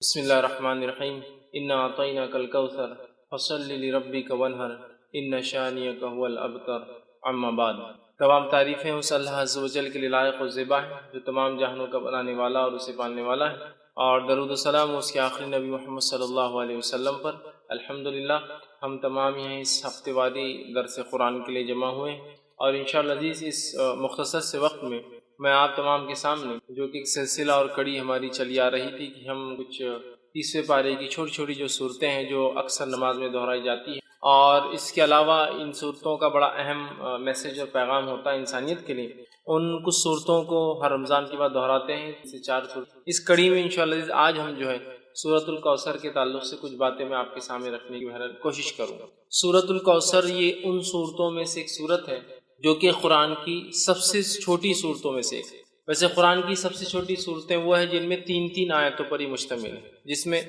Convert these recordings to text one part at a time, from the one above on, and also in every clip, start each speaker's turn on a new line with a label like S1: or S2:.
S1: بسم اللہ الرحمن الرحیم انا اعطیناک الکوثر فصل لربک وانحر ان شانئک هو الابتر اما بعد۔ تمام تعریفیں اس اللہ عز و جل کے لیے لائق و زیبا ہیں جو تمام جہانوں کا بنانے والا اور اسے پالنے والا ہے، اور درود و سلام اس کے آخری نبی محمد صلی اللہ علیہ وسلم پر۔ الحمدللہ ہم تمام یہیں اس ہفتے وادی درس قرآن کے لیے جمع ہوئے ہیں، اور انشاءاللہ عزیز اس مختصر سے وقت میں آپ تمام کے سامنے جو کہ ایک سلسلہ اور کڑی ہماری چلی آ رہی تھی کہ ہم کچھ 30ویں پارے کی چھوٹی چھوٹی جو صورتیں ہیں جو اکثر نماز میں دہرائی جاتی ہیں، اور اس کے علاوہ ان صورتوں کا بڑا اہم میسج اور پیغام ہوتا ہے انسانیت کے لیے، ان کچھ صورتوں کو ہر رمضان کے بعد دہراتے ہیں، جیسے 4 صورت۔ اس کڑی میں انشاءاللہ آج ہم جو ہے سورۃ الکوثر کے تعلق سے کچھ باتیں میں آپ کے سامنے رکھنے کی کوشش کروں گا۔ سورۃ الکوثر یہ ان صورتوں میں سے ایک صورت ہے جو کہ قرآن کی سب سے چھوٹی صورتوں میں سے ایک ہے۔ ویسے قرآن کی سب سے چھوٹی صورتیں وہ ہیں جن میں 3 آیتوں پر ہی مشتمل ہے، جس میں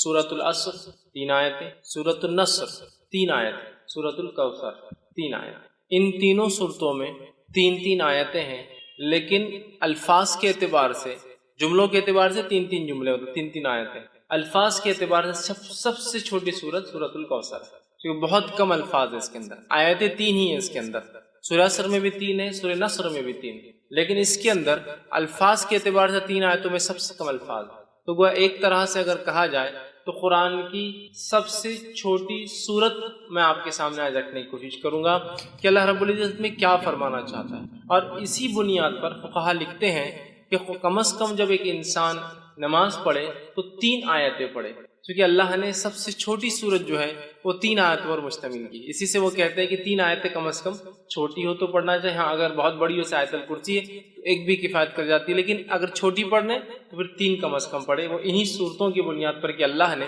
S1: سورۃ العصر 3 آیتیں، سورۃ النصر 3 آیتیں، سورۃ الکوثر 3 آیتیں۔ ان تینوں صورتوں میں 3 آیتیں ہیں، لیکن الفاظ کے اعتبار سے، جملوں کے اعتبار سے 3 جملے ہوتے ہیں، 3 آیتیں۔ الفاظ کے اعتبار سے سب سے چھوٹی صورت سورۃ الکوثر ہے، کیونکہ بہت کم الفاظ ہیں اس کے اندر، آیتیں 3 ہی ہیں اس کے اندر۔ سورہ عصر میں بھی 3 ہیں، سورہ نصر میں بھی 3 ہیں، لیکن اس کے اندر الفاظ کے اعتبار سے 3 آیتوں میں سب سے کم الفاظ ہیں۔ تو وہ ایک طرح سے اگر کہا جائے تو قرآن کی سب سے چھوٹی صورت میں آپ کے سامنے آج رکھنے کی کوشش کروں گا کہ اللہ رب العزت میں کیا فرمانا چاہتا ہے، اور اسی بنیاد پر فقہا لکھتے ہیں کہ کم از کم جب ایک انسان نماز پڑھے تو 3 آیتیں پڑھے، کیونکہ اللہ نے سب سے چھوٹی صورت جو ہے وہ 3 آیتوں پر مشتمل کی۔ اسی سے وہ کہتے ہیں کہ 3 آیتیں کم از کم چھوٹی ہو تو پڑھنا چاہیے، ہاں اگر بہت بڑی ہو سے آیت الکرسی ہے تو ایک بھی کفایت کر جاتی ہے، لیکن اگر چھوٹی پڑھنے تو پھر 3 کم از کم پڑھے۔ وہ انہی صورتوں کی بنیاد پر کہ اللہ نے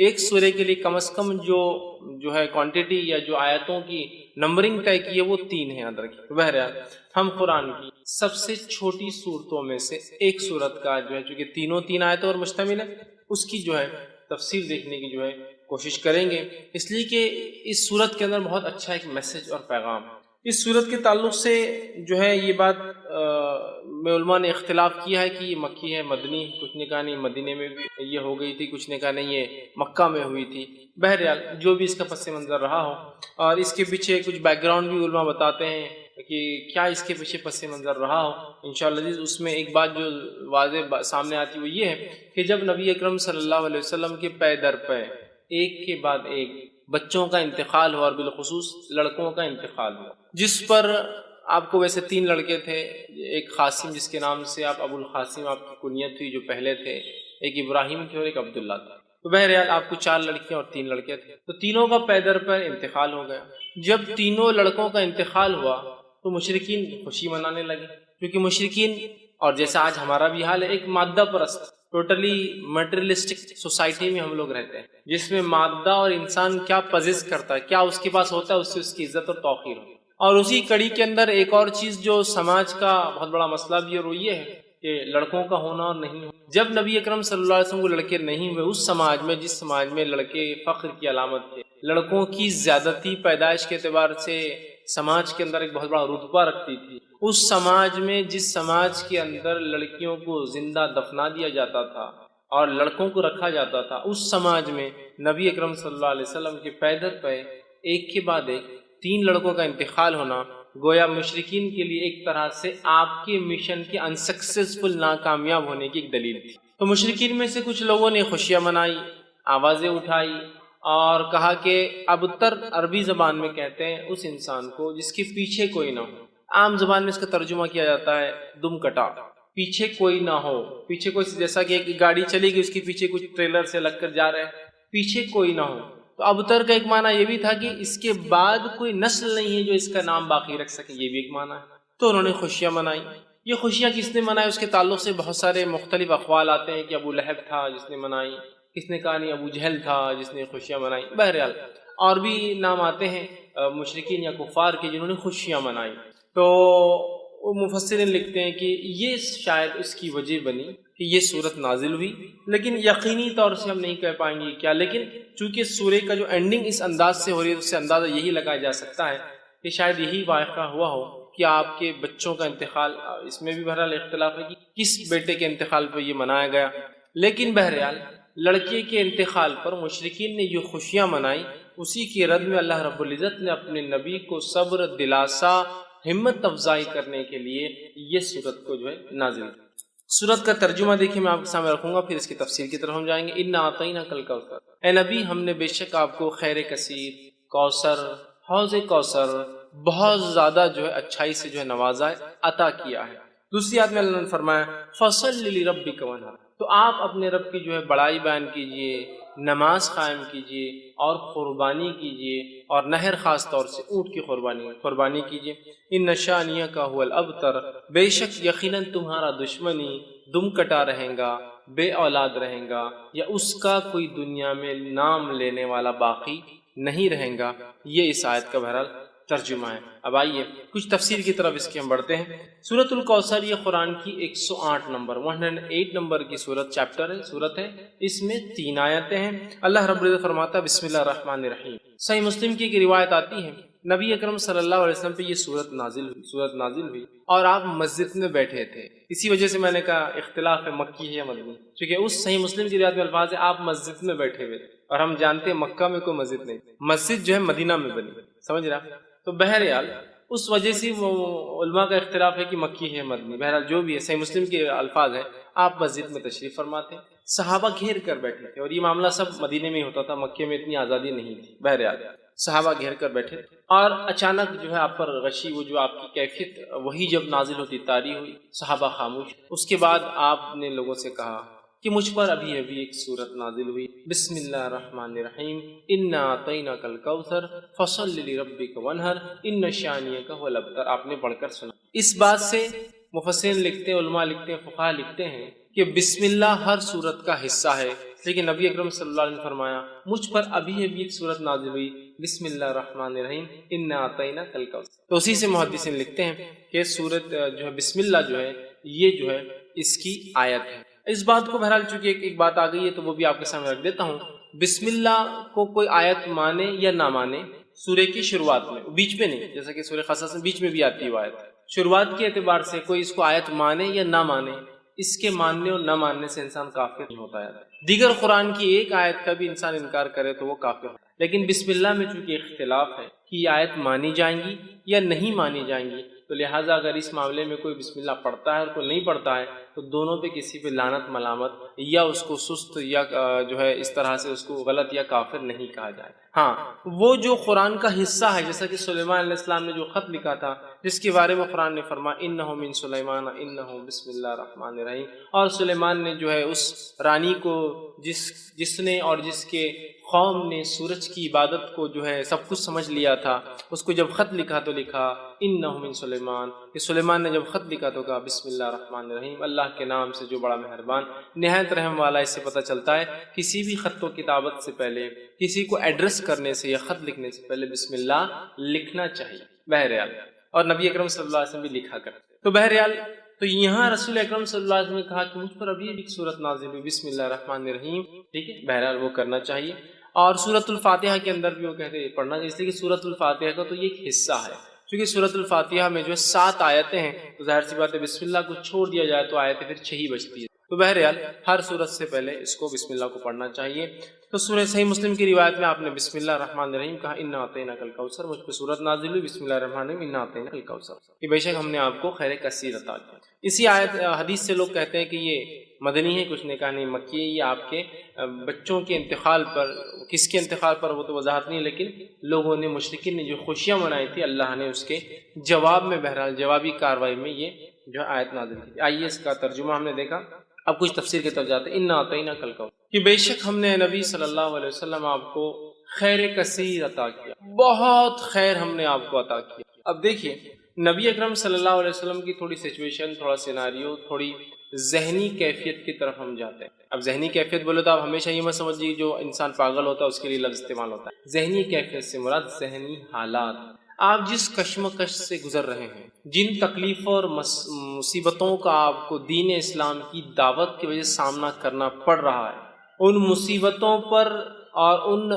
S1: ایک سورے کے لیے کم از کم جو ہے کوانٹٹی یا جو آیتوں کی نمبرنگ طے کی ہے وہ 3 ہے، یاد رکھیے۔ بہرحال ہم قرآن کی سب سے چھوٹی صورتوں میں سے ایک صورت کا جو ہے چونکہ تینوں 3 آیتوں پر مشتمل ہے، اس کی جو ہے تفصیل دیکھنے کی جو ہے کوشش کریں گے، اس لیے کہ اس صورت کے اندر بہت اچھا ایک میسج اور پیغام ہے۔ اس صورت کے تعلق سے جو ہے یہ بات میں علماء نے اختلاف کیا ہے کہ یہ مکی ہے مدنی، کچھ نے کہا نہیں مدینے میں بھی یہ ہو گئی تھی، کچھ نے کہا نہیں یہ مکہ میں ہوئی تھی۔ بہرحال جو بھی اس کا پس منظر رہا ہو، اور اس کے پیچھے کچھ بیک گراؤنڈ بھی علماء بتاتے ہیں کہ کیا اس کے پیچھے پس منظر رہا ہو، انشاءاللہ اس میں ایک بات جو واضح سامنے آتی وہ یہ ہے کہ جب نبی اکرم صلی اللہ علیہ وسلم کے پے در پے ایک کے بعد ایک بچوں کا انتقال ہوا، اور بالخصوص لڑکوں کا انتقال ہوا، جس پر آپ کو ویسے 3 لڑکے تھے، ایک قاسم جس کے نام سے آپ ابو القاسم آپ کی کنیت تھی جو پہلے تھے، ایک ابراہیم تھے اور ایک عبداللہ تھا۔ تو بہرحال آپ کو 4 لڑکیاں اور 3 لڑکے تھے، تو تینوں کا پے در پے انتقال ہو گیا۔ جب تینوں لڑکوں کا انتقال ہوا تو مشرکین خوشی منانے لگے، کیونکہ مشرکین، اور جیسا آج ہمارا بھی حال ہے، ایک مادہ پرست ٹوٹلی میٹریلسٹک سوسائٹی میں ہم لوگ رہتے ہیں، جس میں مادہ اور انسان کیا پزیس کرتا ہے، کیا اس کے پاس ہوتا ہے، اس سے اس کی عزت اور توقیر ہوتی ہے۔ اور اسی کڑی کے اندر ایک اور چیز جو سماج کا بہت بڑا مسئلہ بھی ہے وہ یہ ہے کہ لڑکوں کا ہونا اور نہیں ہونا۔ جب نبی اکرم صلی اللہ علیہ وسلم کو لڑکے نہیں ہوئے، اس سماج میں جس سماج میں لڑکے فخر کی علامت تھے، لڑکوں کی زیادتی پیدائش کے اعتبار سے سماج کے اندر ایک بہت بڑا رتبہ رکھتی تھی، اس سماج میں جس سماج کے اندر لڑکیوں کو زندہ دفنا دیا جاتا تھا اور لڑکوں کو رکھا جاتا تھا، اس سماج میں نبی اکرم صلی اللہ علیہ وسلم کے پے در پے ایک کے بعد ایک 3 لڑکوں کا انتقال ہونا گویا مشرکین کے لیے ایک طرح سے آپ کے مشن کے انسکسیسفل ناکامیاب ہونے کی ایک دلیل تھی۔ تو مشرکین میں سے کچھ لوگوں نے خوشیاں منائی، آوازیں اٹھائی، اور کہا کہ ابتر عربی زبان میں کہتے ہیں اس انسان کو جس کے پیچھے کوئی نہ ہو۔ عام زبان میں اس کا ترجمہ کیا جاتا ہے دم کٹا، پیچھے کوئی نہ ہو، پیچھے کوئی، جیسا کہ ایک گاڑی چلی گئی اس کے پیچھے کچھ ٹریلر سے لگ کر جا رہے ہیں، پیچھے کوئی نہ ہو۔ تو ابتر کا ایک معنی یہ بھی تھا کہ اس کے بعد کوئی نسل نہیں ہے جو اس کا نام باقی رکھ سکے، یہ بھی ایک معنی ہے۔ تو انہوں نے خوشیاں منائی۔ یہ خوشیاں کس نے منائی، اس کے تعلق سے بہت سارے مختلف اقوال آتے ہیں کہ ابو لہب تھا جس نے منائی، کس نے کہا نہیں ابو جہل تھا جس نے خوشیاں منائی۔ بہرحال اور بھی نام آتے ہیں مشرکین یا کفار کے جنہوں نے خوشیاں منائی۔ تو مفسرین لکھتے ہیں کہ یہ شاید اس کی وجہ بنی کہ یہ صورت نازل ہوئی، لیکن یقینی طور سے ہم نہیں کہہ پائیں گے کیا، لیکن چونکہ سورے کا جو اینڈنگ اس انداز سے ہو رہی ہے اس سے اندازہ یہی لگایا جا سکتا ہے کہ شاید یہی واقعہ ہوا ہو کہ آپ کے بچوں کا انتقال، اس میں بھی بہرحال اختلاف ہے کہ کس بیٹے کے انتقال پہ یہ منایا گیا، لیکن بہرحال لڑکے کے انتقال پر مشرکین نے جو خوشیاں منائی، اسی کی رد میں اللہ رب العزت نے اپنے نبی کو صبر، دلاسا، ہمت افزائی کرنے کے لیے یہ سورت کو نازل کی۔ سورت کا ترجمہ دیکھیں، میں آپ کے سامنے رکھوں گا، پھر اس کی تفصیل کی طرف ہم جائیں گے۔ انا اعطیناک الکوثر، اے نبی ہم نے بے شک آپ کو خیر کثیر، کوثر، حوض کوثر، بہت زیادہ اچھائی سے نوازا ہے، عطا کیا ہے۔ دوسری آیت میں اللہ نے فرمایا فصل لربک وانحر، تو آپ اپنے رب کی بڑائی بیان کیجئے، نماز قائم کیجئے اور قربانی کیجئے، اور نہر خاص طور سے اونٹ کی قربانی کیجئے۔ ان شانیک هو الابتر، بے شک یقیناً تمہارا دشمنی دم کٹا رہے گا، بے اولاد رہے گا، یا اس کا کوئی دنیا میں نام لینے والا باقی نہیں رہے گا۔ یہ اس آیت کا بہرحال ترجمہ ہے۔ اب آئیے کچھ تفسیر کی طرف اس کی ہم بڑھتے ہیں۔ سورۃ الکوثر یہ قرآن کی 108 نمبر کی سورت ہے۔ اس میں 3 آیتیں ہیں۔ اللہ رب العزت فرماتا ہے بسم اللہ الرحمن الرحیم۔ صحیح مسلم کی ایک روایت آتی ہے، نبی اکرم صلی اللہ علیہ وسلم پہ یہ سورت نازل ہوئی اور آپ مسجد میں بیٹھے تھے۔ اسی وجہ سے میں نے کہا اختلاف ہے مکی ہے یا مدنی، کیونکہ اس صحیح مسلم کی روایت میں الفاظ ہے آپ مسجد میں بیٹھے ہوئے، اور ہم جانتے ہیں مکہ میں کوئی مسجد نہیں، مسجد مدینہ میں بنی، سمجھ رہا؟ تو بہرحال اس وجہ سے وہ علماء کا اختلاف ہے کہ مکی ہے مدنی، بہرحال جو بھی ہے صحیح مسلم کے الفاظ ہیں آپ مسجد میں تشریف فرماتے ہیں، صحابہ گھیر کر بیٹھے تھے، اور یہ معاملہ سب مدینے میں ہی ہوتا تھا، مکے میں اتنی آزادی نہیں تھی۔ بہرحال صحابہ گھیر کر بیٹھے اور اچانک آپ پر غشی، وہ جو آپ کی کیفیت وہی جب نازل ہوتی طاری ہوئی، صحابہ خاموش۔ اس کے بعد آپ نے لوگوں سے کہا کہ مجھ پر ابھی ایک سورت نازل ہوئی، بسم اللہ الرحمن الرحیم، انا اعطیناک الکوثر فصل لربک وانحر ان شانیک هو الابتر۔ آپ نے پڑھ کر سنا۔ اس بات سے مفسرین لکھتے ہیں، علماء لکھتے ہیں، فقہاء لکھتے ہیں کہ بسم اللہ ہر سورت کا حصہ ہے، لیکن نبی اکرم صلی اللہ علیہ وسلم نے فرمایا مجھ پر ابھی ایک سورت نازل ہوئی، بسم اللہ الرحمن الرحیم انا اعطیناک الکوثر۔ تو اسی سے محدثین لکھتے ہیں کہ سورت بسم اللہ یہ اس کی آیت ہے۔ اس بات کو بہرحال چونکہ ایک بات آ گئی ہے تو وہ بھی آپ کے سامنے رکھ دیتا ہوں۔ بسم اللہ کو کوئی آیت مانے یا نہ مانے، سورے کی شروعات میں، بیچ میں نہیں، جیسا کہ سورہ قصص میں بیچ میں بھی آتی ہے وہ آیت، شروعات کے اعتبار سے کوئی اس کو آیت مانے یا نہ مانے، اس کے ماننے اور نہ ماننے سے انسان کافر نہیں ہوتا ہے۔ دیگر قرآن کی ایک آیت کا بھی انسان انکار کرے تو وہ کافر ہوتا ہے، لیکن بسم اللہ میں چونکہ اختلاف ہے کہ یہ آیت مانی جائیں گی یا نہیں مانی جائیں گی، تو لہٰذا اگر اس معاملے میں کوئی بسم اللہ پڑھتا ہے اور کوئی نہیں پڑھتا ہے تو دونوں پہ کسی پہ لعنت ملامت یا اس کو سست یا اس طرح سے اس کو غلط یا کافر نہیں کہا جائے۔ ہاں وہ جو قرآن کا حصہ ہے، جیسا کہ سلیمان علیہ السلام نے جو خط لکھا تھا جس کے بارے میں قرآن نے فرمایا انہ من سلیمان انہ بسم اللہ الرحمن الرحیم، اور سلیمان نے اس رانی کو جس نے اور جس کے قوم نے سورج کی عبادت کو سب کچھ سمجھ لیا تھا، اس کو جب خط لکھا تو لکھا انہ من سلیمان، کہ سلیمان نے جب خط لکھا تو کہا بسم اللہ الرحمن الرحیم، اللہ کے نام سے جو بڑا مہربان نہایت رحم والا۔ اس سے پتہ چلتا ہے کسی بھی خط و کتابت سے پہلے، کسی کو ایڈریس کرنے سے یا خط لکھنے سے پہلے بسم اللہ لکھنا چاہیے بہرحال، اور نبی اکرم صلی اللہ علیہ وسلم بھی لکھا کرتے۔ تو بہرحال تو یہاں رسول اکرم صلی اللہ علیہ وسلم نے کہا کہ مجھ پر ابھی ایک سورت نازل ہوئی بسم اللہ الرحمن الرحیم، ٹھیک ہے، بہرحال وہ کرنا چاہیے۔ اور سورۃ الفاتحہ کے اندر بھی وہ کہتے ہیں پڑھنا، اس لیے کہ سورۃ الفاتحہ کا تو یہ ایک حصہ ہے، کیونکہ سورۃ الفاتحہ میں 7 آیتیں ہیں، تو ظاہر سی بات ہے بسم اللہ کو چھوڑ دیا جائے تو آیتیں پھر 6 ہی بچتی ہے۔ تو بہرحال ہر سورت سے پہلے اس کو بسم اللہ کو پڑھنا چاہیے۔ تو سورہ صحیح مسلم کی روایت میں آپ نے بسم اللہ الرحمن الرحیم کہا انا اعطیناک الکوثر، مجھ پہ سورت نازل ہوئی بسم اللہ الرحمن الرحیم انا اعطیناک الکوثر، کہ بے شک ہم نے آپ کو خیر کثیر عطا کیا۔ اسی حدیث سے لوگ کہتے ہیں کہ یہ مدنی ہے، کچھ نے کہا نہیں مکی ہے، یہ آپ کے بچوں کے انتقال پر، کس کے انتقال پر وہ تو وضاحت نہیں، لیکن لوگوں نے مشرکین نے جو خوشیاں منائی تھی اللہ نے اس کے جواب میں، بہرحال جوابی کارروائی میں یہ آیت نازل کی۔ آئیے اس کا ترجمہ ہم نے دیکھا، اب کچھ تفسیر کی طرف جاتے ہیں۔ انا اعطیناک الکوثر، کہ بے شک ہم نے نبی صلی اللہ علیہ وسلم آپ کو خیر کثیر عطا کیا، بہت خیر ہم نے آپ کو عطا کیا۔ اب دیکھیے نبی اکرم صلی اللہ علیہ وسلم کی تھوڑی سچویشن، تھوڑا سیناریو، تھوڑی ذہنی کیفیت کی طرف ہم جاتے ہیں۔ اب ذہنی کیفیت بولے تو آپ ہمیشہ یہ مت سمجھیے جو انسان پاگل ہوتا ہے اس کے لیے لفظ استعمال ہوتا ہے۔ ذہنی کیفیت سے مراد ذہنی حالات، آپ جس کشمکش سے گزر رہے ہیں، جن تکلیفوں اور مصیبتوں کا آپ کو دین اسلام کی دعوت کی وجہ سے سامنا کرنا پڑ رہا ہے، ان مصیبتوں پر اور ان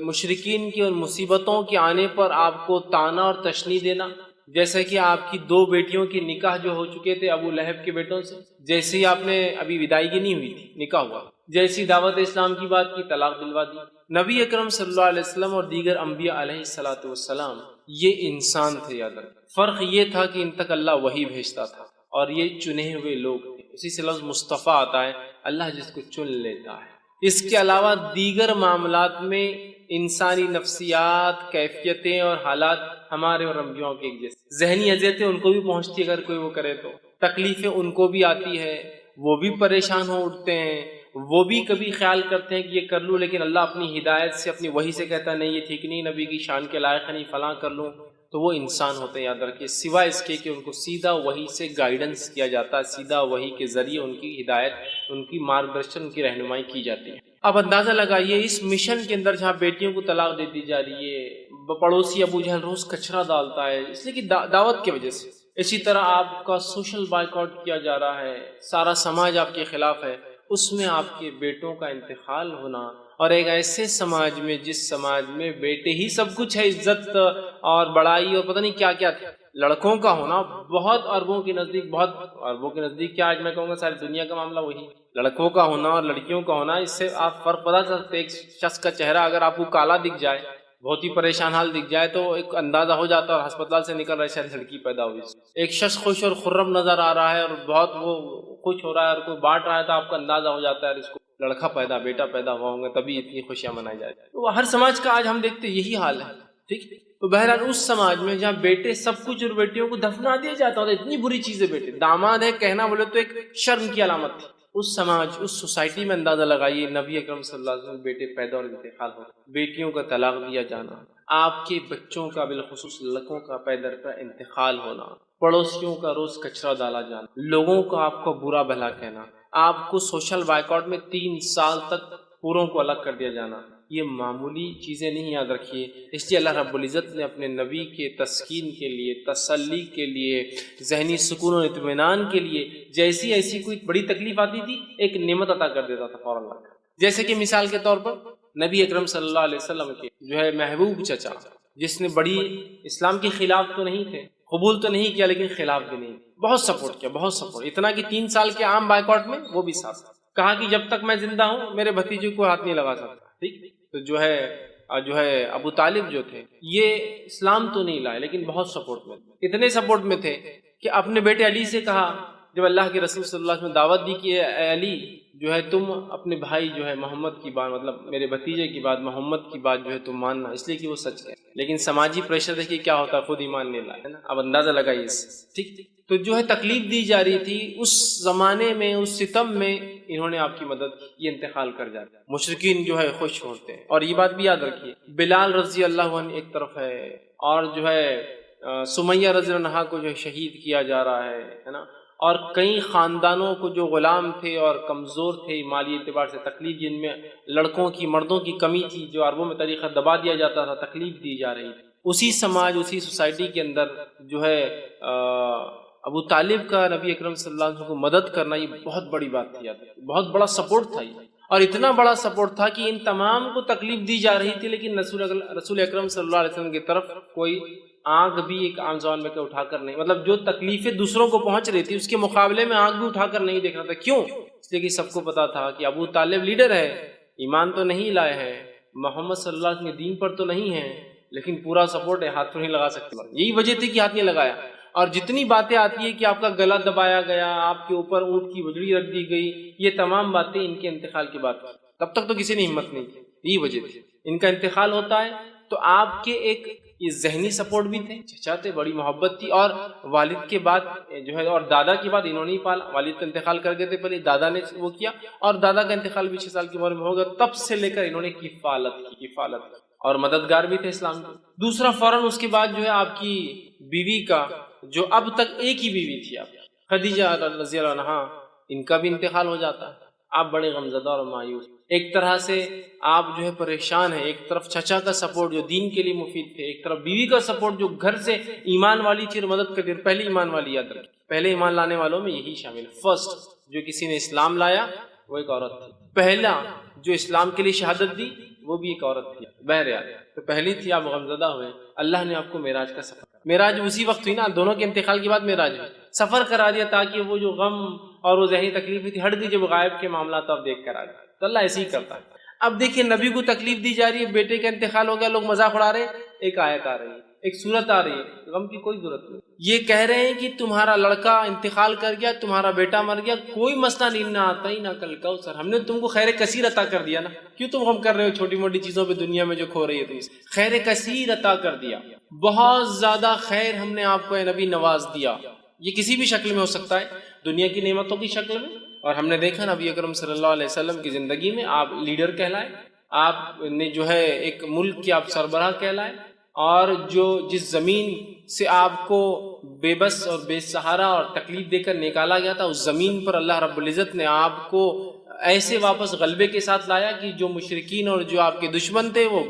S1: مشرکین کی ان مصیبتوں کے آنے پر آپ کو طعنہ اور تشنیع دینا، جیسے کہ آپ کی 2 بیٹیوں کے نکاح جو ہو چکے تھے ابو لہب کے بیٹوں سے، جیسے ہی آپ نے ابھی ودائیگی نہیں ہوئی تھی، نکاح ہوا، جیسی دعوت اسلام کی بات کی، طلاق دلوا دی۔ نبی اکرم صلی اللہ علیہ وسلم اور دیگر انبیاء علیہ الصلوۃ والسلام یہ انسان تھے، یاد رکھیں۔ فرق یہ تھا کہ ان تک اللہ وحی بھیجتا تھا اور یہ چنے ہوئے لوگ تھے۔ اسی سے لفظ مصطفیٰ آتا ہے، اللہ جس کو چن لیتا ہے۔ اس کے علاوہ دیگر معاملات میں انسانی نفسیات، کیفیتیں اور حالات ہمارے اور انبیاء کے ایک جیسے، ذہنی اذیتیں ان کو بھی پہنچتی ہے، اگر کوئی وہ کرے تو تکلیفیں ان کو بھی آتی ہے، وہ بھی پریشان ہو اٹھتے ہیں، وہ بھی کبھی خیال کرتے ہیں کہ یہ کر لوں، لیکن اللہ اپنی ہدایت سے، اپنی وحی سے کہتا ہے نہیں یہ ٹھیک نہیں، نبی کی شان کے لائق ہے، نہیں فلاں کر لوں، تو وہ انسان ہوتے ہیں، یاد رکھیے، سوائے اس کے کہ ان کو سیدھا وحی سے گائیڈنس کیا جاتا ہے، سیدھا وحی کے ذریعے ان کی ہدایت، ان کی مارگدرشن، ان کی رہنمائی کی جاتی ہے۔ اب اندازہ لگائیے اس مشن کے اندر جہاں بیٹیوں کو طلاق دے دی جا رہی ہے، پڑوسی ابو جہل روز کچرا ڈالتا ہے اس لیے کہ دعوت کی وجہ سے، اسی طرح آپ کا سوشل بائیکاٹ کیا جا رہا ہے، سارا سماج آپ کے خلاف ہے، اس میں آپ کے بیٹوں کا انتقال ہونا، اور ایک ایسے سماج میں جس سماج میں بیٹے ہی سب کچھ ہے، عزت اور بڑائی اور پتہ نہیں کیا کیا تھا، لڑکوں کا ہونا بہت اربوں کے نزدیک، بہت اربوں کے نزدیک کیا، آج میں کہوں گا ساری دنیا کا معاملہ وہی، لڑکوں کا ہونا اور لڑکیوں کا ہونا، اس سے آپ فرق پتا چلتے، ایک شخص کا چہرہ اگر آپ کو کالا دکھ جائے، بہت ہی پریشان حال دکھ جائے، تو ایک اندازہ ہو جاتا ہے، اور ہسپتال سے نکل رہا ہے شاید لڑکی پیدا ہوئی۔ ایک شخص خوش اور خرم نظر آ رہا ہے اور بہت وہ خوش ہو رہا ہے اور کوئی بانٹ رہا ہے، تو آپ کو اندازہ ہو جاتا ہے اس کو لڑکا پیدا، بیٹا پیدا ہوا ہوں گے، تبھی اتنی خوشیاں منائی جائیں۔ تو ہر سماج کا آج ہم دیکھتے یہی حال ہے، ٹھیک۔ تو بہرحال اس سماج میں جہاں بیٹے سب کچھ اور بیٹیوں کو دفنا دیا جاتا ہے، اتنی بری چیز ہے، بیٹے داماد ہے کہنا بولے تو ایک شرم کی علامت تھی۔ اس سماج، اس سوسائٹی میں اندازہ لگائیے، نبی اکرم صلی اللہ علیہ وسلم بیٹے پیدا اور انتقال ہو، بیٹیوں کا طلاق دیا جانا، آپ کے بچوں کا بالخصوص لڑکوں کا پیدر کا انتقال ہونا، پڑوسیوں کا روز کچرا ڈالا جانا، لوگوں کا آپ کو برا بھلا کہنا، آپ کو سوشل بائیکاٹ میں 3 سال تک پوروں کو الگ کر دیا جانا، یہ معمولی چیزیں نہیں، یاد رکھیے۔ اس لیے اللہ رب العزت نے اپنے نبی کے تسکین کے لیے، تسلی کے لیے، ذہنی سکون و اطمینان کے لیے، جیسی ایسی کوئی بڑی تکلیف آتی تھی ایک نعمت عطا کر دیتا تھا فوراً۔ جیسے کہ مثال کے طور پر نبی اکرم صلی اللہ علیہ وسلم کے جو ہے محبوب چچا، جس نے بڑی اسلام کے خلاف تو نہیں تھے، قبول تو نہیں کیا، لیکن خلاف بھی نہیں، بہت سپورٹ کیا، بہت سپورٹ، اتنا کہ 3 سال کے عام بائیکاٹ میں وہ بھی ساتھ، کہا کہ جب تک میں زندہ ہوں میرے بھتیجے کو ہاتھ نہیں لگا سکتا، ٹھیک۔ تو جو ہے ابو طالب جو تھے، یہ اسلام تو نہیں لائے لیکن بہت سپورٹ میں تھے، اتنے سپورٹ میں تھے کہ اپنے بیٹے علی سے کہا، جب اللہ کے رسول صلی اللہ علیہ وسلم دعوت دی کہ اے علی جو ہے تم اپنے بھائی جو ہے محمد کی بات، مطلب میرے بھتیجے کی بات، محمد کی بات جو ہے تم ماننا، اس لیے کہ وہ سچ ہے، لیکن سماجی پریشر دیکھیے کیا ہوتا ہے، خود ایمان نہیں لائے، ہے نا، اب اندازہ لگائیے اس، ٹھیک۔ تو جو ہے تکلیف دی جا رہی تھی اس زمانے میں، اس ستم میں، انہوں نے آپ کی مدد کی، یہ انتقال کر جاتے ہیں، مشرکین جو ہے خوش ہوتے ہیں۔ اور یہ بات بھی یاد رکھیے، بلال رضی اللہ عنہ ایک طرف ہے، اور جو ہے سمیہ رضی اللہ عنہا کو جو ہے شہید کیا جا رہا ہے نا، اور کئی خاندانوں کو جو غلام تھے اور کمزور تھے مالی اعتبار سے، تکلیف جن میں لڑکوں کی، مردوں کی کمی تھی، جو عربوں میں طریقہ دبا دیا جاتا تھا، تکلیف دی جا رہی تھی، اسی سماج، اسی سوسائٹی کے اندر جو ہے ابو طالب کا نبی اکرم صلی اللہ علیہ وسلم کو مدد کرنا، یہ بہت بڑی بات تھی، بہت بڑا سپورٹ تھا یہ، اور اتنا بڑا سپورٹ تھا کہ ان تمام کو تکلیف دی جا رہی تھی، لیکن رسول اکرم صلی اللہ علیہ وسلم کی طرف کوئی آنکھ بھی ایک عام زبان میں اٹھا کر نہیں، مطلب جو تکلیفیں دوسروں کو پہنچ رہی تھی اس کے مقابلے میں آنکھ بھی اٹھا کر نہیں دیکھ رہا تھا۔ کیوں؟ اس لیے کہ سب کو پتا تھا کہ ابو طالب لیڈر ہے، ایمان تو نہیں لائے ہیں، محمد صلی اللہ علیہ وسلم کے دین پر تو نہیں ہیں، لیکن پورا سپورٹ ہے، ہاتھ تو نہیں لگا سکتے، یہی وجہ تھی کہ ہاتھ نہیں لگایا۔ اور جتنی باتیں آتی ہے کہ آپ کا گلا دبایا گیا، آپ کے اوپر اونٹ کی وجڑی رکھ دی گئی، یہ تمام باتیں ان کے انتقال کی بات، تب تک تو کسی نے ہمت نہیں کی، یہی وجہ تھی۔ ان کا انتقال ہوتا ہے تو آپ کے ایک یہ ذہنی سپورٹ بھی تھے، چچا تھے، بڑی محبت تھی، اور والد کے بعد جو ہے، اور دادا کے بعد انہوں نے ہی پالا، والد تو انتقال کر گئے تھے پہلے، دادا نے وہ کیا، اور دادا کا انتقال بھی 6 سال کی عمر میں ہو گیا، تب سے لے کر انہوں نے کفالت اور مددگار بھی تھے اسلام کے۔ دوسرا فوراً اس کے بعد جو ہے آپ کی بیوی کا، جو اب تک ایک ہی بیوی تھی آپ کی، خدیجہ رضی اللہ عنہا، ان کا بھی انتقال ہو جاتا ہے، آپ بڑے غمزدہ اور مایوس، ایک طرح سے آپ جو ہے پریشان ہیں، ایک طرف چچا کا سپورٹ جو دین کے لیے مفید تھے، ایک طرف بیوی کا سپورٹ جو گھر سے ایمان والی تھی اور مدد کرتی، پہلے ایمان والی، یاد رکھیں پہلے ایمان لانے والوں میں یہی شامل، فرسٹ جو کسی نے اسلام لایا وہ ایک عورت تھی، پہلا جو اسلام کے لیے شہادت دی وہ بھی ایک عورت تھی، بہرحال تو پہلی تھی، آپ غمزدہ ہوئے، اللہ نے آپ کو معراج کا سفر معراج اسی وقت ہوئی نا، دونوں کے انتقال کے بعد معراج ہوئی، سفر کرا دیا تاکہ وہ جو غم اور وہ ذہنی تکلیف تھی ہٹ گئی جب غائب کے معاملات آپ دیکھ کر آ گئے. تو اللہ ایسے ہی کرتا ہے. اب دیکھیے نبی کو تکلیف دی جا رہی ہے، بیٹے کا انتقال ہو گیا، لوگ مذاق اڑا رہے ہیں، ایک آیت آ رہی ہے، ایک سورت آ رہی ہے، غم کی کوئی ضرورت نہیں. یہ کہہ رہے ہیں کہ تمہارا لڑکا انتقال کر گیا، تمہارا بیٹا مر گیا، کوئی مسئلہ نہیں، نہ آتا ہی نہ کل کوثر، ہم نے تم کو خیر کثیر عطا کر دیا نا، کیوں تم غم کر رہے ہو چھوٹی موٹی چیزوں پہ دنیا میں جو کھو رہی ہے تم؟ خیر کثیر عطا کر دیا، بہت زیادہ خیر ہم نے آپ کو اے نبی نواز دیا. یہ کسی بھی شکل میں ہو سکتا ہے، دنیا کی نعمتوں کی شکل میں، اور ہم نے دیکھا نبی اکرم صلی اللہ علیہ وسلم کی زندگی میں آپ لیڈر کہلائے، آپ نے جو ہے ایک ملک کے آپ سربراہ کہلائے، اور جس زمین سے آپ کو بے بس اور بے سہارا اور تکلیف دے کر نکالا گیا تھا، اس زمین پر اللہ رب العزت نے آپ کو ایسے واپس غلبے کے ساتھ لایا کہ جو مشرکین اور جو آپ کے دشمن تھے وہ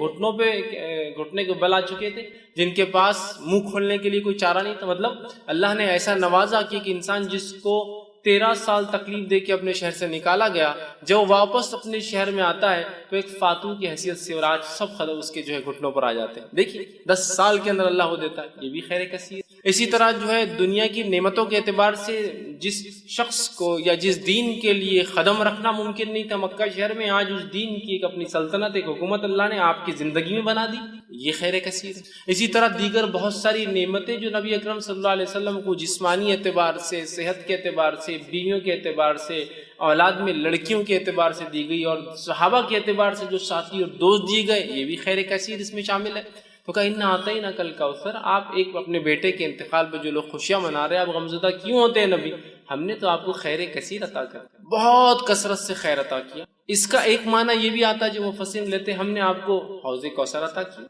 S1: گھٹنے کو بل آ چکے تھے، جن کے پاس منہ کھولنے کے لیے کوئی چارہ نہیں تھا. مطلب اللہ نے ایسا نوازا کہ انسان جس کو 13 سال تکلیف دے کے اپنے شہر سے نکالا گیا، جب واپس اپنے شہر میں آتا ہے تو ایک فاتح کی حیثیت سے، اور آج سب خدم اس کے جو ہے گھٹنوں پر آ جاتے ہیں. دیکھیے 10 سال کے اندر اللہ وہ دیتا ہے، یہ بھی خیر کثیر. اسی طرح جو ہے دنیا کی نعمتوں کے اعتبار سے جس شخص کو یا جس دین کے لیے قدم رکھنا ممکن نہیں تھا مکہ شہر میں، آج اس دین کی ایک اپنی سلطنت، ایک حکومت اللہ نے آپ کی زندگی میں بنا دی، یہ خیر کثیر ہے. اسی طرح دیگر بہت ساری نعمتیں جو نبی اکرم صلی اللہ علیہ وسلم کو جسمانی اعتبار سے، صحت کے اعتبار سے، بیویوں کے اعتبار سے، اولاد میں لڑکیوں کے اعتبار سے دی گئی، اور صحابہ کے اعتبار سے جو ساتھی اور دوست دیے گئے، یہ بھی خیر کثیر اس میں شامل ہے. تو کہا اِنَّا أَعْطَيْنَاكَ الْكَوْثَرَ، آپ ایک اپنے بیٹے کے انتقال پہ جو لوگ خوشیاں منا رہے ہیں، آپ غمزدہ کیوں ہوتے ہیں نبی؟ ہم نے تو آپ کو خیر کثیر عطا کر دیا، بہت کثرت سے خیر عطا کیا. اس کا ایک معنی یہ بھی آتا ہے جو مفسرین لیتے ہیں، ہم نے آپ کو حوض کوثر عطا کیا.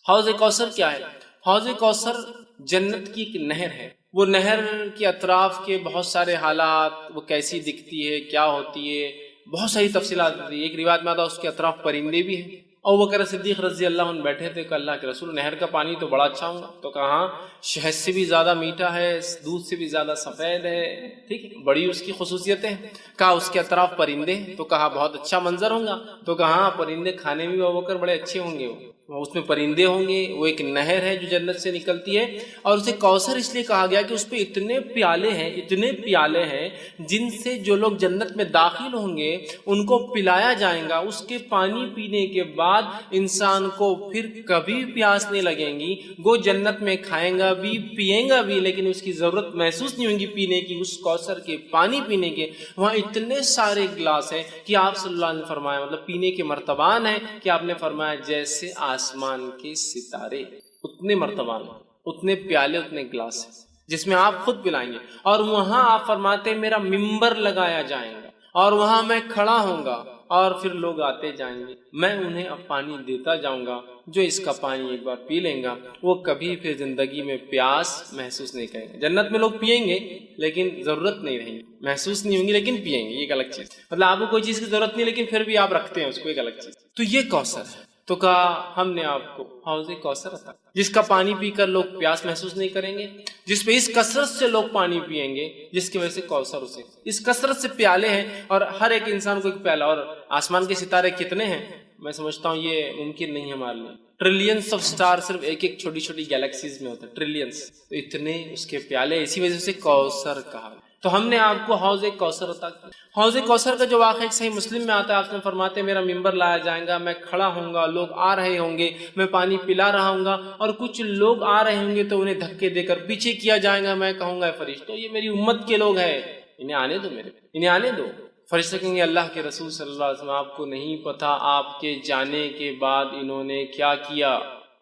S1: حوض کوثر کیا ہے؟ حوض کوثر جنت کی ایک نہر ہے. وہ نہر کے اطراف کے بہت سارے حالات، وہ کیسی دکھتی ہے، کیا ہوتی ہے، بہت ساری تفصیلات ہوتی ہے. ایک روایت میں آتا ہے اس کے اطراف پرندے بھی ہیں. ابو بکر صدیق رضی اللہ عنہ بیٹھے تھے کہ اللہ کے رسول، نہر کا پانی تو بڑا اچھا ہوگا. تو کہا شہد سے بھی زیادہ میٹھا ہے، دودھ سے بھی زیادہ سفید ہے، ٹھیک ہے، بڑی اس کی خصوصیتیں. کہا اس کے اطراف پرندے، تو کہا بہت اچھا منظر ہوگا. تو کہا پرندے کھانے میں ابو بکر بڑے اچھے ہوں گے، اس میں پرندے ہوں گے. وہ ایک نہر ہے جو جنت سے نکلتی ہے، اور اسے کوثر اس لیے کہا گیا کہ اس پہ اتنے پیالے ہیں جن سے جو لوگ جنت میں داخل ہوں گے ان کو پلایا جائے گا. اس کے پانی پینے کے بعد انسان کو پھر کبھی پیاس نہیں لگیں گی. وہ جنت میں کھائیں گا بھی، پیئیں گا بھی، لیکن اس کی ضرورت محسوس نہیں ہوگی پینے کی، اس کوثر کے پانی پینے کے. وہاں اتنے سارے گلاس ہیں کہ آپ صلی اللہ علیہ وسلم نے فرمایا، مطلب پینے کے مرتبان ہیں کہ آپ نے فرمایا جیسے آسمان کے ستارے، اتنے مرتبان، اتنے پیالے، اتنے گلاس ہیں جس میں آپ خود پلائیں گے. اور وہاں آپ فرماتے ہیں میرا ممبر لگایا جائے گا، اور وہاں میں کھڑا ہوں گا، اور پھر لوگ آتے جائیں گے، میں انہیں اب پانی دیتا جاؤں گا. جو اس کا پانی ایک بار پی لیں گا وہ کبھی پھر زندگی میں پیاس محسوس نہیں کریں گے. جنت میں لوگ پیئیں گے لیکن ضرورت نہیں رہیں گی، محسوس نہیں ہوں گی لیکن پیئیں گے، یہ ایک الگ چیز. مطلب آپ کو کوئی چیز کی ضرورت نہیں لیکن پھر بھی آپ رکھتے ہیں اس کو، ایک الگ چیز. تو یہ کوثر ہے. تو کہا ہم نے آپ کو حوض کوثر عطا، جس کا پانی پی کر لوگ پیاس محسوس نہیں کریں گے، جس پہ اس کثرت سے لوگ پانی پئیں گے، جس کی وجہ سے کوثر اسے اس کثرت سے پیالے ہیں، اور ہر ایک انسان کو ایک پیالہ. اور آسمان کے ستارے کتنے ہیں؟ میں سمجھتا ہوں یہ ممکن نہیں ہے ہمارے لیے. ٹریلینس آف سٹار صرف ایک ایک چھوٹی چھوٹی گیلیکسیز میں ہوتے ہیں، ٹریلینس. تو اتنے اس کے پیالے، اسی وجہ سے کوثر کہا. تو ہم نے آپ کو حوض کوثر عطا کیا. حوض کوثر کا جو واقعہ صحیح مسلم میں آتا ہے، آپ نے فرماتے میرا ممبر لایا جائے گا، میں کھڑا ہوں گا، لوگ آ رہے ہوں گے، میں پانی پلا رہا ہوں گا، اور کچھ لوگ آ رہے ہوں گے تو انہیں دھکے دے کر پیچھے کیا جائے گا. میں کہوں گا فرشتوں یہ میری امت کے لوگ ہیں، انہیں آنے دو، انہیں آنے دو. فرشتے کہیں گے اللہ کے رسول صلی اللہ علیہ وسلم آپ کو نہیں پتا آپ کے جانے کے بعد انہوں نے کیا کیا.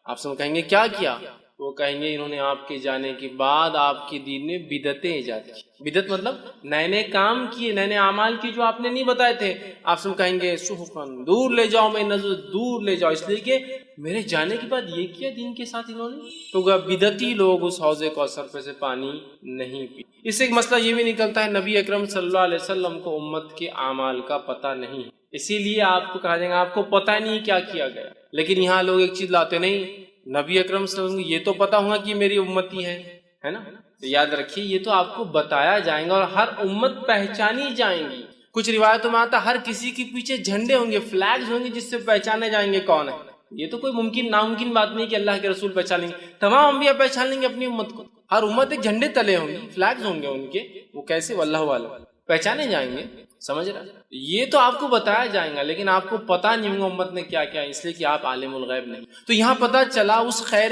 S1: آپ سب کہیں گے کیا کیا؟ وہ کہیں گے انہوں نے آپ کے جانے کے بعد آپ کے دین میں بدعتیں ایجاد کی. بدعت مطلب نئے نئے کام کیے، نئے نئے اعمال کیے جو آپ نے نہیں بتائے تھے. آپ سب کہیں گے سحقاً، دور لے جاؤ، میں نظر دور لے جاؤ، اس لیے کہ میرے جانے کے بعد یہ کیا دین کے ساتھ انہوں نے. تو بدعتی لوگ اس حوض کوثر پہ سے پانی نہیں پی. اس سے ایک مسئلہ یہ بھی نکلتا ہے نبی اکرم صلی اللہ علیہ وسلم کو امت کے اعمال کا پتہ نہیں، اسی لیے آپ کو کہا جائے گا آپ کو پتہ نہیں کیا کیا گیا. لیکن یہاں لوگ ایک چیز لاتے نہیں، نبی اکرم صلی اللہ علیہ وسلم یہ تو پتا ہوگا کہ میری امتی ہے نا. تو یاد رکھیے یہ تو آپ کو بتایا جائے گا، اور ہر امت پہچانی جائیں گی. کچھ روایتوں میں آتا ہر کسی کے پیچھے جھنڈے ہوں گے، فلیگز ہوں گے جس سے پہچانے جائیں گے کون ہے. یہ تو کوئی ناممکن بات نہیں کہ اللہ کے رسول پہچان لیں گے. تمام انبیاء پہچان لیں گے اپنی امت کو. ہر امت ایک جھنڈے تلے ہوں گی، فلیگز ہوں گے ان کے، وہ کیسے واللہ عالم پہچانے جائیں گے. سمجھ رہا؟ یہ تو آپ کو بتایا جائے گا لیکن آپ کو پتا نہیں ہوگا امت نے کیا کیا، اس لیے کہ آپ عالم الغیب نہیں. تو یہاں پتا چلا اس خیر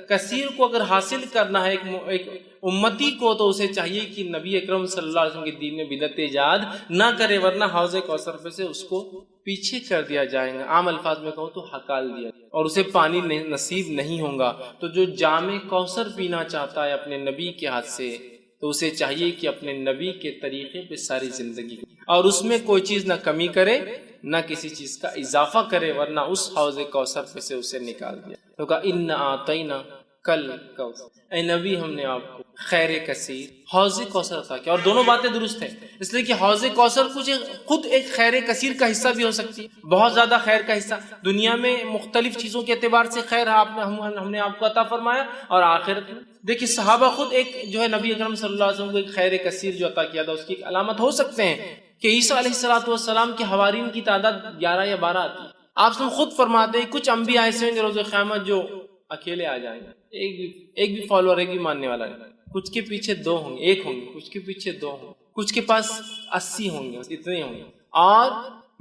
S1: کثیر کو اگر حاصل کرنا ہے ایک امتی کو، تو اسے چاہیے کہ نبی اکرم صلی اللہ علیہ وسلم کے دین میں بدعت ایجاد نہ کرے، ورنہ حوض کوثر پہ سے اس کو پیچھے کر دیا جائے گا. عام الفاظ میں کہوں تو ہکال دیا اور اسے پانی نصیب نہیں ہوگا. تو جو جام کوثر پینا چاہتا ہے اپنے نبی کے ہاتھ سے، تو اسے چاہیے کہ اپنے نبی کے طریقے پہ ساری زندگی اور اس میں کوئی چیز نہ کمی کرے نہ کسی چیز کا اضافہ کرے، ورنہ اس حوض کوثر پہ سے اسے نکال دیا. تو کہا انا اعطینا کل کوثر، اے نبی ہم نے آپ کو خیر کثیر حوض کوثر عطا کیا. اور دونوں باتیں درست ہیں، اس لیے کہ حوض کوثر خود ایک خیر کثیر کا حصہ بھی ہو سکتی ہے، بہت زیادہ خیر کا حصہ. دنیا میں مختلف چیزوں کے اعتبار سے خیر ہم نے آپ کو عطا فرمایا، اور آخرت میں دیکھیے صحابہ خود ایک جو ہے نبی اکرم صلی اللہ علیہ وسلم کو ایک خیر کثیر جو عطا کیا تھا، اس کی ایک علامت ہو سکتے ہیں کہ عیسیٰ علیہ السلام کے حوارین کی تعداد 11 یا 12 آتی ہے. آپ سے خود فرماتے ہیں کچھ انبیاء ایسے ہیں جو روز قیامت جو اکیلے آ جائیں گے، ایک بھی فالوور، ایک بھی ماننے والا نہیں. کچھ کے پیچھے 2 ہوں گے، 1 ہوں گے، کچھ کے پیچھے 2 ہوں گے، کچھ کے پاس 80 ہوں گے، اتنے ہوں گے. اور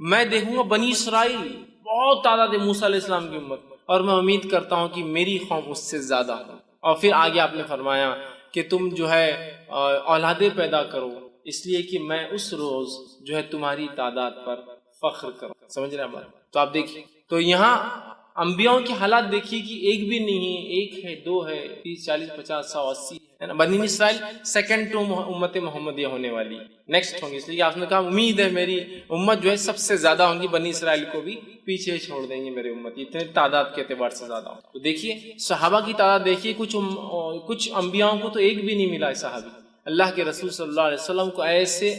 S1: میں دیکھوں گا بنی اسرائیل بہت تعداد ہے موسیٰ علیہ السلام کی امت، اور میں امید کرتا ہوں کہ میری قوم اس سے زیادہ ہو. اور پھر آگے آپ نے فرمایا کہ تم جو ہے اولادیں پیدا کرو، اس لیے کہ میں اس روز جو ہے تمہاری تعداد پر فخر کروں. سمجھ رہے ہیں بات؟ تو آپ دیکھیے، تو یہاں انبیاءوں کی حالات دیکھیے کہ ایک بھی نہیں ہے، 1 ہے، 2 ہے، 30 40 50 100 80 ہے نا. بنی اسرائیل سیکنڈ ٹو امت محمدیہ ہونے والی نیکسٹ ہوں گی، اس لیے آپ نے کہا امید ہے میری امت جو ہے سب سے زیادہ ہوں گی، بنی اسرائیل کو بھی پیچھے چھوڑ دیں گے میرے امت، اتنے تعداد کے اعتبار سے زیادہ ہوں. تو دیکھیے صحابہ کی تعداد دیکھیے، کچھ انبیاءوں کو تو ایک بھی نہیں ملا صحابی. اللہ کے رسول صلی اللہ علیہ وسلم کو ایسے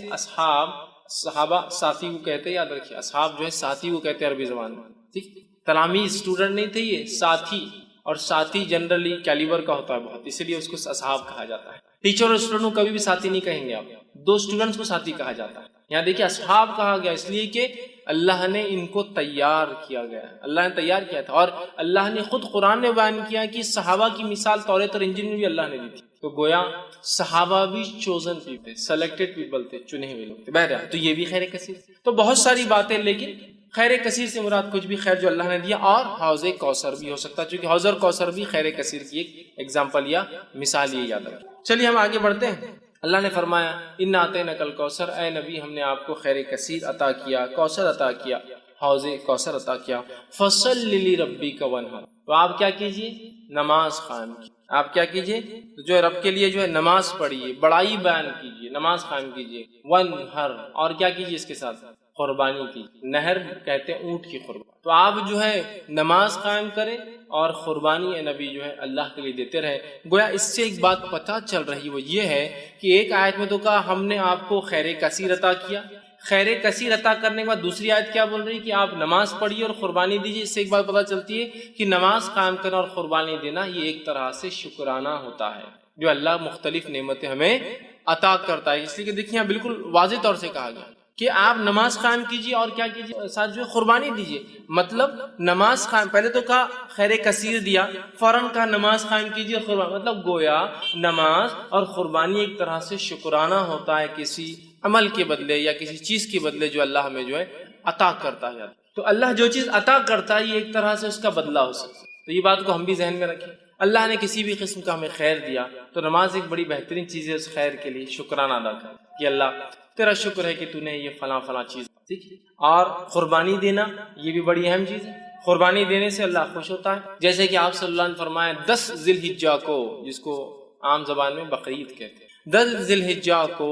S1: صحابہ ساتھی کو کہتے ہیں، یاد رکھیے اصحاب جو ہے ساتھی کو کہتے ہیں عربی زبان میں. ٹھیک، تلامیذ اسٹوڈنٹ نہیں تھے، یہ ساتھی. اور ساتھی جنرلی کیلیبر کا ہوتا ہے بہت، اسی لیے اس کو اصحاب کہا جاتا ہے. ٹیچر اور اسٹوڈنٹ کو کبھی بھی ساتھی نہیں کہیں گے آپ، 2 اسٹوڈنٹس کو ساتھی کہا جاتا ہے. یہاں دیکھیے اصحاب کہا گیا اس لیے کہ اللہ نے ان کو تیار کیا گیا، اللہ نے تیار کیا تھا. اور اللہ نے خود قرآن میں بیان کیا کہ صحابہ کی مثال توریت اور انجیل میں بھی اللہ نے دی تھی. تو گویا صحابہ بھی چوزن پیپل، سلیکٹڈ پیپل تھے، چنے ہوئے لوگ تھے. بہرحال تو یہ بھی خیر کثیر. تو بہت ساری باتیں، لیکن خیر کثیر سے مراد کچھ بھی خیر جو اللہ نے دیا. اور حوض کوثر بھی ہو سکتا ہے، چونکہ حوض اور کوثر بھی خیر کثیر کی ایک ایگزامپل یا مثال یہ یاد رکھیں. چلیے ہم آگے بڑھتے ہیں. اللہ نے فرمایا انا اعطیناک الکوثر، اے نبی ہم نے آپ کو خیر کثیر عطا کیا، کوثر عطا کیا، حوض کوثر عطا کیا. فصل لربک وانحر، تو آپ کیا کیجئے؟ نماز قائم کیجئے. آپ کیا کیجئے؟ تو جو رب کے لیے جو ہے نماز پڑھیے، بڑائی بیان کیجئے، نماز قائم کیجئے. وانحر، اور کیا کیجئے اس کے ساتھ؟ قربانی کی. نہر کہتے ہیں اونٹ کی قربانی. تو آپ جو ہے نماز قائم کریں اور قربانی اے نبی جو ہے اللہ کے لیے دیتے رہے. گویا اس سے ایک بات پتہ چل رہی، وہ یہ ہے کہ ایک آیت میں تو کہا ہم نے آپ کو خیر کثیر عطا کیا، خیر کثیر عطا کرنے کے بعد دوسری آیت کیا بول رہی کہ آپ نماز پڑھیے اور قربانی دیجیے. اس سے ایک بات پتہ چلتی ہے کہ نماز قائم کرنا اور قربانی دینا یہ ایک طرح سے شکرانہ ہوتا ہے جو اللہ مختلف نعمتیں ہمیں عطا کرتا ہے. اس لیے کہ دیکھیے یہاں بالکل واضح طور سے کہا گیا کہ آپ نماز قائم کیجیے اور کیا کیجیے؟ ساتھ جو ہے قربانی دیجیے. مطلب نماز قائم، پہلے تو کہا خیر کثیر دیا، فوراً کہا نماز قائم کیجیے اور قربانی. مطلب گویا نماز اور قربانی ایک طرح سے شکرانہ ہوتا ہے کسی عمل کے بدلے یا کسی چیز کے بدلے جو اللہ ہمیں جو ہے عطا کرتا ہے. تو اللہ جو چیز عطا کرتا ہے یہ ایک طرح سے اس کا بدلہ ہو سکتا ہے. تو یہ بات کو ہم بھی ذہن میں رکھیں. اللہ نے کسی بھی قسم کا ہمیں خیر دیا تو نماز ایک بڑی بہترین چیز ہے، اس خیر کے لیے شکرانہ ادا کر کہ اللہ تیرا شکر ہے کہ تو نے یہ فلاں فلاں چیز. ٹھیک. اور قربانی دینا یہ بھی بڑی اہم چیز ہے. قربانی دینے سے اللہ خوش ہوتا ہے، جیسے کہ آپ صلی اللہ نے فرمایا 10 ذی الحجہ کو، جس کو عام زبان میں بقرعید کہتے ہیں، 10 ذی الحجہ کو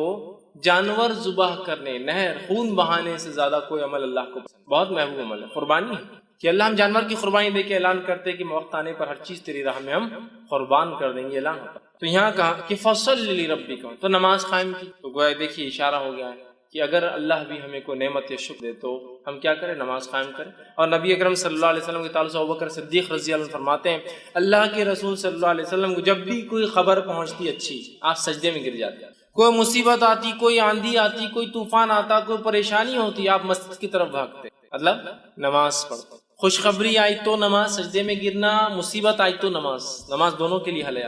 S1: جانور ذبح کرنے، نہر خون بہانے سے زیادہ کوئی عمل اللہ کو بہت محبوب عمل ہے قربانی ہے. کہ اللہ ہم جانور کی قربانی دے کے اعلان کرتے کہ وقت آنے پر ہر چیز تیری راہ میں ہم قربان کر دیں گے، اعلان ہوتا. تو یہاں کہا کہ فصل لربک، تو نماز قائم کی. تو گویا دیکھیے اشارہ ہو گیا ہے کہ اگر اللہ بھی ہمیں کوئی نعمت یا شکر دے تو ہم کیا کریں؟ نماز قائم کریں. اور نبی اکرم صلی اللہ علیہ وسلم کے تعلق سے ابوبکر صدیق رضی اللہ عنہ فرماتے ہیں اللہ کے رسول صلی اللہ علیہ وسلم کو جب بھی کوئی خبر پہنچتی اچھی، آپ سجدے میں گر جاتے. کوئی مصیبت آتی، کوئی آندھی آتی، کوئی طوفان آتا، کوئی پریشانی ہوتی، آپ مسجد کی طرف بھاگتے، مطلب نماز پڑھتے. خوشخبری آئی تو نماز، سجدے میں گرنا، مصیبت آئی تو نماز، نماز دونوں کے لیے حل ہے۔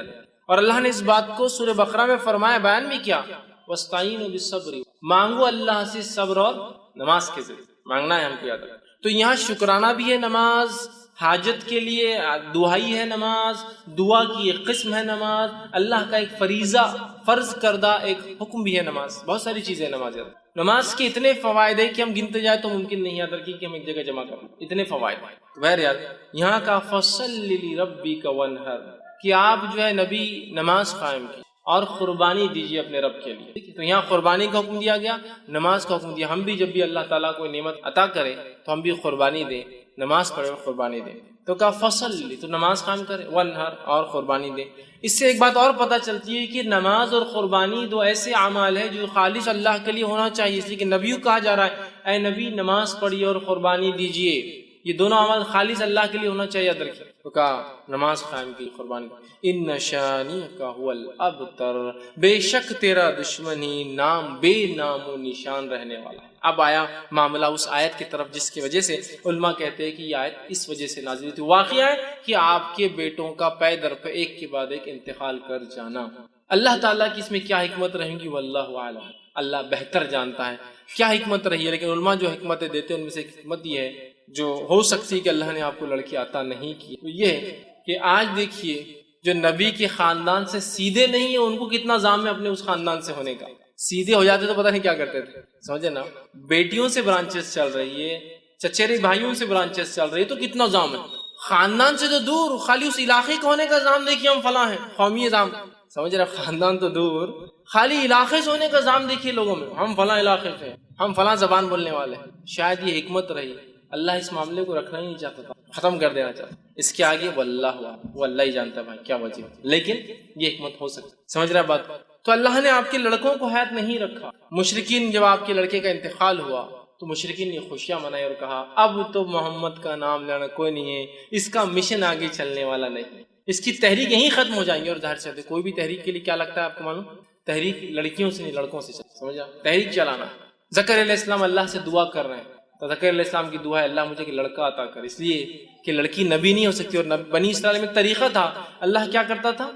S1: اور اللہ نے اس بات کو سورہ بقرہ میں فرمایا، بیان بھی کیا، وَاسْتَعِينُوا بِالصَّبْرِ، مانگو اللہ سے صبر اور نماز کے ذریعے مانگنا ہے ہم کو یاد رکھنا۔ تو یہاں شکرانہ بھی ہے نماز، حاجت کے لیے دعائی ہے نماز، دعا کی ایک قسم ہے نماز، اللہ کا ایک فریضہ فرض کردہ ایک حکم بھی ہے نماز، بہت ساری چیزیں نماز ہے۔ نماز کے اتنے فوائد ہیں کہ ہم گنتے جائیں تو ممکن نہیں یاد رکھیں کہ ہم ایک جگہ جمع کریں، اتنے فوائد ہیں۔ بہرحال یہاں کا فَصَلِّ لِرَبِّكَ وَانْحَرْ، کہ آپ جو ہے نبی نماز قائم کی اور قربانی دیجیے اپنے رب کے لیے۔ تو یہاں قربانی کا حکم دیا گیا، نماز کا حکم دیا۔ ہم بھی جب بھی اللہ تعالیٰ کو نعمت عطا کرے تو ہم بھی قربانی دیں، نماز پڑھے اور قربانی دیں۔ تو کہا فصل، تو نماز قائم کرے، وانحر، اور قربانی دیں۔ اس سے ایک بات اور پتہ چلتی ہے کہ نماز اور قربانی دو ایسے اعمال ہیں جو خالص اللہ کے لیے ہونا چاہیے، اس لیے کہ نبیوں کہا جا رہا ہے اے نبی نماز پڑھیے اور قربانی دیجیے، یہ دونوں اعمال خالص اللہ کے لیے ہونا چاہیے، یاد رکھیے۔ تو کہا نماز قائم کی، قربانی کی۔ ان شانئک هو الابتر، بے شک تیرا دشمن ہی نام بے نام و نشان رہنے والا ہے۔ اب آیا معاملہ اس آیت کی طرف جس کی وجہ سے علماء کہتے ہیں کہ یہ آیت اس وجہ سے نازل ہوئی تھی۔ واقعہ ہے کہ آپ کے بیٹوں کا پے در پہ ایک کے بعد ایک انتقال کر جانا، اللہ تعالیٰ کی اس میں کیا حکمت رہیں گی واللہ اعلم، اللہ بہتر جانتا ہے کیا حکمت رہی ہے۔ لیکن علماء جو حکمتیں دیتے ہیں ان میں سے ایک حکمت یہ ہے جو ہو سکتی ہے کہ اللہ نے آپ کو لڑکی عطا نہیں کی، تو یہ ہے کہ آج دیکھیے جو نبی کے خاندان سے سیدھے نہیں ہیں ان کو کتنا زام ہے اپنے اس خاندان سے ہونے کا، سیدھے ہو جاتے تو پتہ نہیں کیا کرتے تھے، سمجھے نا۔ بیٹیوں سے برانچز چل رہی ہے، چچیرے بھائیوں سے برانچز چل رہی ہے، تو کتنا زام ہے، خاندان سے تو دور، خالی اس علاقے کا ہونے کا زام دیکھیے ہم فلاں ہیں، قومی زام، سمجھ رہے، خاندان تو دور، خالی علاقے سے ہونے کا زام دیکھیے لوگوں میں، ہم فلاں علاقے سے، ہم فلاں زبان بولنے والے ہیں۔ شاید یہ حکمت رہی، اللہ اس معاملے کو رکھنا ہی نہیں چاہتا تھا، ختم کر دینا چاہتا، اس کے آگے واللہ وہ اللہ ہی جانتا ہے بھائی کیا وجہ، لیکن یہ حکمت ہو سکتی، سمجھ رہا بات۔ تو اللہ نے آپ کے لڑکوں کو حیات نہیں رکھا۔ مشرکین جب آپ کے لڑکے کا انتقال ہوا تو مشرکین نے خوشیاں منائی اور کہا اب تو محمد کا نام لینا کوئی نہیں ہے، اس کا مشن آگے چلنے والا نہیں، اس کی تحریک یہیں ختم ہو جائیں گے۔ اور ظاہر سے کوئی بھی تحریک کے لیے کیا لگتا ہے آپ کو معلوم، تحریک لڑکیوں سے نہیں لڑکوں سے چلتا، سمجھا، تحریک چلانا۔ زکریا علیہ السلام اللہ سے دعا کر رہے ہیں، تو زکریا علیہ السلام کی دعا ہے اللہ مجھے کہ لڑکا عطا کر، اس لیے کہ لڑکی نبی نہیں ہو سکتی۔ اور بنی اسرائیل میں ایک طریقہ تھا، اللہ کیا کرتا تھا،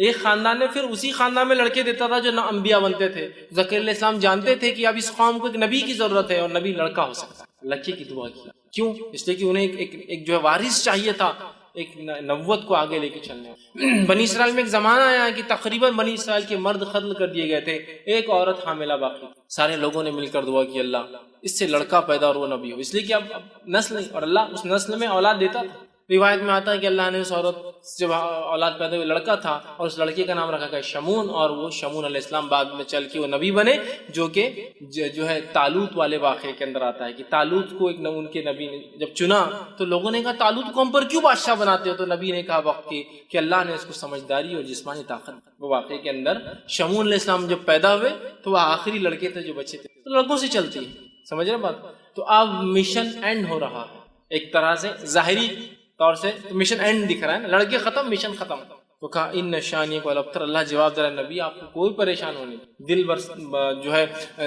S1: ایک خاندان میں پھر اسی خاندان میں لڑکے دیتا تھا جو نہ انبیاء بنتے تھے۔ زکریا علیہ السلام جانتے تھے کہ اب اس قوم کو ایک نبی کی ضرورت ہے اور نبی لڑکا ہو سکتا ہے، لڑکے کی دعا کی۔ کیوں؟ اس لیے کہ انہیں ایک جو ہے وارث چاہیے تھا، ایک نبوت کو آگے لے کے چلنے۔ بنی اسرائیل میں ایک زمانہ آیا کہ تقریباً بنی اسرائیل کے مرد قتل کر دیے گئے تھے، ایک عورت حاملہ باقی، سارے لوگوں نے مل کر دعا کی اللہ اس سے لڑکا پیدا اور وہ نبی ہو، اس لیے کہ اب نسل نہیں، اور اللہ اس نسل میں اولاد دیتا تھا۔ روایت میں آتا ہے کہ اللہ نے اس عورت جب اولاد پیدا ہوئی لڑکا تھا اور اس لڑکے کا نام رکھا گیا شمون، اور وہ شمون علیہ السلام بعد میں چل کے وہ نبی بنے، جو کہ جو ہے طالوت والے واقعے کے اندر آتا ہے کہ طالوت کو ایک ان کے نبی نے جب چنا تو لوگوں نے کہا طالوت کو ہم پر کیوں بادشاہ بناتے ہو، تو نبی نے کہا وقت کہ اللہ نے اس کو سمجھداری اور جسمانی طاقت۔ وہ واقعے کے اندر شمون علیہ السلام جب پیدا ہوئے تو وہ آخری لڑکے تھے جو بچے تھے، تو لڑکوں سے چلتی ہے، سمجھ رہے بات۔ تو اب مشن اینڈ ہو رہا ہے ایک طرح سے، ظاہری طور سے مشن اینڈ دکھ رہا ہے نا، لڑکے ختم مشن ختم۔ تو کہا ان نشانی کو الابتر، اللہ جواب دے رہا ہے نبی آپ کو کوئی پریشان ہونے، دل جو ہے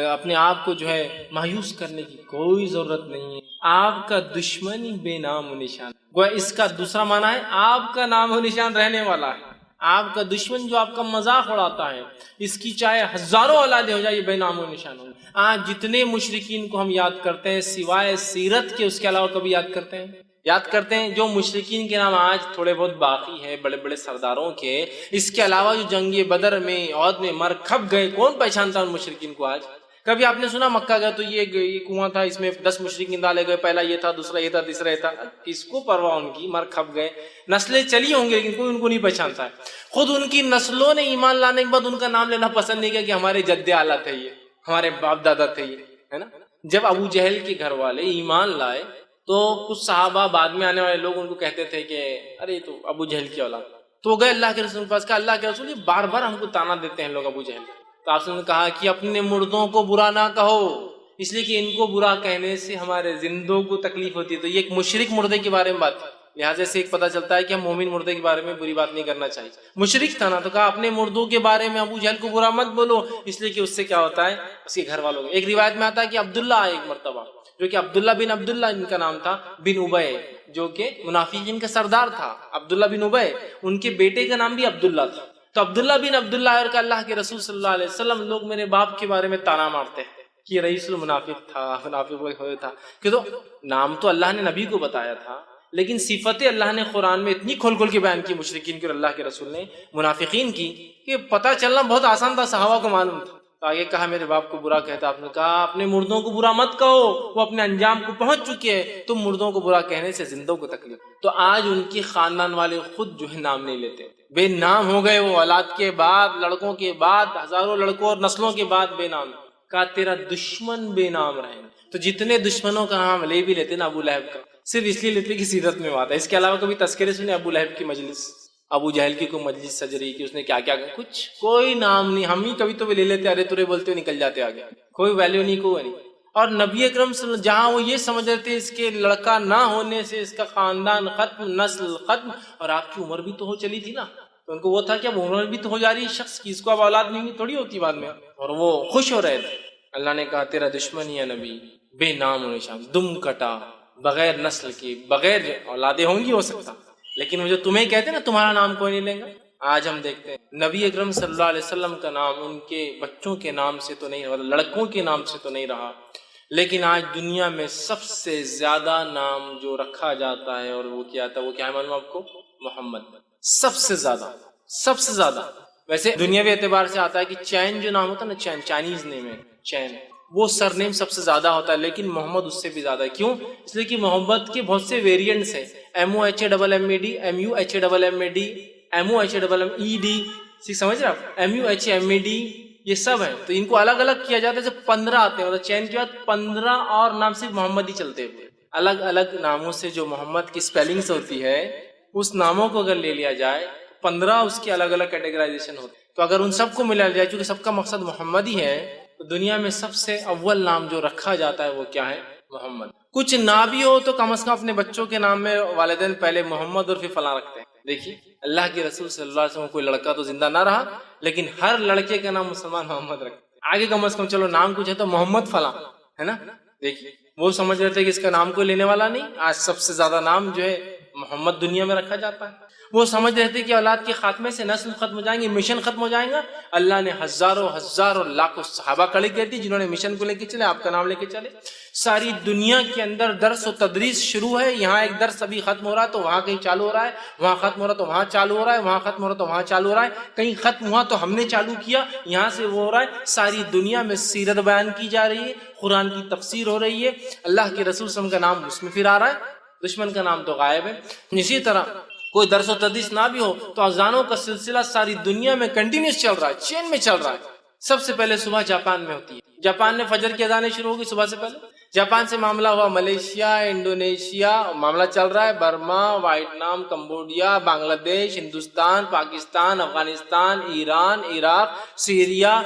S1: اپنے آپ کو جو ہے مایوس کرنے کی کوئی ضرورت نہیں ہے، آپ کا دشمن بے نام و نشان، گویا اس کا دوسرا معنی ہے آپ کا نام و نشان رہنے والا ہے۔ آپ کا دشمن جو آپ کا مذاق اڑاتا ہے، اس کی چاہے ہزاروں اولادیں ہو جائے یہ بے نام و نشان ہو۔ آج جتنے مشرکین کو ہم یاد کرتے ہیں سوائے سیرت کے، اس کے علاوہ کبھی یاد کرتے ہیں جو مشرکین کے نام آج تھوڑے بہت باقی ہیں بڑے بڑے سرداروں کے، اس کے علاوہ جو جنگ بدر میں عہد میں مر کھپ گئے، کون پہچانتا ہے ان مشرکین کو آج؟ کبھی آپ نے سنا مکہ گئے تو یہ کنواں تھا، اس میں 10 مشرکین ڈالے گئے، پہلا یہ تھا، دوسرا یہ تھا، تیسرا یہ تھا، کس کو پرواہ ان کی، مر کھپ گئے، نسلیں چلی ہوں گی لیکن کوئی ان کو نہیں پہچانتا ہے۔ خود ان کی نسلوں نے ایمان لانے کے بعد ان کا نام لینا پسند نہیں کیا کہ ہمارے جد اعلیٰ تھے، یہ ہمارے باپ دادا تھے، یہ ہے نا۔ جب ابو جہل کے گھر والے ایمان لائے تو کچھ صحابہ بعد میں آنے والے لوگ ان کو کہتے تھے کہ ارے تو ابو جہل کی اولاد، تو گئے اللہ کے رسول کے پاس، کہا اللہ کے رسول یہ بار بار ہم کو تانا دیتے ہیں لوگ ابو جہل، تو آپ نے کہا کہ اپنے مردوں کو برا نہ کہو، اس لیے کہ ان کو برا کہنے سے ہمارے زندوں کو تکلیف ہوتی ہے۔ تو یہ ایک مشرک مردے کے بارے میں بات ہے، لہٰذا سے ایک پتہ چلتا ہے کہ ہم مومن مردے کے بارے میں بری بات نہیں کرنا چاہیے۔ مشرک تھا نا، تو کہا اپنے مردوں کے بارے میں ابو جہل کو برا مت بولو، اس لیے کہ اس سے کیا ہوتا ہے اس کے گھر والوں کو۔ ایک روایت میں آتا ہے کہ عبداللہ آئے ایک مرتبہ جو کہ عبداللہ بن عبداللہ ان کا نام تھا بن ابے، جو کہ منافقین کا سردار تھا عبداللہ بن ابے، ان کے بیٹے کا نام بھی عبداللہ تھا. تو عبداللہ بن عبداللہ اور اللہ کے رسول صلی اللہ علیہ وسلم، لوگ میرے باپ کے بارے میں تانا مارتے ہیں کہ یہ رئیس المنافق تھا، منافق تھا. کہ تو نام تو اللہ نے نبی کو بتایا تھا، لیکن صفتیں اللہ نے قرآن میں اتنی کھول کھول کے بیان کی مشرکین کی اور اللہ کے رسول نے منافقین کی کہ پتہ چلنا بہت آسان تھا، صحابہ کو معلوم تھا. تو آگے کہا میرے باپ کو برا کہتا، آپ نے کہا اپنے مردوں کو برا مت کہو، وہ اپنے انجام کو پہنچ چکے ہیں، تم مردوں کو برا کہنے سے زندوں کو تکلیف. تو آج ان کی خاندان والے خود جو ہے نام نہیں لیتے، بے نام ہو گئے. وہ اولاد کے بعد، لڑکوں کے بعد، ہزاروں لڑکوں اور نسلوں کے بعد بے نام. کہا تیرا دشمن بے نام رہے. تو جتنے دشمنوں کا نام لے بھی لیتے نا ابو لہب کا، صرف اس لیے لیتے کہ سیرت میں بات ہے. اس کے علاوہ کبھی تذکرے سنے ابو لہب کی مجلس، ابو جہل کی کوئی مجلس سج رہی کہ اس نے کیا کیا کہا؟ کچھ کوئی نام نہیں. ہم ہی کبھی تو بھی لے لیتے، ارے تورے بولتے ہوئے نکل جاتے آگے، کوئی ویلیو نہیں، کوئی نہیں. اور نبی اکرم صلی اللہ علیہ وسلم جہاں وہ یہ سمجھ رہے تھے اس کے لڑکا نہ ہونے سے اس کا خاندان ختم، نسل ختم، اور آپ کی عمر بھی تو ہو چلی تھی نا، تو ان کو وہ تھا کہ اب عمر بھی تو ہو جا رہی ہے شخص کی، اس کو اب اولاد نہیں تھوڑی ہوتی بعد میں، اور وہ خوش ہو رہے تھے. اللہ نے کہا تیرا دشمن یا نبی بے نام و نشان، دم کٹا، بغیر نسل کی، بغیر اولادیں ہوں گی ہو سکتا، لیکن وہ جو تمہیں کہتے ہیں نا تمہارا نام کوئی نہیں لے گا. آج ہم دیکھتے ہیں نبی اکرم صلی اللہ علیہ وسلم کا نام ان کے بچوں کے نام سے تو نہیں رہا، لڑکوں کے نام سے تو نہیں رہا، لیکن آج دنیا میں سب سے زیادہ نام جو رکھا جاتا ہے اور وہ کیا تھا، وہ کیا ہے معلوم آپ کو؟ محمد. سب سے زیادہ، سب سے زیادہ. ویسے دنیاوی اعتبار سے آتا ہے کہ چین جو نام ہوتا ہے نا، چین، چائنیز نیم ہے چین، وہ سر نیم سب سے زیادہ ہوتا ہے، لیکن محمد اس سے بھی زیادہ ہے. کیوں؟ اس لیے کہ محمد کے بہت سے ویریئنٹس ہیں، MOHAMMAD، MUHAMMAD، MOHAMMED، سمجھ رہے آپ؟ MUHMAD یہ سب ہیں، تو ان کو الگ الگ کیا جاتا ہے. جب 15 آتے ہیں، چین کے بعد 15 اور نام صرف محمد ہی چلتے ہوئے. الگ الگ ناموں سے جو محمد کی سپیلنگز ہوتی ہے، اس ناموں کو اگر لے لیا جائے 15 اس کی الگ الگ کیٹیگرائزیشن ہوتی ہے. تو اگر ان سب کو ملا جائے، چونکہ سب کا مقصد محمد ہی ہے، تو دنیا میں سب سے اول نام جو رکھا جاتا ہے وہ کیا ہے؟ محمد. کچھ نہ بھی ہو تو کم از کم اپنے بچوں کے نام میں والدین پہلے محمد اور پھر فلاں رکھتے ہیں. دیکھیے اللہ کے رسول صلی اللہ علیہ وسلم کوئی لڑکا تو زندہ نہ رہا، لیکن ہر لڑکے کا نام مسلمان محمد رکھتے. آگے کم از کم چلو نام کچھ ہے تو محمد فلاں ہے نا. دیکھیے وہ سمجھ رہے تھے کہ اس کا نام کوئی لینے والا نہیں. آج سب سے زیادہ نام جو ہے محمد دنیا میں رکھا جاتا ہے. وہ سمجھ رہے تھے کہ اولاد کے خاتمے سے نسل ختم ہو جائیں گے، مشن ختم ہو جائیں گا. اللہ نے ہزاروں لاکھوں صحابہ کھڑے کر دی جنہوں نے مشن کو لے کے چلے، آپ کا نام لے کے چلے. ساری دنیا کے اندر درس و تدریس شروع ہے. یہاں ایک درس ابھی ختم ہو رہا ہے تو وہاں کہیں چالو ہو رہا ہے، وہاں ختم ہو رہا ہے تو وہاں چالو ہو رہا ہے، وہاں ختم ہو رہا ہے تو وہاں چالو ہو رہا ہے، کہیں ختم ہوا تو ہم نے چالو کیا، یہاں سے وہ ہو رہا ہے. ساری دنیا میں سیرت بیان کی جا رہی ہے، قرآن کی تفسیر ہو رہی ہے. اللہ کے رسول صلی اللہ علیہ وسلم کا نام اس میں پھر آ رہا ہے، دشمن کا نام تو غائب ہے. اسی طرح کوئی درس و تدریس نہ بھی ہو تو اذانوں کا سلسلہ ساری دنیا میں کنٹینیوس چل رہا ہے، چین میں چل رہا ہے. سب سے پہلے صبح جاپان میں ہوتی ہے، جاپان میں فجر کی اذانیں شروع ہوگی صبح سے پہلے. جاپان سے معاملہ ہوا ملیشیا، انڈونیشیا، معاملہ چل رہا ہے برما، ویتنام، کمبوڈیا، بنگلہ دیش، ہندوستان، پاکستان، افغانستان، ایران، عراق، سیریا،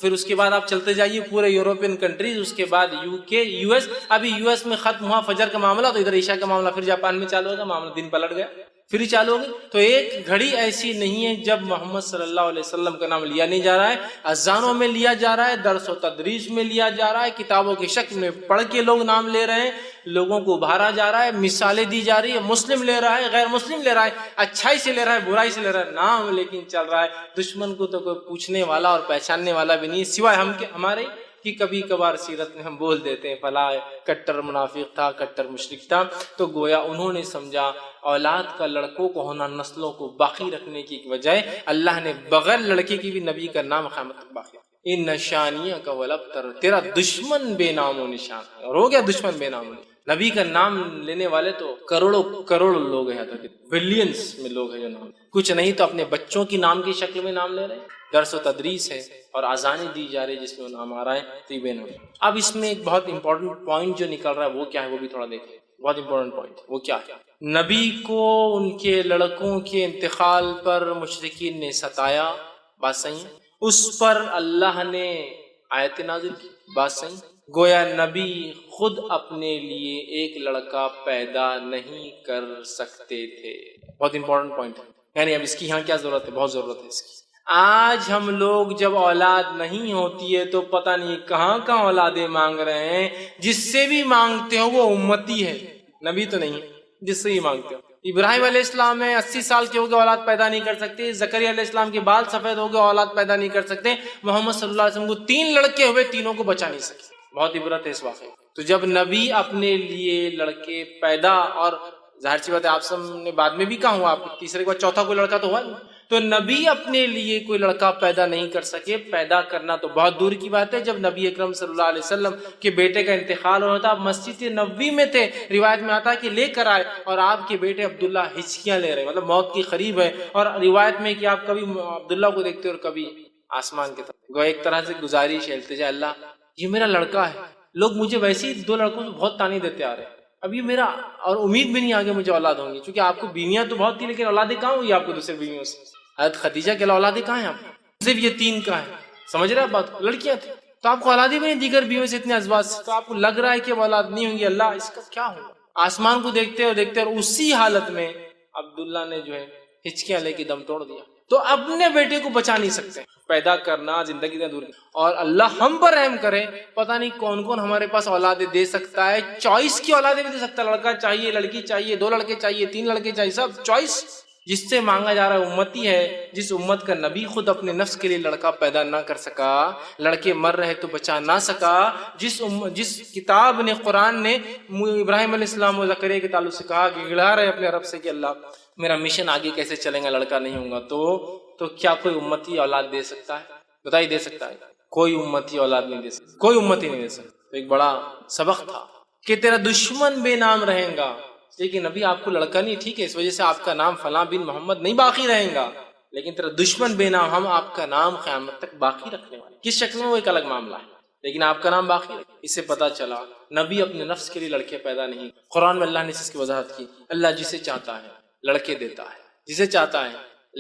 S1: پھر اس کے بعد آپ چلتے جائیے پورے یورپین کنٹریز، اس کے بعد UK، US. ابھی US میں ختم ہوا فجر کا معاملہ تو ادھر عشاء کا معاملہ پھر جاپان میں چالو ہوگا، معاملہ دن پلٹ گیا، پھر ہی چالو ہوگی. تو ایک گھڑی ایسی نہیں ہے جب محمد صلی اللہ علیہ وسلم کا نام لیا نہیں جا رہا ہے. اذانوں میں لیا جا رہا ہے، درس و تدریس میں لیا جا رہا ہے، کتابوں کی شکل میں پڑھ کے لوگ نام لے رہے ہیں، لوگوں کو ابھارا جا رہا ہے، مثالیں دی جا رہی ہے. مسلم لے رہا ہے، غیر مسلم لے رہا ہے، اچھائی سے لے رہا ہے، برائی سے لے رہا ہے، نام لیکن چل رہا ہے. دشمن کو تو کوئی پوچھنے والا اور پہچاننے والا بھی نہیں سوائے ہمارے کہ کبھی کبھار سیرت میں ہم بول دیتے ہیں فلاں کٹر منافق تھا، کٹر مشرک تھا. تو گویا انہوں نے سمجھا اولاد کا لڑکوں کو ہونا نسلوں کو باقی رکھنے کی بجائے اللہ نے بغیر لڑکے کی بھی نبی کا نام قیامت تک باقی. ان نشانیہ کا ولبتر، تیرا دشمن بے نام و نشان. اور ہو گیا دشمن بے نام و نشان. نبی کا نام لینے والے تو کروڑوں لوگ ہیں، بلینز میں لوگ ہیں جو نام کچھ نہیں تو اپنے بچوں کی نام کی شکل میں نام لے رہے ہیں. درس و تدریس ہے اور اذانیں دی جا رہی جس میں نام آ رہا ہے تو یہ بے نام. اب اس میں ایک بہت امپورٹنٹ پوائنٹ جو نکل رہا ہے وہ کیا ہے، وہ بھی تھوڑا دیکھیں. بہت امپورٹنٹ پوائنٹ وہ کیا ہے؟ نبی کو ان کے لڑکوں کے انتقال پر مشرکین نے ستایا، بات صحیح ہے. اس پر اللہ نے آیت نازل کی، بات صحیح. گویا نبی خود اپنے لیے ایک لڑکا پیدا نہیں کر سکتے تھے. بہت امپورٹنٹ پوائنٹ ہے. یعنی اب اس کی یہاں کیا ضرورت ہے؟ بہت ضرورت ہے اس کی. آج ہم لوگ جب اولاد نہیں ہوتی ہے تو پتہ نہیں کہاں کہاں اولادیں مانگ رہے ہیں. جس سے بھی مانگتے ہو وہ امتی ہے، نبی تو نہیں ہے. جس سے بھی مانگتے ہو، ابراہیم علیہ السلام ہے 80 سال کے ہو گئے اولاد پیدا نہیں کر سکتے. زکریا علیہ السلام کے بال سفید ہو گئے اولاد پیدا نہیں کر سکتے. محمد صلی اللہ علیہ وسلم کو 3 لڑکے ہوئے، تینوں کو بچا نہیں سکے. بہت عبرت ہے اس واقعے. تو جب نبی اپنے لیے لڑکے پیدا، اور ظاہر سی بات ہے آپ سب نے بعد میں بھی کہا ہوا، آپ تیسرے کے بعد چوتھا کوئی لڑکا تو ہوا نہیں. تو نبی اپنے لیے کوئی لڑکا پیدا نہیں کر سکے. پیدا کرنا تو بہت دور کی بات ہے. جب نبی اکرم صلی اللہ علیہ وسلم کے بیٹے کا انتقال ہوا تھا، آپ مسجد نبوی میں تھے، روایت میں آتا ہے کہ لے کر آئے، اور آپ کے بیٹے عبداللہ ہچکیاں لے رہے، مطلب موت کی قریب ہے. اور روایت میں کہ آپ کبھی عبداللہ کو دیکھتے اور کبھی آسمان کی طرف. گو ایک طرح سے گزارش ہے، التجا، اللہ یہ میرا لڑکا ہے. لوگ مجھے ویسے ہی 2 لڑکوں سے بہت تانے دیتے آ رہے ہیں، اب یہ میرا، اور امید بھی نہیں آگے مجھے اولاد ہوں گی، کیونکہ آپ کو بیویاں تو بہت تھی لیکن اولادیں کہاں ہوئی آپ کو دوسرے بیویوں سے. حضرت خدیجہ کے اولادیں کہاں ہیں آپ کو؟ صرف یہ 3 کا ہے. سمجھ رہے آپ بات کو؟ لڑکیاں تھیں تو آپ کو اولادیں بھی نہیں دیگر بیویوں سے اتنے ازواج سے، تو آپ کو لگ رہا ہے کہ وہ اولاد نہیں ہوں گی. اللہ اس کا کیا ہوگا؟ آسمان کو دیکھتے اور دیکھتے، اور اسی حالت میں عبداللہ نے جو ہے ہچکیاں لے کے دم توڑ دیا. تو اپنے بیٹے کو بچا نہیں سکتے. پیدا کرنا زندگی سے دور، اور اللہ ہم پر رحم کرے. پتہ نہیں کون کون ہمارے پاس اولادیں دے سکتا ہے. چوائس کی اولادیں بھی دے سکتا ہے. لڑکا چاہیے، لڑکی چاہیے، 2 لڑکے چاہیے، 3 لڑکے چاہیے، سب چوائس. جس سے مانگا جا رہا ہے امتی ہے، جس امت کا نبی خود اپنے نفس کے لیے لڑکا پیدا نہ کر سکا، لڑکے مر رہے تو بچا نہ سکا. جس کتاب نے، قرآن نے ابراہیم علیہ السلام و زکریا کے تعلق سے کہا کہ گڑا رہے اپنے رب سے کہ اللہ میرا مشن آگے کیسے چلیں گا، لڑکا نہیں ہوگا. تو کیا کوئی امتی اولاد دے سکتا ہے؟ بتائیے دے سکتا ہے؟ کوئی امتی اولاد نہیں دے سکتا، کوئی امتی نہیں دے سکتا. تو ایک بڑا سبق تھا کہ تیرا دشمن بے نام رہے گا، لیکن ابھی آپ کو لڑکا نہیں، ٹھیک ہے، اس وجہ سے آپ کا نام فلاں بن محمد نہیں باقی رہے گا، لیکن تیرا دشمن بے نام، ہم آپ کا نام قیامت تک باقی رکھنے والے. کس شکل میں وہ ایک الگ معاملہ ہے، لیکن آپ کا نام باقی رکھے. اس سے پتا چلا نبی اپنے نفس کے لیے لڑکے پیدا نہیں. قرآن میں اللہ نے اس کی وضاحت کی. اللہ جسے چاہتا ہے لڑکے دیتا ہے، جسے چاہتا ہے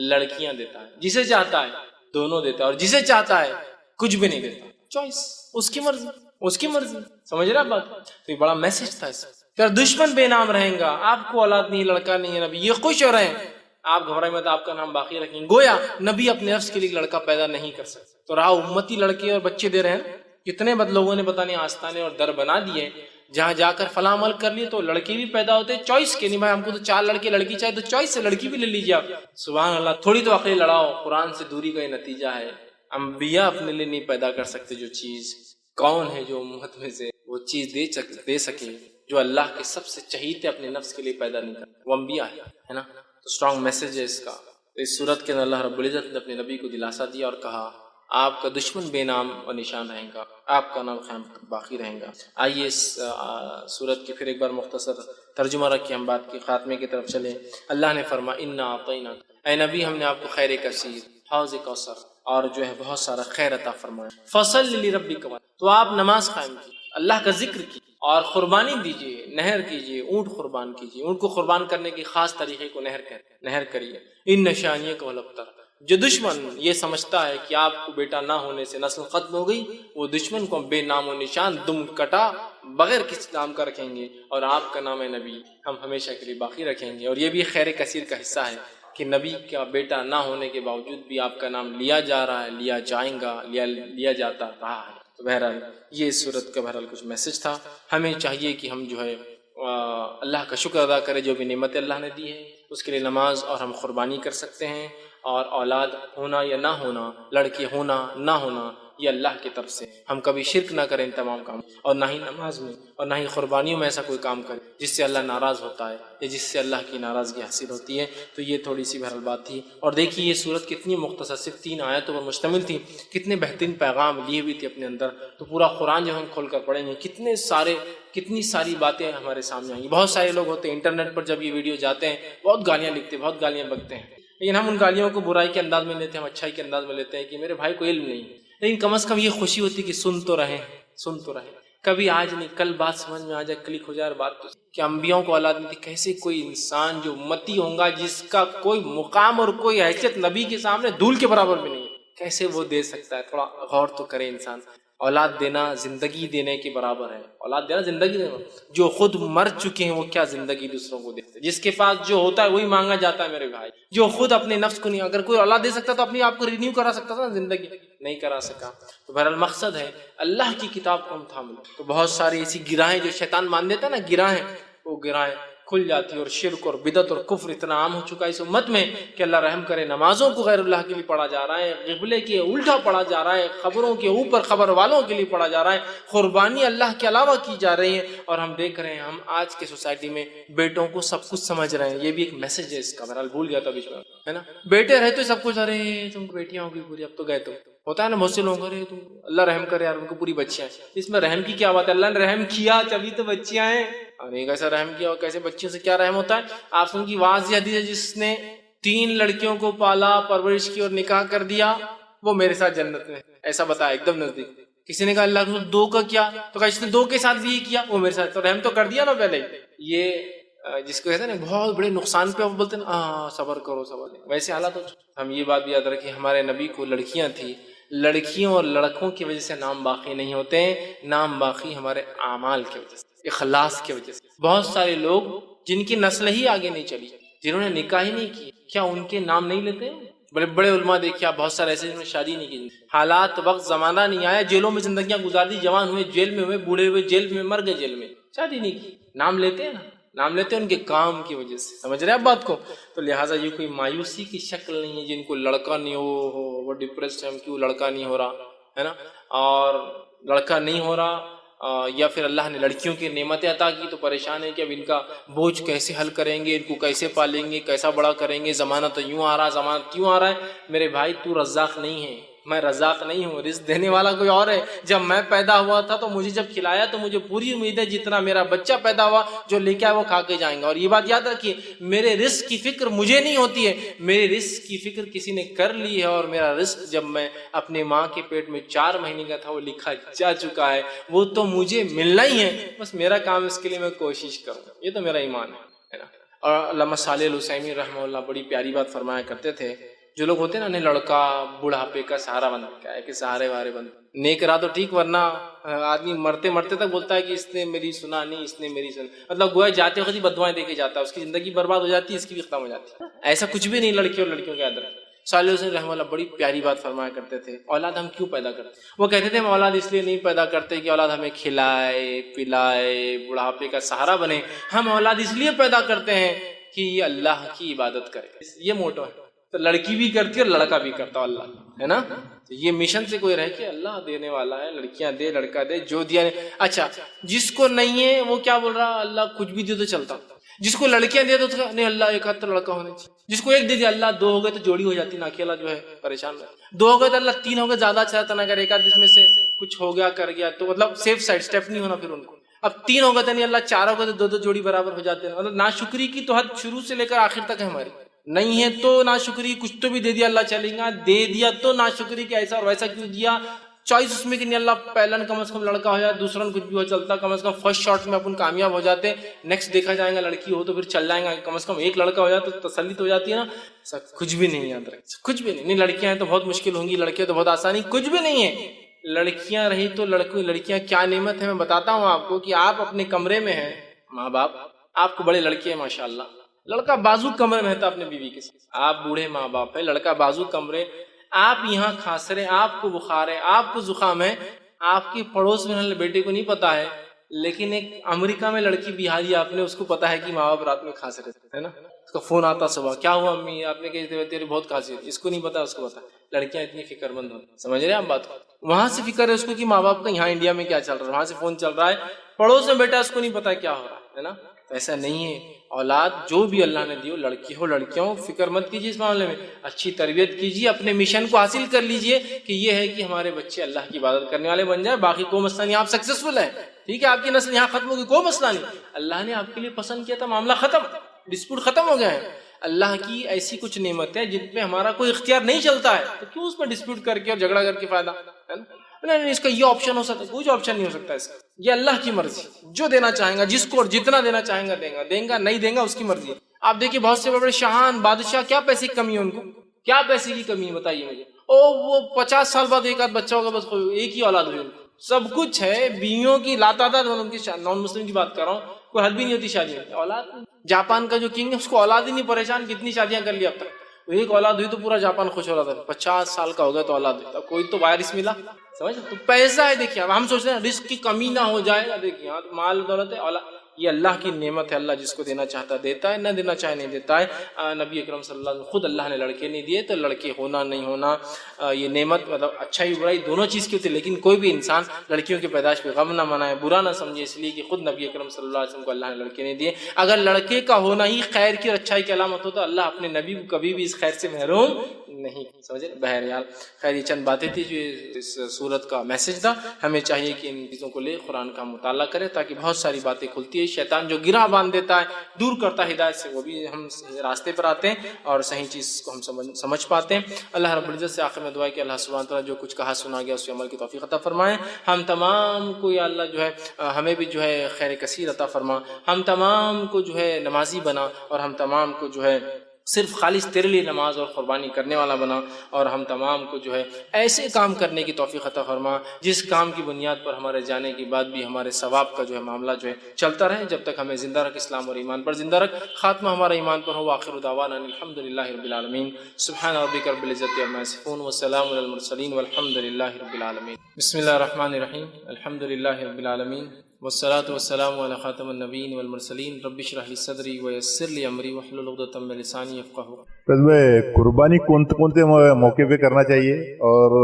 S1: لڑکیاں دیتا ہے، جسے چاہتا ہے دونوں دیتا ہے، اور جسے چاہتا ہے کچھ بھی نہیں دیتا. چوائس، اس کی مرضی، اس کی مرضی. سمجھ رہے آپ بات؟ تو یہ بڑا میسج تھا اس. تیرا دشمن بے نام رہیں گا، آپ کو اولاد نہیں، لڑکا نہیں ہے، نبی یہ خوش ہو رہے ہیں، آپ گھبرائے مت، آپ کا نام باقی رکھیں. گویا نبی اپنے نفس کے لیے لڑکا پیدا نہیں کر سکتے. تو رہا امتی لڑکے اور بچے دے رہے ہیں. کتنے بد لوگوں نے پتہ نہیں آستانے اور در بنا دیے، جہاں جا کر فلاں عمل کر لیے تو لڑکے بھی پیدا ہوتے چوائس کے. نہیں بھائی ہم کو تو 4 لڑکے لڑکی چاہیے تو چوائس سے لڑکی بھی لے لیجیے آپ. سبحان اللہ. تھوڑی تو عقل لڑاؤ. قرآن سے دوری کا یہ نتیجہ ہے. انبیاء اپنے لیے نہیں پیدا کر سکتے جو چیز. کون ہے جو امت میں سے وہ چیز دے سکے جو اللہ کے سب سے چہیتے اپنے نفس کے لیے پیدا نہیں کرتے؟ وہ انبیاء ہے نا. تو اسٹرانگ میسج ہے اس کا. اس صورت کے اندر اللہ رب العزت نے اپنے نبی کو دلاسا دیا اور کہا آپ کا دشمن بے نام و نشان رہے گا، آپ کا نام قیامت باقی رہے گا. آئیے اس صورت کی پھر ایک بار مختصر ترجمہ رکھ کے ہم بات کی خاتمے کی طرف چلیں. اللہ نے فرمایا انا اعطیناک، اے نبی ہم نے آپ کو خیر کثیر، حوض کوثر اور جو ہے بہت سارا خیر عطا فرمایا. فصل لربک، تو آپ نماز قائم کی، اللہ کا ذکر کی اور قربانی دیجیے، نہر کیجیے، اونٹ قربان کیجیے. اونٹ کو قربان کرنے کے خاص طریقے کو نہر کریے. ان شانیک والابتر، جو دشمن یہ سمجھتا ہے کہ آپ کو بیٹا نہ ہونے سے نسل ختم ہو گئی، وہ دشمن کو بے نام و نشان دم کٹا بغیر کسی نام کا رکھیں گے، اور آپ کا نام ہے نبی ہم ہمیشہ کے لیے باقی رکھیں گے. اور یہ بھی خیر کثیر کا حصہ ہے کہ نبی کا بیٹا نہ ہونے کے باوجود بھی آپ کا نام لیا جا رہا ہے، لیا جائے گا، لیا جاتا رہا ہے. تو بہرحال یہ اس صورت کا بہرحال کچھ میسج تھا. ہمیں چاہیے کہ ہم جو ہے اللہ کا شکر ادا کریں جو بھی نعمت اللہ نے دی ہے. اس کے لیے نماز اور ہم قربانی کر سکتے ہیں. اور اولاد ہونا یا نہ ہونا، لڑکی ہونا نہ ہونا، یہ اللہ کی طرف سے. ہم کبھی شرک نہ کریں ان تمام کام، اور نہ ہی نماز میں اور نہ ہی قربانیوں میں ایسا کوئی کام کریں جس سے اللہ ناراض ہوتا ہے یا جس سے اللہ کی ناراضگی حاصل ہوتی ہے. تو یہ تھوڑی سی بہرحال بات تھی. اور دیکھیے یہ صورت کتنی مختصر، صرف 3 آیتوں پر مشتمل تھی، کتنے بہترین پیغام لیے ہوئی تھی اپنے اندر. تو پورا قرآن جو ہم کھول کر پڑھیں گے کتنی ساری باتیں ہمارے سامنے آئیں گی. بہت سارے لوگ ہوتے ہیں انٹرنیٹ پر جب یہ ویڈیو جاتے ہیں بہت گالیاں لکھتے ہیں، بہت گالیاں بکتے ہیں، لیکن ہم ان گالیوں کو برائی کے انداز میں لیتے ہیں، ہم اچھائی کے انداز میں لیتے ہیں کہ میرے بھائی کو علم نہیں. لیکن کم از کم یہ خوشی ہوتی کہ سن تو رہے. کبھی آج نہیں کل بات سمجھ میں آ جائے، کلک ہو جائے بات تو کہ انبیاءوں کو اولاد نہیں تھی. کیسے کوئی انسان جو امتی ہوگا جس کا کوئی مقام اور کوئی حیثیت نبی کے سامنے دھول کے برابر بھی نہیں، کیسے وہ دے سکتا ہے؟ تھوڑا غور تو کرے انسان. اولاد دینا زندگی دینے کے برابر ہے. اولاد دینا زندگی دینا. جو خود مر چکے ہیں وہ کیا زندگی دوسروں کو دیتے. جس کے پاس جو ہوتا ہے وہی مانگا جاتا ہے میرے بھائی. جو خود اپنے نفس کو نہیں, اگر کوئی اولاد دے سکتا تو اپنے آپ کو رینیو کرا سکتا تھا نا, زندگی نہیں کرا سکا. تو بہرحال مقصد ہے اللہ کی کتاب کو ہم تھام لیں. تو بہت ساری ایسی گراہیں جو شیطان مان دیتا ہے نا, گراہیں, وہ گراہیں کھل جاتی ہے. اور شرک اور بدعت اور کفر اتنا عام ہو چکا ہے اس امت میں کہ اللہ رحم کرے, نمازوں کو غیر اللہ کے لیے پڑھا جا رہا ہے, قبلے کے الٹا پڑھا جا رہا ہے, خبروں کے اوپر خبر والوں کے لیے پڑھا جا رہا ہے, قربانی اللہ کے علاوہ کی جا رہی ہے. اور ہم دیکھ رہے ہیں, ہم آج کے سوسائٹی میں بیٹوں کو سب کچھ سمجھ رہے ہیں. یہ بھی ایک میسج ہے اس کا, بہرحال بھول گیا تھا بیچ میں, ہے نا. بیٹے رہتے سب کچھ, ارے تم بیٹیاں ہوگی پوری, اب تو گئے. تو ہوتا ہے نا بہت سے لوگ, ارے تم اللہ رحم کرے یار, ان کو پوری بچیاں ہیں. اس میں رحم کی کیا بات ہے؟ اللہ نے رحم کیا تبھی تو بچیاں ہیں. ارے کیسا رحم کیا, اور کیسے بچیوں سے کیا رحم ہوتا ہے؟ آپ سن کی واضح حدیث ہے, جس نے 3 لڑکیوں کو پالا, پرورش کی اور نکاح کر دیا, وہ میرے ساتھ جنت میں. ایسا بتایا ایک دم نزدیک. کسی نے کہا اللہ کو 2 کا کیا, تو کہا اس نے 2 کے ساتھ بھی یہ کیا, وہ میرے ساتھ. تو رحم تو کر دیا نا پہلے. یہ جس کو کہتے ہیں نا بہت بڑے نقصان پہ بولتے ہیں نا, صبر کرو صبر. ویسے حالات ہو. ہم یہ بات بھی یاد رکھیں, ہمارے نبی کو لڑکیاں تھی. لڑکیوں اور لڑکوں کی وجہ سے نام باقی نہیں ہوتے ہیں, نام باقی ہمارے اعمال کی وجہ سے, اخلاص کی وجہ سے. بہت سارے لوگ جن کی نسل ہی آگے نہیں چلی, جنہوں نے نکاح ہی نہیں کی, کیا ان کے نام نہیں لیتے؟ بڑے بڑے علماء دیکھیں, بہت سارے ایسے جنہوں نے شادی نہیں کی. حالات وقت زمانہ نہیں آیا, جیلوں میں زندگیاں گزار دی, جوان ہوئے جیل میں ہوئے, بوڑھے ہوئے جیل میں, مر گئے جیل میں, شادی نہیں کی. نام لیتے ہیں نا, نام لیتے ہیں ان کے کام کی وجہ سے. سمجھ رہے ہیں آپ بات کو؟ تو لہٰذا یہ کوئی مایوسی کی شکل نہیں ہے جن کو لڑکا نہیں ہو وہ ڈپریسڈ ہے, کیوں لڑکا نہیں ہو رہا, ہے نا. اور لڑکا نہیں ہو رہا, یا پھر اللہ نے لڑکیوں کی نعمتیں عطا کی تو پریشان ہے کہ اب ان کا بوجھ کیسے حل کریں گے, ان کو کیسے پالیں گے, کیسا بڑا کریں گے. زمانہ تو یوں آ رہا, زمانہ کیوں آ رہا ہے؟ میرے بھائی تو رزاق نہیں ہے, میں رزاق نہیں ہوں, رزق دینے والا کوئی اور ہے. جب میں پیدا ہوا تھا تو مجھے جب کھلایا تو مجھے پوری امید ہے جتنا میرا بچہ پیدا ہوا جو لے کے آیا وہ کھا کے جائیں گا. اور یہ بات یاد رکھیے, میرے رزق کی فکر مجھے نہیں ہوتی ہے, میرے رزق کی فکر کسی نے کر لی ہے. اور میرا رزق جب میں اپنے ماں کے پیٹ میں 4 مہینے کا تھا وہ لکھا جا چکا ہے, وہ تو مجھے ملنا ہی ہے. بس میرا کام اس کے لیے میں کوشش کروں, یہ تو میرا ایمان ہے نا. اور علامہ صالح العثیمین رحمہ اللہ بڑی پیاری بات فرمایا کرتے تھے, جو لوگ ہوتے ہیں نا لڑکا بڑھاپے کا سہارا بن کیا ہے کہ سہارے وارے بن, نیک رہا تو ٹھیک, ورنہ آدمی مرتے مرتے تک بولتا ہے کہ اس نے میری سنا نہیں, اس نے میری سنا, مطلب گویا جاتے وقت ہی بدوائیں دے کے جاتا ہے, اس کی زندگی برباد ہو جاتی ہے, اس کی بھی ختم ہو جاتی ہے. ایسا کچھ بھی نہیں لڑکی اور لڑکیوں کے اندر. صالح حسین رحمہ اللہ بڑی پیاری بات فرمایا کرتے تھے, اولاد ہم کیوں پیدا کرتے ہیں؟ وہ کہتے تھے ہم اولاد اس لیے نہیں پیدا کرتے کہ اولاد ہمیں کھلائے پلائے بڑھاپے کا سہارا بنے, ہم اولاد اس لیے پیدا کرتے ہیں کہ یہ اللہ کی عبادت کرے. یہ موٹو ہے. تو لڑکی بھی کرتی ہے اور لڑکا بھی کرتا اللہ, ہے نا. یہ مشن سے کوئی رہے کہ اللہ دینے والا ہے, لڑکیاں دے لڑکا دے, جو دیا نہیں. اچھا جس کو نہیں ہے وہ کیا بول رہا, اللہ کچھ بھی دے تو چلتا. جس کو لڑکیاں دے تو نہیں, اللہ ایک ہاتھ لڑکا ہونے چاہیے. جس کو ایک دے دیا, اللہ 2 ہو گئے تو جوڑی ہو جاتی نا, اکیلا جو ہے پریشان ہے. 2 ہو گئے تو اللہ 3 ہو گئے زیادہ اچھا رہتا نا, اگر ایک آدھ میں سے کچھ ہو گیا کر گیا تو مطلب سیف سائڈ اسٹیپ نہیں ہونا پھر ان کو. اب 3 ہو گئے تو نہیں, اللہ 4 ہو گئے تو 2 جوڑی برابر ہو جاتے ہیں. مطلب ناشکری کی تو حد شروع سے لے کر آخر تک ہے ہماری. نہیں ہے تو ناشکری, کچھ تو بھی دے دیا اللہ چلے گا, دے دیا تو ناشکری کہ ایسا اور ویسا کیوں دیا. چوائس اس میں کہ نہیں اللہ پہلا کم از کم لڑکا ہو جائے, دوسرا کچھ بھی ہو چلتا, کم از کم فرسٹ شاٹ میں اپن کامیاب ہو جاتے, نیکسٹ دیکھا جائے گا لڑکی ہو تو پھر چل جائیں گا, کم از کم ایک لڑکا ہو جائے تو تسلی تو ہو جاتی ہے نا. کچھ بھی نہیں یاد رکھ, کچھ بھی نہیں. لڑکیاں ہیں تو بہت مشکل ہوں گی, لڑکے تو بہت آسانی, کچھ بھی نہیں ہے. لڑکیاں رہی تو لڑکیاں کیا نعمت ہے میں بتاتا ہوں آپ کو, کہ آپ اپنے کمرے میں ہیں, ماں باپ آپ کو بڑے لڑکے ہیں ماشاءاللہ, لڑکا بازو کمرے میں ہے اپنے بیوی کے ساتھ, آپ بوڑھے ماں باپ ہے, لڑکا بازو کمرے, آپ یہاں کھانس رہے, آپ کو بخار ہے, آپ کو زکام ہے, آپ کے پڑوس میں بیٹے کو نہیں پتا ہے, لیکن ایک امریکہ میں لڑکی بہاری آپ نے, اس کو پتا ہے کہ ماں باپ رات میں کھانس رہے ہے نا, اس کا فون آتا صبح, کیا ہوا امی, آپ نے کہتے تیرے بہت کھانسی ہوتی, اس کو نہیں پتا, اس کو پتا. لڑکیاں اتنی فکر مند ہوتی, سمجھ رہے ہیں آپ بات کو. وہاں سے فکر ہے اس کو کہ ماں باپ کا یہاں انڈیا میں کیا چل رہا ہے, وہاں سے فون چل رہا ہے, پڑوس میں بیٹا, اس کو نہیں پتا کیا ہو رہا ہے نا. ایسا نہیں ہے. اولاد جو بھی اللہ نے دی ہو, لڑکی ہو لڑکیاں ہو, فکر مت کیجیے اس معاملے میں, اچھی تربیت کیجیے, اپنے مشن کو حاصل کر لیجیے کہ یہ ہے کہ ہمارے بچے اللہ کی عبادت کرنے والے بن جائیں. باقی کوئی مسئلہ نہیں, آپ سکسیسفل ہیں, ٹھیک ہے, آپ کی نسل یہاں ختم ہوگی, کوئی مسئلہ نہیں. اللہ نے آپ کے لیے پسند کیا تھا, معاملہ ختم, ڈسپیوٹ ختم ہو گیا ہے. اللہ کی ایسی کچھ نعمت ہے جن پہ ہمارا کوئی اختیار نہیں چلتا ہے, تو کیوں اس میں ڈسپیوٹ کر کے اور جھگڑا کر کے فائدہ ہے نا. نہیں, اس کا یہ آپشن ہو سکتا ہے, کچھ آپشن نہیں ہو سکتا اس کا. یہ اللہ کی مرضی, جو دینا چاہیں گا جس کو اور جتنا دینا چاہیں گا دیں گا, نہیں دیں گا, اس کی مرضی ہے. آپ دیکھیے بہت سے بڑے شاہان بادشاہ, کیا پیسے کی کمی ہے ان کو, کیا پیسے کی کمی ہے بتائیے مجھے. وہ 50 سال بعد ایک آدھ بچہ ہوگا, بس ایک ہی اولاد ہوئی ان کو, سب کچھ ہے، بیویوں کی لاتعداد، ان کی نان مسلم کی بات کر رہا ہوں، کوئی حد بھی نہیں ہوتی شادی میں، اولاد۔ جاپان کا جو کنگ ہے اس کو اولاد ہی نہیں پریشان، کتنی شادیاں کر لی اب تک، ایک اولاد ہوئی تو پورا جاپان خوش ہو رہا تھا، 50 سال کا ہو گیا تو اولاد ہوئی، اب کوئی تو وائرس ملا، سمجھ تو پیسہ ہے۔ دیکھیے اب ہم سوچ رہے ہیں رزق کی کمی نہ ہو جائے، دیکھیے مال دولت ہے، اولاد یہ اللہ کی نعمت ہے، اللہ جس کو دینا چاہتا دیتا ہے، نہ دینا چاہے نہیں دیتا ہے۔ نبی اکرم صلی اللہ علیہ وسلم خود اللہ نے لڑکے نہیں دیے، تو لڑکے ہونا نہیں ہونا یہ نعمت، مطلب اچھائی برائی دونوں چیز کی ہوتی ہے، لیکن کوئی بھی انسان لڑکیوں کی پیدائش پہ غم نہ منائے، برا نہ سمجھے، اس لیے کہ خود نبی اکرم صلی اللہ علیہ وسلم کو اللہ نے لڑکے نہیں دیے۔ اگر لڑکے کا ہونا ہی خیر کی اور اچھائی کی علامت ہو تو اللہ اپنے نبی کو کبھی بھی اس خیر سے محروم نہیں، سمجھے۔ بہرحال خیر یہ چند باتیں تھی جو اس صورت کا میسج تھا، ہمیں چاہیے کہ ان چیزوں کو لے قرآن کا مطالعہ کرے تاکہ بہت ساری باتیں کھلتی ہے، شیطان جو گرہ باندھ دیتا ہے، دور کرتا ہے ہدایت سے، وہ بھی ہم راستے پر آتے ہیں اور صحیح چیز کو ہم سمجھ پاتے ہیں۔ اللہ رب العزت سے آخر میں دعا ہے کہ اللہ سبحانہ وتعالیٰ جو کچھ کہا سنا گیا اس پہ عمل کی توفیق عطا فرمائے، ہم تمام کو یا اللہ جو ہے ہمیں بھی جو ہے خیر کثیر عطا فرما، ہم تمام کو جو ہے نمازی بنا، اور ہم تمام کو جو ہے صرف خالص تیرے لیے نماز اور قربانی کرنے والا بنا، اور ہم تمام کو جو ہے ایسے کام کرنے کی توفیق عطا فرما جس کام کی بنیاد پر ہمارے جانے کے بعد بھی ہمارے ثواب کا جو ہے معاملہ جو ہے چلتا رہے، جب تک ہمیں زندہ رکھ، اسلام اور ایمان پر زندہ رکھ، خاتمہ ہمارا ایمان پر ہو۔ آخر دعوانا الحمد للہ رب العالمین، سبحان ربک رب العزت عما یصفون وسلام علی المرسلین والحمد للہ رب العالمین۔ بسم اللہ الرحمن الرحیم، الحمد للہ رب العالمین، والصلاة والسلام علی خاتم النبیین والمرسلین، رب اشرح لی صدری ویسر لی امری واحلل عقدۃ من لسانی یفقہوا۔
S2: قربانی کون سے موقع پہ کرنا چاہیے اور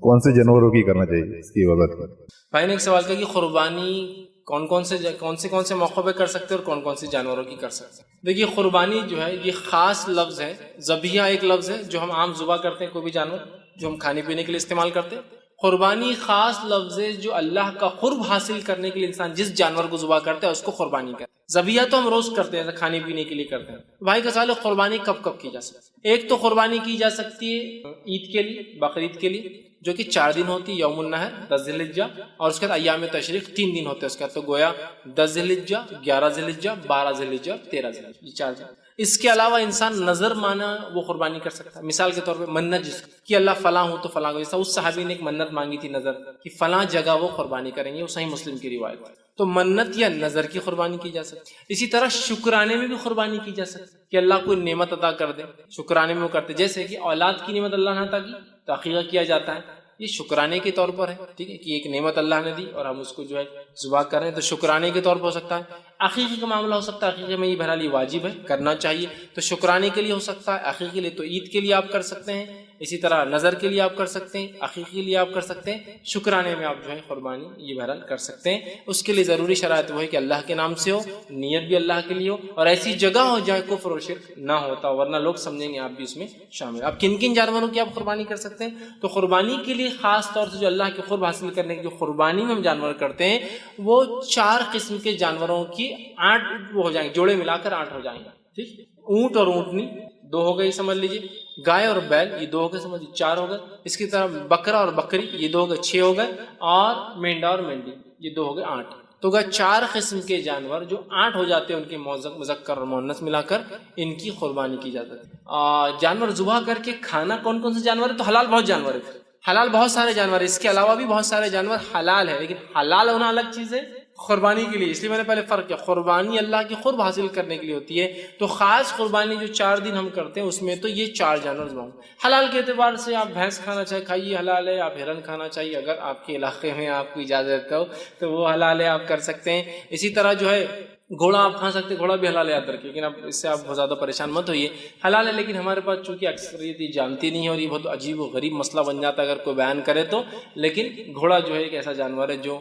S2: کون سے جانوروں کی کرنا چاہیے، اس کی وضاحت کریں۔
S1: بھائی نے ایک سوال کیا کہ قربانی کون سے موقع پہ کر سکتے ہیں اور کون سے جانوروں کی کر سکتے ہیں۔ دیکھیے قربانی جو ہے یہ خاص لفظ ہے، ذبیحہ ایک لفظ ہے جو ہم عام ذبح کرتے ہیں، کوئی بھی جانور جو ہم کھانے پینے کے لیے استعمال کرتے ہیں۔ قربانی خاص لفظ ہے جو اللہ کا قرب حاصل کرنے کے لیے انسان جس جانور کو ذبح کرتا ہے اس کو قربانی کرتا ہے۔ ذبیحہ تو ہم روز کرتے ہیں، کھانے پینے کے لیے کرتے ہیں۔ بھائی کا سوال ہے قربانی کب کب کی جا سکتی ہے۔ ایک تو قربانی کی جا سکتی ہے عید کے لیے، بقرعید کے لیے، جو کہ 4 دن ہوتی ہے، یوم النحر 10 ذی الحجہ، اور اس کے بعد ایام تشریق 3 دن ہوتے ہیں اس کے بعد، تو گویا 10 ذی الحجہ، 11 ذی الحجہ، 12 ذی الحجہ، 13 ذی الحجہ، یہ 4 دن۔ اس کے علاوہ انسان نظر مانا وہ قربانی کر سکتا ہے، مثال کے طور پہ منت جس کہ اللہ فلاں ہو تو فلاں کو، جیسا اس صحابی نے ایک منت مانگی تھی نظر کہ فلاں جگہ وہ قربانی کریں گے، وہ صحیح مسلم کی روایت ہے، تو منت یا نظر کی قربانی کی جا سکتی ہے۔ اسی طرح شکرانے میں بھی قربانی کی جا سکتی ہے کہ اللہ کوئی نعمت عطا کر دے، شکرانے میں وہ کرتے، جیسے کہ اولاد کی نعمت اللہ نے عطا کی تو عقیقہ کیا جاتا ہے، یہ شکرانے کے طور پر ہے، ٹھیک ہے، کہ ایک نعمت اللہ نے دی اور ہم اس کو جو ہے ذبح کر رہے ہیں، تو شکرانے کے طور پر ہو سکتا ہے۔ عقیقے کا معاملہ ہو سکتا ہے، عقیقے میں یہ بہرحال یہ واجب ہے، کرنا چاہیے، تو شکرانے کے لیے ہو سکتا ہے، عقیقے کے لیے تو عید کے لیے آپ کر سکتے ہیں، اسی طرح نظر کے لیے آپ کر سکتے ہیں، عقیقے کے لیے آپ کر سکتے ہیں، شکرانے میں آپ جو ہے قربانی یہ بہرحال کر سکتے ہیں۔ اس کے لیے ضروری شرائط وہ ہے کہ اللہ کے نام سے ہو، نیت بھی اللہ کے لیے ہو، اور ایسی جگہ ہو جہاں کفر و شرک نہ ہوتا، ورنہ لوگ سمجھیں گے آپ بھی اس میں شامل۔ آپ کن کن جانوروں کی آپ قربانی کر سکتے ہیں؟ تو قربانی کے لیے خاص طور سے جو اللہ کے قرب حاصل کرنے کی جو قربانی میں ہم جانور کرتے ہیں وہ 4 قسم کے جانوروں کی 8 وہ ہو جائیں گے، جوڑے ملا کر 8 ہو جائیں گے، ٹھیک۔ اونٹ اور اونٹنی 2 ہو گئی سمجھ لیجیے، گائے اور بیل یہ 2 ہو گئے سمجھ لیجیے، 4 ہو گئے۔ اس کی طرح بکرا اور بکری یہ 2 ہو گئے، 6 ہو گئے، اور مینڈا اور مینڈی یہ 2 ہو گئے، 8۔ تو گئے 4 قسم کے جانور جو 8 ہو جاتے ہیں، ان کے مذکر اور مؤنث ملا کر ان کی قربانی کی جاتی ہے۔ جانور ذبح کر کے کھانا کون کون سے جانور ہے؟ تو حلال بہت جانور ہے، حلال بہت سارے جانور ہیں، اس کے علاوہ بھی بہت سارے جانور حلال ہیں، لیکن حلال ہونا الگ چیز ہے قربانی کے لیے، اس لیے میں نے پہلے فرق کیا، قربانی اللہ کی قرب حاصل کرنے کے لیے ہوتی ہے، تو خاص قربانی جو 4 دن ہم کرتے ہیں اس میں تو یہ 4 جانور ذبح۔ حلال کے اعتبار سے آپ بھینس کھانا چاہے کھائیے، حلال ہے، آپ ہرن کھانا چاہیے اگر آپ کے علاقے میں آپ کو اجازت ہو تو وہ حلال ہے، آپ کر سکتے ہیں۔ اسی طرح جو ہے گھوڑا آپ کھا سکتے ہیں، گھوڑا بھی حلال ہے یاد رکھیے، لیکن اب اس سے آپ بہت زیادہ پریشان مت ہوئیے، حلال ہے، لیکن ہمارے پاس چونکہ اکثریت یہ جانتی نہیں ہے اور یہ بہت عجیب و غریب مسئلہ بن جاتا ہے اگر کوئی بیان کرے تو، لیکن گھوڑا جو ہے ایک ایسا جانور ہے جو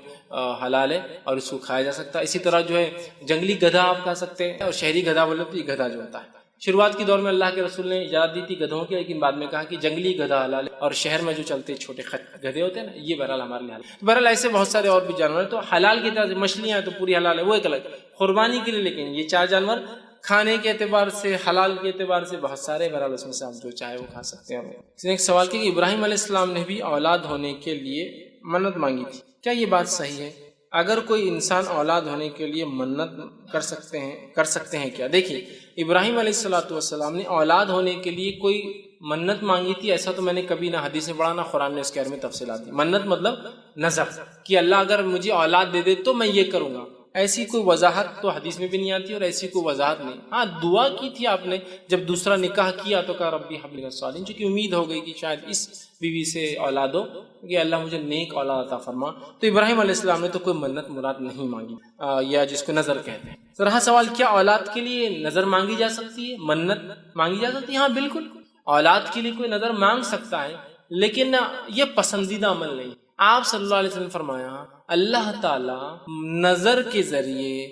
S1: حلال ہے اور اس کو کھایا جا سکتا ہے۔ اسی طرح جو ہے جنگلی گدھا آپ کھا سکتے ہیں، اور شہری گدھا بولے تو یہ گدھا جو ہوتا ہے، شروعات کے دور میں اللہ کے رسول نے اجازت دی تھی گدھوں کی، لیکن بعد میں کہا کہ جنگلی گدھا حلال ہے، اور شہر میں جو چلتے چھوٹے گدھے ہوتے ہیں نا یہ بہرحال ہمارے لیے حلال ہے۔ بہرحال ایسے بہت سارے اور بھی جانور ہیں، تو حلال کی طرح سے مچھلیاں ہیں تو پوری حلال ہے، وہ ایک الگ قربانی کے لیے، لیکن یہ 4 جانور کھانے کے اعتبار سے، حلال کے اعتبار سے بہت سارے، بہرحال اس میں سے آپ جو چاہے وہ کھا سکتے ہیں۔ اس نے ایک سوال کیا کہ ابراہیم علیہ السلام نے بھی اولاد ہونے کے لیے منت مانگی تھی، کیا یہ بات صحیح ہے؟ اگر کوئی انسان اولاد ہونے کے لیے منت کر سکتے ہیں کیا؟ دیکھیے ابراہیم علیہ السلام نے اولاد ہونے کے لیے کوئی منت مانگی تھی، ایسا تو میں نے کبھی نہ حدیث میں پڑھا نہ قرآن نے اس کے بارے میں تفصیلات دی۔ منت مطلب نظر کہ اللہ اگر مجھے اولاد دے دے تو میں یہ کروں گا، ایسی کوئی وضاحت تو حدیث میں بھی نہیں آتی اور ایسی کوئی وضاحت نہیں۔ ہاں دعا کی تھی آپ نے جب دوسرا نکاح کیا تو کہا ربی حب لی من الصالحین، چونکہ امید ہو گئی کہ شاید اس بیوی سے اولاد ہو کہ اللہ مجھے نیک اولاد عطا فرما، تو ابراہیم علیہ السلام نے تو کوئی منت مراد نہیں مانگی، یا جس کو نظر کہتے ہیں۔ تو رہا سوال کیا اولاد کے لیے نظر مانگی جا سکتی ہے، منت مانگی جا سکتی ہے؟ ہاں بالکل، اولاد کے لیے کوئی نظر مانگ سکتا ہے، لیکن یہ پسندیدہ عمل نہیں۔ آپ صلی اللہ علیہ وسلم نے فرمایا اللہ تعالی نظر کے ذریعے،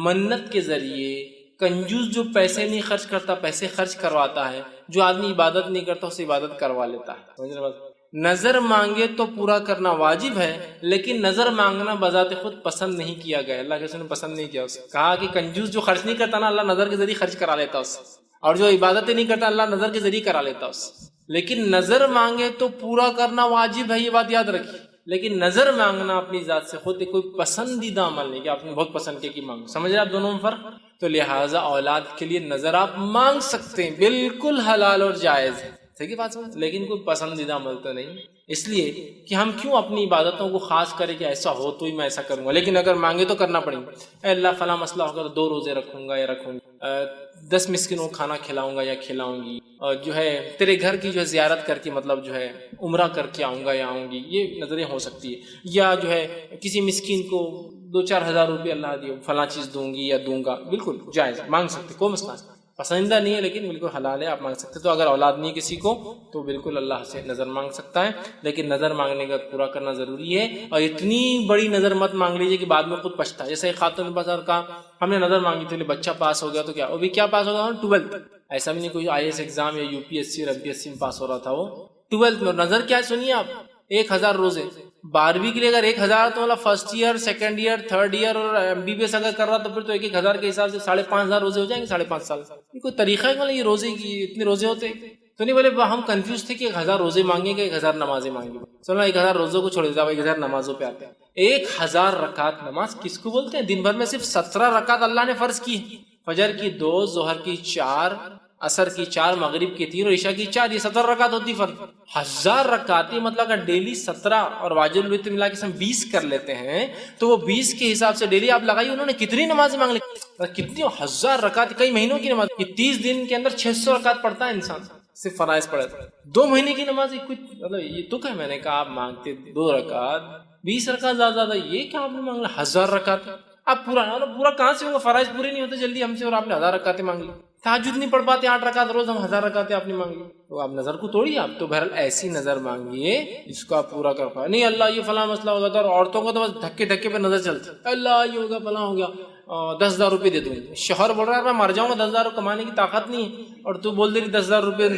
S1: منت کے ذریعے، کنجوس جو پیسے نہیں خرچ کرتا پیسے خرچ کرواتا ہے، جو آدمی عبادت نہیں کرتا اسے عبادت کروا لیتا ہے۔ سمجھ رہے بات؟ نظر مانگے تو پورا کرنا واجب ہے، لیکن نظر مانگنا بذات خود پسند نہیں کیا گیا، اللہ کے رسول نے پسند نہیں کیا۔ اسے کہا کہ کنجوس جو خرچ نہیں کرتا نا اللہ نظر کے ذریعے خرچ کرا لیتا اس، اور جو عبادتیں نہیں کرتا اللہ نظر کے ذریعے کرا لیتا اس۔ لیکن نظر مانگے تو پورا کرنا واجب ہے، یہ بات یاد رکھیے، لیکن نظر مانگنا اپنی ذات سے خود کوئی پسندیدہ عمل نہیں کہ آپ نے بہت پسند کیا کہ مانگو۔ سمجھ رہے آپ دونوں میں فرق؟ تو لہٰذا اولاد کے لیے نظر آپ مانگ سکتے ہیں، بالکل حلال اور جائز ہے، ٹھیک ہے بات سمجھ، لیکن کوئی پسندیدہ عمل تو نہیں، اس لیے کہ ہم کیوں اپنی عبادتوں کو خاص کریں کہ ایسا ہو تو ہی میں ایسا کروں گا، لیکن اگر مانگے تو کرنا پڑیں گا۔ اے اللہ فلاں مسئلہ ہوگا تو 2 روزے رکھوں گا یا رکھوں گا، 10 مسکینوں کو کھانا کھلاؤں گا یا کھلاؤں گی، اور جو ہے تیرے گھر کی جو ہے زیارت کر کے مطلب جو ہے عمرہ کر کے آؤں گا یا آؤں گی، یہ نظریں ہو سکتی ہے۔ یا جو ہے کسی مسکین کو 2-4 ہزار روپے اللہ دیو فلاں چیز دوں گی یا دوں گا، بالکل جائز، مانگ سکتے، کوئی مسئلہ نہیں، پسندیدہ نہیں ہے لیکن بالکل حلال ہے، آپ مانگ سکتے۔ تو اگر اولاد نہیں کسی کو تو بالکل اللہ سے نظر مانگ سکتا ہے، لیکن نظر مانگنے کا پورا کرنا ضروری ہے، اور اتنی بڑی نظر مت مانگ لیجیے کہ بعد میں خود پچھتا ہے۔ جیسے ایک خاتون نے بازار کہا ہم نے نظر مانگی تھی بچہ پاس ہو گیا تو کیا، وہ بھی کیا پاس ہو گیا، 12th، ایسا بھی نہیں کوئی IAS ایگزام یا UPSC اور MPSC میں پاس ہو رہا تھا، وہ 12th میں۔ نظر کیا سنیے آپ، 1000 روزے 12ویں کے لیے، اگر 1000 تو مطلب first year, second year, third year اور MBBS اگر کر رہا تو پھر تو 1000 کے حساب سے 5500 روزے ہو جائیں گے 5.5 سال۔ یہ کوئی طریقہ ہے کہ یہ روزے کی اتنے روزے ہوتے تو نہیں؟ بولے ہم کنفیوز تھے کہ 1000 روزے مانگیں گے 1000 نمازیں مانگیں گے، چلو 1000 روزوں کو چھوڑ دیتا، 1000 نمازوں پہ آتے ہیں۔ 1000 رکعت نماز کس کو بولتے ہیں؟ دن بھر میں صرف 17 رکعت اللہ نے فرض کی، فجر کی 2، ظہر کی 4، عصر کی 4، مغرب کی 3 اور عشاء کی 4، یہ 17 رکعت ہوتی فرض۔ 1000 رکعتیں مطلب اگر ڈیلی 17 اور واجب الوتر ملا کے ہم 20 کر لیتے ہیں تو وہ 20 کے حساب سے ڈیلی آپ لگائیے انہوں نے کتنی نمازیں مانگ لی، کتنی 1000 رکعت، کئی مہینوں کی نماز، یہ 30 دن کے اندر 600 رکعت پڑھتا ہے انسان، صرف فرائض پڑھے، 2 مہینے کی نماز، کچھ مطلب یہ تو کہ میں نے کہا آپ مانگتے 2 رکعت 20 رکعت زیادہ، یہ کیا آپ نے مانگ لیا 1000 رکعت؟ آپ پورا کہاں سے ہوگا، فرائض پورے نہیں ہوتے جلدی ہم سے، اور آپ نے 1000 رکعتیں مانگ لی۔ تہجد نہیں پڑھ پاتے 8 رکعت روز، ہم 1000 رکعتیں آپ نے مانگ لی، تو آپ نظر کو توڑیے، آپ تو بہرحال ایسی نظر مانگیے جس کو آپ پورا کر پائے۔ نہیں اللہ یہ فلاں مسئلہ ہوتا تھا، اور عورتوں کو تو بس دھکے پہ نظر چلتی، اللہ یہ ہوگا فلاں ہو گیا، 10,000 روپے دے دوں گی، شوہر بول رہا ہے میں مر جاؤں گا، 10,000 کمانے کی طاقت نہیں ہے، اور تو بول دے رہی 10,000 روپے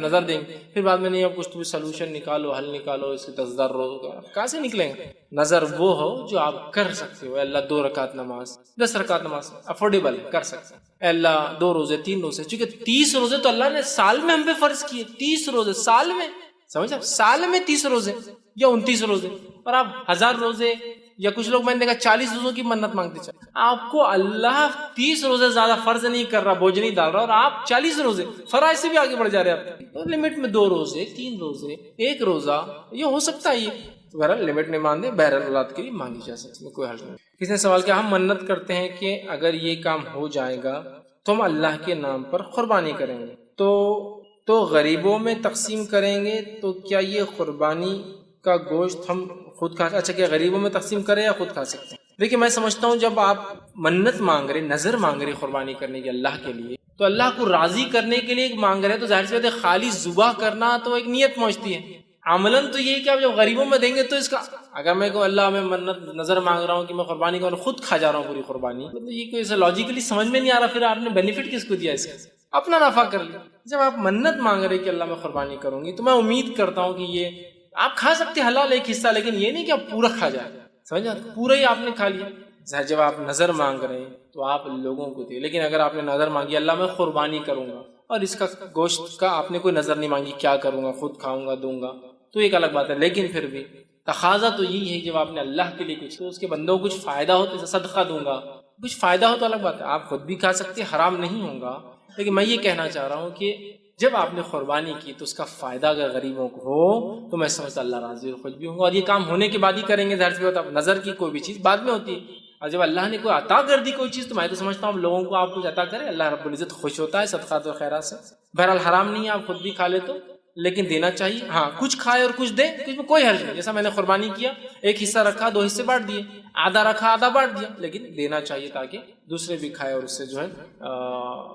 S1: نظر دیں گے، پھر بعد میں نہیں اب کچھ تو سلوشن نکالو، حل نکالو اس کے 10,000 روز کا، کہاں سے نکلیں گے؟ نظر وہ ہو جو آپ کر سکتے ہو، اللہ 2 رکعت نماز، 10 رکعت نماز افورڈیبل کر سکتے ہیں، اللہ 2 روزے 3 روزے، چونکہ 30 روزے تو اللہ نے سال میں ہم پہ فرض کیے، 30 روزے سال میں، سمجھ آپ، سال میں 30 روزے یا 29 روزے، اور آپ 1000 روزے، یا کچھ لوگ میں نے دیکھا 40 روزوں کی منت مانگتے چلے۔ آپ کو اللہ 30 روزے زیادہ فرض نہیں کر رہا، بوجھ نہیں ڈال رہا، اور آپ 40 روزے فرائض سے بھی آگے بڑھ جا رہے ہیں، آپ تو لمٹ میں 2 روزے 3 روزے 1 روزہ یہ ہو سکتا ہے، یہ بہرحال لمٹ نہیں مان دے، بہرحال اولاد کے لیے مانگی جا سکتی ہے، کوئی حرج نہیں۔ کسی نے سوال کیا ہم منت کرتے ہیں کہ اگر یہ کام ہو جائے گا تو ہم اللہ کے نام پر قربانی کریں گے تو غریبوں میں تقسیم کریں گے، تو کیا یہ قربانی کا گوشت ہم خود کھا، اچھا کیا غریبوں میں تقسیم کریں یا خود کھا سکتے ہیں؟ دیکھیے میں سمجھتا ہوں جب آپ منت مانگ رہے، نظر مانگ رہے قربانی کرنے کی اللہ کے لیے، تو اللہ کو راضی کرنے کے لیے ایک مانگ رہے، تو ظاہر سی بات ہے خالی ذبح کرنا تو ایک نیت پہنچتی ہے، عملاً تو یہ کہ آپ جب غریبوں میں دیں گے تو اس کا، اگر میں کو اللہ میں منت نظر مانگ رہا ہوں کہ میں قربانی کروں خود کھا جا رہا ہوں پوری قربانی، تو یہ کوئی ایسا لاجیکلی سمجھ میں نہیں آ رہا، پھر آپ نے بینیفٹ کس کو دیا اس کا؟ اپنا نفع کر لیا۔ جب آپ منت مانگ رہے کہ اللہ میں قربانی کروں گی تو میں امید کرتا ہوں کہ یہ آپ کھا سکتے حلال ایک حصہ، لیکن یہ نہیں کہ آپ پورا کھا جائیں، سمجھا، پورا ہی آپ نے کھا لیا۔ جب آپ نظر مانگ رہے ہیں تو آپ لوگوں کو دیں، لیکن اگر آپ نے نظر مانگی اللہ میں قربانی کروں گا، اور اس کا گوشت کا آپ نے کوئی نظر نہیں مانگی کیا کروں گا، خود کھاؤں گا دوں گا، تو ایک الگ بات ہے، لیکن پھر بھی تقاضا تو یہی ہے کہ جب آپ نے اللہ کے لیے کچھ تو اس کے بندوں کو کچھ فائدہ ہو تو صدقہ دوں گا، کچھ فائدہ ہو تو الگ بات ہے، آپ خود بھی کھا سکتے ہیں، حرام نہیں ہوگا، لیکن میں یہ کہنا چاہ رہا ہوں کہ جب آپ نے قربانی کی تو اس کا فائدہ اگر غریبوں کو ہو تو میں سمجھتا اللہ راضی اور خوش بھی ہوں گا، اور یہ کام ہونے کے بعد ہی کریں گے، ظاہر سی بات ہے، نظر کی کوئی بھی چیز بعد میں ہوتی ہے، اور جب اللہ نے کوئی عطا کر دی کوئی چیز تو میں تو سمجھتا ہوں لوگوں کو آپ کچھ عطا کریں، اللہ رب العزت خوش ہوتا ہے صدقات و خیرات سے، بہرحال حرام نہیں ہے، آپ خود بھی کھا لے تو لیکن دینا چاہیے، ہاں کچھ کھائے اور کچھ دے، کچھ میں کوئی حرج نہیں، جیسا میں نے قربانی کیا ایک حصہ رکھا 2 حصے بانٹ دیے، آدھا رکھا آدھا بانٹ دیا، لیکن دینا چاہیے تاکہ دوسرے بھی کھائے اور اس سے جو ہے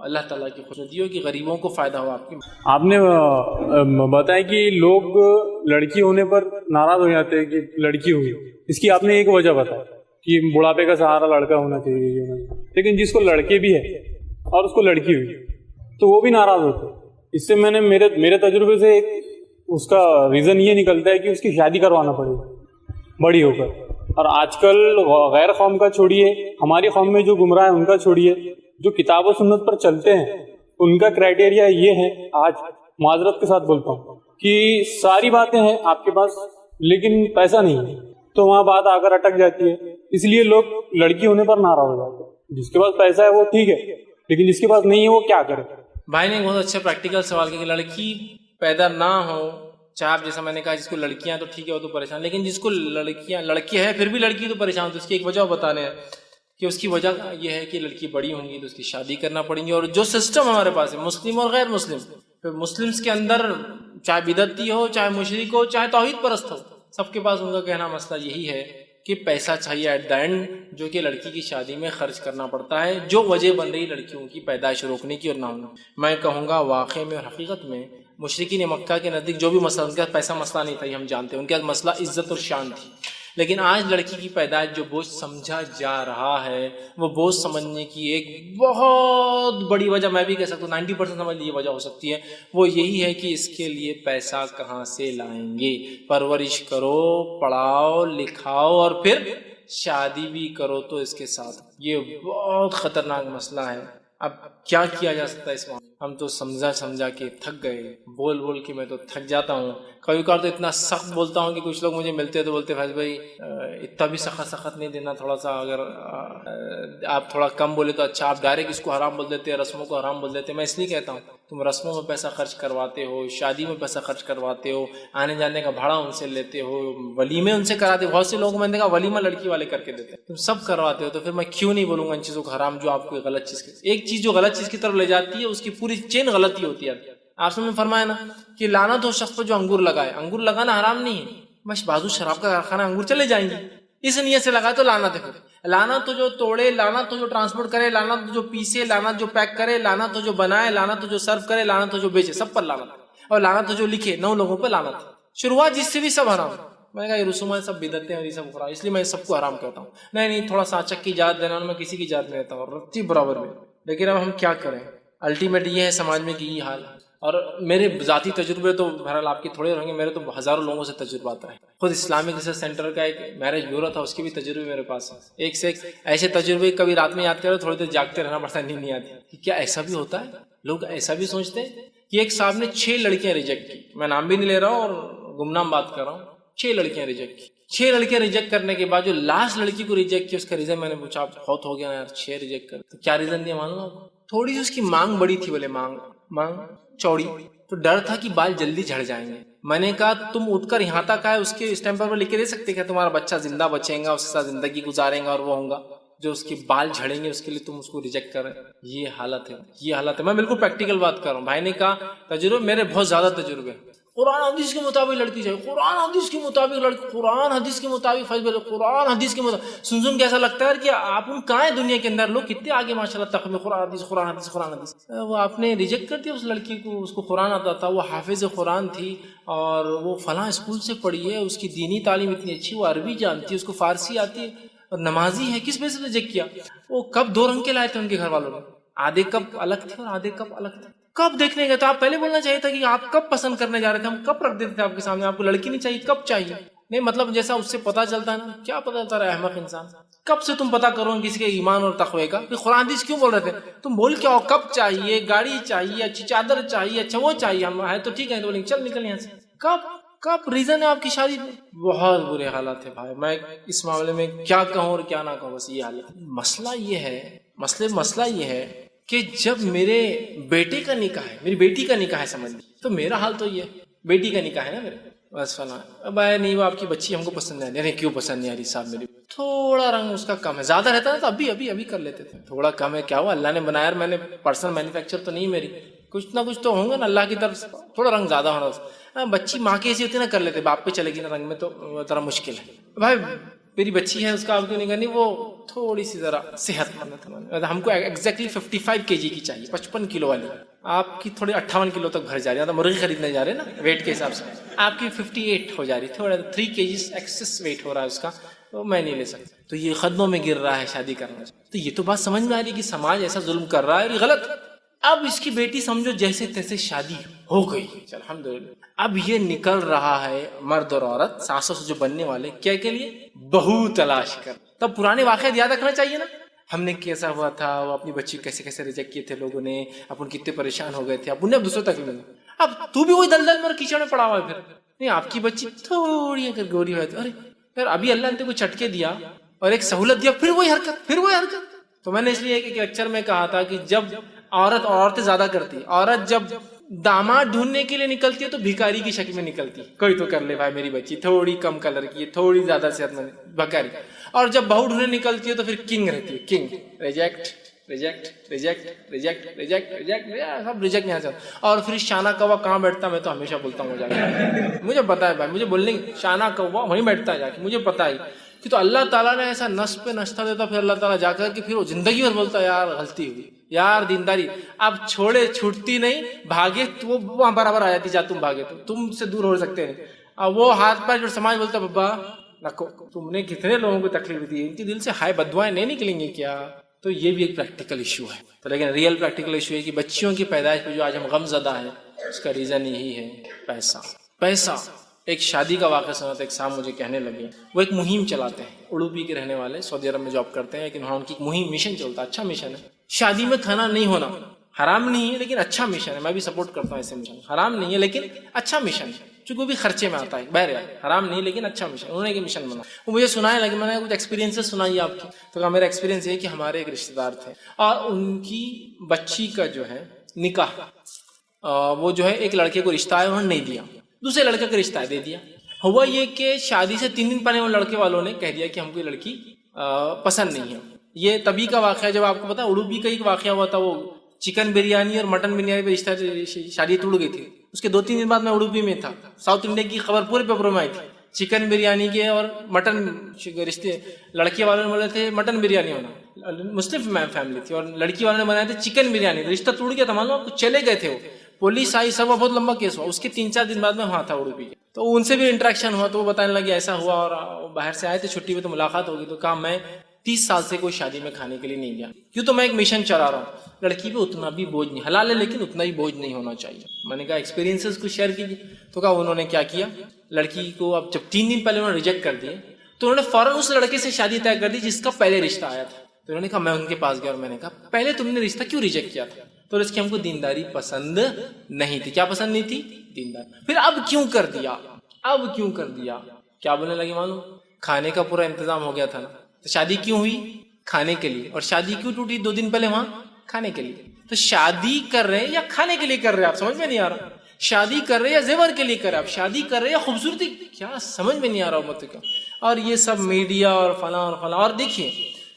S1: اللہ تعالیٰ کی خوشنودی ہو کہ غریبوں کو فائدہ ہو آپ کی۔
S3: آپ نے بتایا کہ لوگ لڑکی ہونے پر ناراض ہو جاتے ہیں کہ لڑکی ہوئی، اس کی آپ نے ایک وجہ بتائی کہ بڑھاپے کا سہارا لڑکا ہونا چاہیے، لیکن جس کو لڑکے بھی ہے اور اس کو لڑکی ہوئی تو وہ بھی ناراض ہوتے ہیں۔ اس سے میں نے میرے تجربے سے ایک اس کا ریزن یہ نکلتا ہے کہ اس کی شادی کروانا پڑے گا بڑی ہو کر، اور آج کل غیر قوم کا چھوڑیے، ہماری قوم میں جو گمراہ ہیں ان کا چھوڑیے، جو کتاب و سنت پر چلتے ہیں ان کا کرائٹیریا یہ ہے، آج معذرت کے ساتھ بولتا ہوں کہ ساری باتیں ہیں آپ کے پاس لیکن پیسہ نہیں ہے، تو وہاں بات آ کر اٹک جاتی ہے، اس لیے لوگ لڑکی ہونے پر ناراض ہو جاتے ہیں۔ جس کے پاس پیسہ ہے وہ ٹھیک ہے، لیکن جس کے پاس نہیں ہے وہ کیا کرے؟
S1: بھائی نے بہت اچھا پریکٹیکل سوال کیا کہ لڑکی پیدا نہ ہو، چاہے آپ جیسا میں نے کہا جس کو لڑکیاں تو ٹھیک ہے وہ تو پریشان، لیکن جس کو لڑکی ہے پھر بھی لڑکی تو پریشان تو اس کی ایک وجہ بتانے ہیں کہ اس کی وجہ یہ ہے کہ لڑکی بڑی ہوں گی تو اس کی شادی کرنا پڑیں گی، اور جو سسٹم ہمارے پاس ہے مسلم اور غیر مسلم، پھر مسلمس کے اندر چاہے بدعتی ہو چاہے مشرک ہو چاہے توحید پرست ہو، سب کے پاس ان کا کہنا مسئلہ یہی ہے کہ پیسہ چاہیے ایٹ دا اینڈ، جو کہ لڑکی کی شادی میں خرچ کرنا پڑتا ہے، جو وجہ بن رہی لڑکیوں کی پیدائش روکنے کی اور نہ ہونا۔ میں کہوں گا واقع میں اور حقیقت میں مشرکین مکہ کے نزدیک جو بھی مسئلہ، ان کا پیسہ مسئلہ نہیں تھا، یہ ہم جانتے ہیں، ان کا مسئلہ عزت اور شان تھی، لیکن آج لڑکی کی پیدائش جو بوجھ سمجھا جا رہا ہے وہ بوجھ سمجھنے کی ایک بہت بڑی وجہ میں بھی کہہ سکتا ہوں 90% سمجھ لی یہ وجہ ہو سکتی ہے، وہ یہی ہے کہ اس کے لیے پیسہ کہاں سے لائیں گے، پرورش کرو، پڑھاؤ لکھاؤ اور پھر شادی بھی کرو تو اس کے ساتھ، یہ بہت خطرناک مسئلہ ہے۔ اب کیا کیا جا سکتا ہے اس معاملے؟ ہم تو سمجھا کے تھک گئے، بول کے میں تو تھک جاتا ہوں، کبھی کبھار تو اتنا سخت بولتا ہوں کہ کچھ لوگ مجھے ملتے ہیں تو بولتے فیض بھائی اتنا بھی سخت نہیں دینا، تھوڑا سا اگر آپ تھوڑا کم بولے تو اچھا، آپ ڈائریکٹ اس کو حرام بول دیتے ہیں، رسموں کو حرام بول دیتے ہیں۔ میں اس لیے کہتا ہوں تم رسموں میں پیسہ خرچ کرواتے ہو، شادی میں پیسہ خرچ کرواتے ہو، آنے جانے کا بھاڑا ان سے لیتے ہو، ولیمے ان سے کراتے ہو، بہت سے لوگ میں نے کہا ولیمہ لڑکی والے کر کے دیتے ہیں، تم سب کرواتے ہو، تو پھر میں کیوں نہیں بولوں گا ان چیزوں کو حرام جو آپ کو غلط چیز کی، ایک چیز جو غلط چیز کی طرف لے جاتی ہے اس کی پوری چین غلطی ہوتی ہے۔ آپ نے فرمایا نا کہ لعنت ہو شخص پر جو انگور لگائے، انگور لگانا حرام نہیں ہے، بس بازو شراب کا کارخانہ انگور چلے جائیں گے، اس نیت سے لگائے تو لعنت ہے، لعنت تو جو توڑے، لعنت تو جو ٹرانسپورٹ کرے، لعنت تو جو پیسے، لعنت جو پیک کرے، لعنت تو جو بنائے، لعنت تو جو سرو کرے، لعنت تو جو بیچے، سب پر لعنت، اور لعنت تو جو لکھے 9 لوگوں پہ لعنت، شروعات جس سے بھی سب حرام۔ میں نے کہا یہ رسومات سب بدعتیں اور یہ سب خراب، اس لیے میں سب کو حرام کہتا ہوں، نہیں تھوڑا سا اچک کی اجازت دینا، میں کسی کی اجازت نہیں دیتا ہوں رتی برابر میں، لیکن اب ہم کیا کریں، الٹیمیٹ یہ ہے سماج میں کہ یہ حال ہے، اور میرے ذاتی تجربے تو بہرحال آپ کے تھوڑے رہیں گے، میرے تو ہزاروں لوگوں سے تجربات رہے، خود اسلامک ریسرچ سینٹر کا ایک میرج بیورو تھا، اس کے بھی تجربے میرے پاس ہیں، ایک سے ایک ایسے تجربے، کبھی رات میں یاد کرو تھوڑی دیر جاگتے رہنا پڑتا ہے، نیند نہیں آتی کہ کیا ایسا بھی ہوتا ہے، لوگ ایسا بھی سوچتے ہیں کہ ایک صاحب نے 6 لڑکیاں ریجیکٹ کی، میں نام بھی نہیں لے رہا ہوں اور گمنام بات کر رہا ہوں، 6 لڑکیاں ریجیکٹ کی، 6 لڑکیاں ریجیکٹ کرنے کے بعد جو لاسٹ لڑکی کو ریجیکٹ کی اس کا ریزن میں نے پوچھا، بہت ہو گیا یار 6 ریجیکٹ کر، تو کیا ریزن دیا معلوم ہے؟ تھوڑی سی اس کی مانگ بڑی تھی، بولے مانگ چوڑی، تو ڈر تھا کہ بال جلدی جھڑ جائیں گے، میں نے کہا تم اٹھ کر یہاں تک آئے، اس کے اسٹیمپ پر لکھ کے دے سکتے کہ تمہارا بچہ زندہ بچیں گا، اس کے ساتھ زندگی گزاریں گا اور وہ ہوں گا، جو اس کے بال جھڑیں گے اس کے لیے تم اس کو ریجیکٹ کر رہے، یہ حالت ہے، میں بالکل پریکٹیکل بات کر رہا ہوں، بھائی نے کہا تجربے میرے بہت زیادہ تجربے، قرآن حدیث کے مطابق لڑکی چاہیے، قرآن حدیث کے مطابق لڑکی، قرآن حدیث کے مطابق قرآن حدیث کے مطابق، سن کے ایسا لگتا ہے کہ آپ ان کہاں ہیں دنیا کے اندر، لوگ کتنے آگے ماشاءاللہ تخمین قرآن حدیث، وہ آپ نے ریجیکٹ کر دیا اس لڑکی کو، اس کو قرآن آتا تھا، وہ حافظ قرآن تھی اور وہ فلاں اسکول سے پڑھی ہے، اس کی دینی تعلیم اتنی اچھی، وہ عربی جانتی ہے، اس کو فارسی آتی ہے اور نمازی ہے، کس وجہ سے ریجیکٹ کیا؟ وہ کب 2 رنگ کے لائے تھے ان کے گھر والوں نے، آدھے کپ الگ تھے اور آدھے کپ الگ تھے، کب دیکھنے گئے تو آپ پہلے بولنا چاہیے تھا کہ آپ کب پسند کرنے جا رہے تھے، ہم کب رکھ دیتے تھے آپ کے سامنے، آپ کو لڑکی نہیں چاہیے کب چاہیے، نہیں مطلب جیسا اس سے پتا چلتا ہے نا، کیا پتا چلتا رہا احمق انسان، کب سے تم پتا کرو کسی کے ایمان اور تقوی کا، کہ قرآن حدیث کیوں بول رہے تھے، تم بول کیا ہو، کب چاہیے، گاڑی چاہیے، اچھی چادر چاہیے، اچھا وہ چاہیے، ہم ہے تو ٹھیک ہے تو بولیں چل نکل یہاں سے، کب ریزن ہے آپ کی شادی میں؟ بہت برے حالات ہیں بھائی، میں اس معاملے میں کیا کہوں اور کیا نہ کہوں، بس یہ حالت۔ مسئلہ یہ ہے کہ جب میرے بیٹے کا نکاح ہے، میری بیٹی کا نکاح ہے، سمجھ لی، تو میرا حال تو یہ ہے، بیٹی کا نکاح ہے نا میرے، بس فلاں اب آیا نہیں، وہ آپ کی بچی ہم کو پسند نہیں آ رہی، کیوں پسند نہیں آ رہی صاحب؟ میری تھوڑا رنگ اس کا کم ہے، زیادہ رہتا ہے تو ابھی کر لیتے تھے، تھوڑا کم ہے کیا ہوا، اللہ نے بنایا، میں نے پرسنل مینوفیکچر تو نہیں میری، کچھ نہ کچھ تو ہوں گا نا اللہ کی طرف سے، تھوڑا رنگ زیادہ ہونا اس کا۔ بچی ماں کی ایسی ہوتی ہے نا، کر لیتے، باپ پہ چلے گی نا رنگ میں تو ذرا مشکل ہے۔ بھائی میری بچی ہے، اس کا آپ کیوں نہیں کرنی، وہ تھوڑی سی ذرا صحت مند، ہم کو ایگزیکٹلی 55 kg کی چاہیے، 55 کلو والی، آپ کی تھوڑی 58 کلو تک بھر جا رہی ہے، تو مرغی خریدنے جا رہے ہیں نا ویٹ کے حساب سے، آپ کی 58 ہو جا رہی، تھوڑا 3 kg ایکسس ویٹ ہو رہا ہے اس کا، تو میں نہیں لے سکتا، تو یہ قدموں میں گر رہا ہے شادی کرنا۔ تو یہ تو بات سمجھ میں آ رہی کہ سماج ایسا ظلم کر رہا ہے، اور یہ غلط۔ اب اس کی بیٹی سمجھو جیسے تیسے شادی ہو گئی، الحمدللہ، اب یہ نکل رہا ہے مرد اور عورت ساسوں سے جو بننے والے، کیا کے لیے؟ بہو تلاش کر۔ تب پرانے واقعات یاد رکھنا چاہیے نا، ہم نے کیسا ہوا تھا، وہ اپنی بچی کیسے کیسے ریجیکٹ کیے تھے لوگوں نے، اپن کتنے پریشان ہو گئے تھے، اپن نے اب دوسروں تک ملے، اب تو بھی وہی دلدل میں اور کیچڑ میں پڑا ہوا ہے۔ پھر نہیں، آپ کی بچی تھوڑی اگر گوری ہوئی تو ارے پھر ابھی اللہ نے کو چٹکے دیا اور ایک سہولت دیا، پھر وہی حرکت۔ تو میں نے اس لیے ایک لیکچر میں کہا تھا کہ جب عورتیں زیادہ کرتی، عورت جب داماد ڈھونڈنے کے لیے نکلتی ہے تو بھکاری کی شکل میں نکلتی ہے، کوئی تو کر لے بھائی، میری بچی تھوڑی کم کلر کی ہے، تھوڑی زیادہ صحت مند، بھکاری۔ اور جب بہو ڈھونڈنے نکلتی ہے تو پھر کنگ رہتی ہے، کنگ، ریجیکٹ، سب ریجیکٹ یہاں سے۔ اور پھر شانہ کوا کہاں بیٹھتا میں تو ہمیشہ بولتا ہوں جا کے، مجھے پتا ہے بھائی، مجھے بولنے کی شانہ کوا وہیں بیٹھتا ہے جا کے، مجھے پتا ہے کہ تو اللہ تعالیٰ نے ایسا نس پہ نشتہ دیتا، پھر اللہ تعالیٰ جا کر کہ پھر وہ زندگی بھر بولتا ہے یار غلطی ہوئی، یار دینداری، اب چھوڑے چھوٹتی نہیں، بھاگے تو وہ وہاں برابر آ جاتی، جا تم بھاگے تو تم سے دور ہو سکتے نہیں۔ اب وہ ہاتھ پیر جو سماج بولتا ہے بابا رکھو، تم نے کتنے لوگوں کو تکلیف دی، ان کے دل سے ہائے بدوائیں نہیں نکلیں گی کیا؟ تو یہ بھی ایک پریکٹیکل ایشو ہے۔ تو لیکن ریئل پریکٹیکل ایشو ہے کہ بچیوں کی پیدائش پہ جو آج ہم غم زدہ ہیں، اس کا ریزن یہی ہے پیسہ۔ ایک شادی کا واقعہ سنا تھا، ایک صاحب مجھے کہنے لگے، وہ ایک مہم چلاتے ہیں، اڑوپی کے رہنے والے، سعودی عرب میں جاب کرتے ہیں، لیکن وہاں ان کی مہم مشن چلتا ہے، اچھا مشن ہے۔ شادی میں کھانا نہیں ہونا حرام نہیں ہے، لیکن اچھا مشن ہے، میں بھی سپورٹ کرتا ہوں ایسے مشن، حرام نہیں ہے لیکن اچھا مشن ہے، چونکہ وہ بھی خرچے میں آتا ہے، بہرحال حرام نہیں لیکن اچھا مشن، انہوں نے ایک مشن بنا، وہ مجھے سنانے لگے، میں نے کچھ ایکسپیرینسز سنائیے آپ کی، تو کہا میرا ایکسپیرینس یہ کہ ہمارے ایک رشتے دار تھے اور ان کی بچی کا جو ہے نکاح، وہ جو ہے ایک لڑکے کو رشتہ ہے، انہوں نے نہیں دیا، دوسرے لڑکے کا رشتہ ہے، دے دیا۔ ہوا یہ کہ شادی سے 3 دن پہلے وہ لڑکے والوں نے کہہ دیا کہ ہم کو یہ لڑکی پسند نہیں ہے۔ یہ تبھی کا واقعہ جب آپ کو پتا اڑوپی کا ایک واقعہ ہوا تھا، وہ چکن بریانی اور مٹن بریانی پہ رشتہ شادی ٹوٹ گئی تھی، اس کے 2-3 دن بعد میں اڑوپی میں تھا، ساؤتھ انڈیا کی خبر پورے پیپروں میں آئی تھی، چکن بریانی کے اور مٹن رشتے، لڑکے والوں نے بولے تھے مٹن بریانی ہونا، مسلم فیملی تھی، اور لڑکی والوں نے بنایا تھا چکن بریانی، رشتہ ٹوٹ گیا تھا، مان لو آپ چلے گئے تھے، وہ پولیس آئی، سب بہت لمبا کیس ہوا، اس کے 3-4 دن بعد میں وہاں تھا اڑوپی کے، تو ان سے بھی انٹریکشن ہوا، تو وہ بتانے لگے ایسا ہوا، اور باہر سے آئے تھے چھٹی میں تو ملاقات ہوگی، تو کہا میں 30 سال سے کوئی شادی میں کھانے کے لیے نہیں گیا، کیوں تو میں ایک مشن چلا رہا ہوں، لڑکی پہ اتنا بھی بوجھ نہیں، حلال ہے لیکن اتنا ہی بوجھ نہیں ہونا چاہیے۔ میں نے کہا ایکسپیرینسز کچھ شیئر کیجیے، تو کہا انہوں نے کیا کیا، لڑکی کو اب جب 3 دن پہلے انہوں نے ریجیکٹ کر دیے، تو انہوں نے فوراً اس لڑکے سے شادی طے کر دی جس کا پہلے رشتہ آیا تھا، تو انہوں نے کہا میں ان کے پاس گیا اور میں نے کہا پہلے تم نے رشتہ کیوں ریجیکٹ کیا تھا؟ تو اس کی ہم کو دینداری پسند نہیں تھی۔ کیا پسند نہیں تھی؟ دیندار۔ پھر اب کیوں کر دیا؟ کیا بولنے لگے معلوم؟ کھانے کا پورا انتظام ہو گیا تھا نا، تو شادی کیوں ہوئی؟ کھانے کے لیے۔ اور شادی کیوں ٹوٹی 2 دن پہلے وہاں؟ کھانے کے لیے۔ تو شادی کر رہے ہیں یا کھانے کے لیے کر رہے ہیں؟ آپ سمجھ میں نہیں آ رہا۔ شادی کر رہے ہیں یا زیور کے لیے کر رہے ہیں؟ آپ شادی کر رہے ہیں یا خوبصورتی؟ کیا سمجھ میں نہیں آ رہا امت کا۔ اور یہ سب میڈیا اور فلاں اور فلاں، اور دیکھیے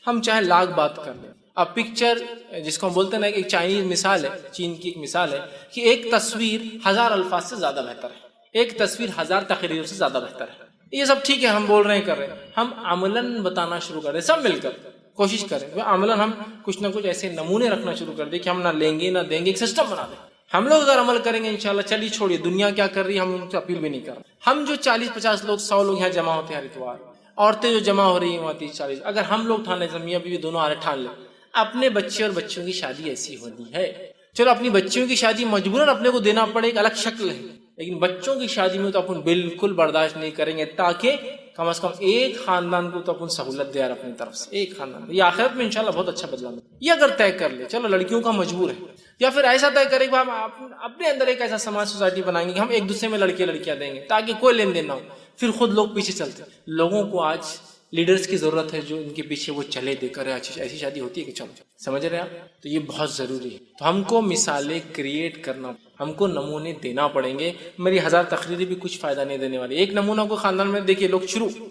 S1: ہم چاہے لاکھ بات کر لیں، اب پکچر جس کو ہم بولتے ہیں نا، ایک چائنیز مثال ہے، چین کی ایک مثال ہے کہ ایک تصویر 1000 الفاظ سے زیادہ بہتر ہے، ایک تصویر 1000 تقریروں سے زیادہ بہتر ہے۔ یہ سب ٹھیک ہے، ہم بول رہے ہیں کر رہے ہیں، ہم عملاً بتانا شروع کر دیں، سب مل کر کوشش کریں، عملاً ہم کچھ نہ کچھ ایسے نمونے رکھنا شروع کر دیں کہ ہم نہ لیں گے نہ دیں گے، ایک سسٹم بنا دیں۔ ہم لوگ اگر عمل کریں گے انشاءاللہ، چلیے چھوڑیے دنیا کیا کر رہی ہے، ہم ان سے اپیل بھی نہیں کر رہے۔ ہم جو 40-50 لوگ 100 لوگ یہاں جمع ہوتے ہیں ہر اتوار، عورتیں جو جمع ہو رہی ہیں وہاں 30-40، اگر ہم لوگ ٹھان لیں، میاں بیوی دونوں آ رہے ٹھان لیں اپنے بچے اور بچوں کی شادی ایسی ہونی ہے، چلو اپنی بچیوں کی شادی مجبوراً اپنے کو دینا پڑے، ایک الگ شکل ہے، لیکن بچوں کی شادی میں تو اپن بالکل برداشت نہیں کریں گے، تاکہ کم از کم ایک خاندان کو تو اپن سہولت دے یار اپنی طرف سے، ایک خاندان، یہ آخرت میں انشاءاللہ بہت اچھا بدلہ ملے. یہ اگر طے کر لے چلو لڑکیوں کا مجبور ہے، یا پھر ایسا طے کرے کہ ہم اپنے اندر ایک ایسا سماج سوسائٹی بنائیں گے کہ ہم ایک دوسرے میں لڑکیاں دیں گے تاکہ کوئی لین دین نہ ہو، پھر خود لوگ پیچھے چلتے. لوگوں کو آج لیڈرز کی ضرورت ہے جو ان کے پیچھے وہ چلے دے کر ایسی شادی ہوتی ہے کہ چلو، سمجھ رہے ہیں آپ؟ تو یہ بہت ضروری ہے. تو ہم کو مثالیں کریٹ کرنا، ہم کو نمونے دینا پڑیں گے. میری 1000 تقریریں بھی کچھ فائدہ نہیں دینے والی. ایک نمونہ کو خاندان میں دیکھیے، لوگ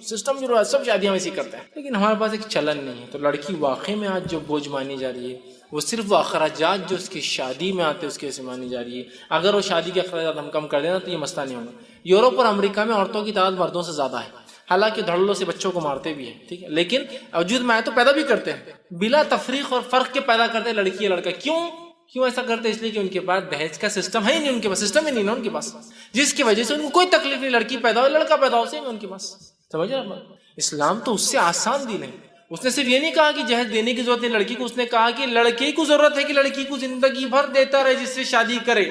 S1: سسٹم شروع سب شادیاں ویسی کرتے ہیں، لیکن ہمارے پاس ایک چلن نہیں ہے. تو لڑکی واقعی میں آج جو بوجھ مانی جا رہی ہے وہ صرف وہ اخراجات جو اس کی شادی میں آتے ہیں اس کی وجہ سے مانی جا رہی ہے. اگر وہ شادی کے اخراجات ہم کم کر دینا تو یہ مسئلہ نہیں ہوگا. یورپ اور امریکہ میں عورتوں کی تعداد مردوں سے زیادہ ہے، حالانکہ دھڑلوں سے بچوں کو مارتے بھی ہیں، ٹھیک ہے، لیکن وجود میں آئے تو پیدا بھی کرتے ہیں بلا تفریق اور فرق کے پیدا کرتے ہیں لڑکی یا لڑکا. کیوں ایسا کرتے ہیں؟ اس لیے کہ ان کے پاس دہیج کا سسٹم ہے ہی نہیں، ان کے پاس سسٹم ہی نہیں نا ان کے پاس، جس کی وجہ سے ان کو کوئی تکلیف نہیں. لڑکی پیدا ہو لڑکا پیدا ہو، صحیح ان کے پاس. سمجھ رہے ہیں؟ اسلام تو اس سے آسان دین ہے. اس نے صرف یہ نہیں کہا کہ جہیز دینے کی ضرورت ہے لڑکی کو، اس نے کہا کہ لڑکے کو ضرورت ہے کہ لڑکی کو زندگی بھر دیتا رہے جس سے شادی کرے.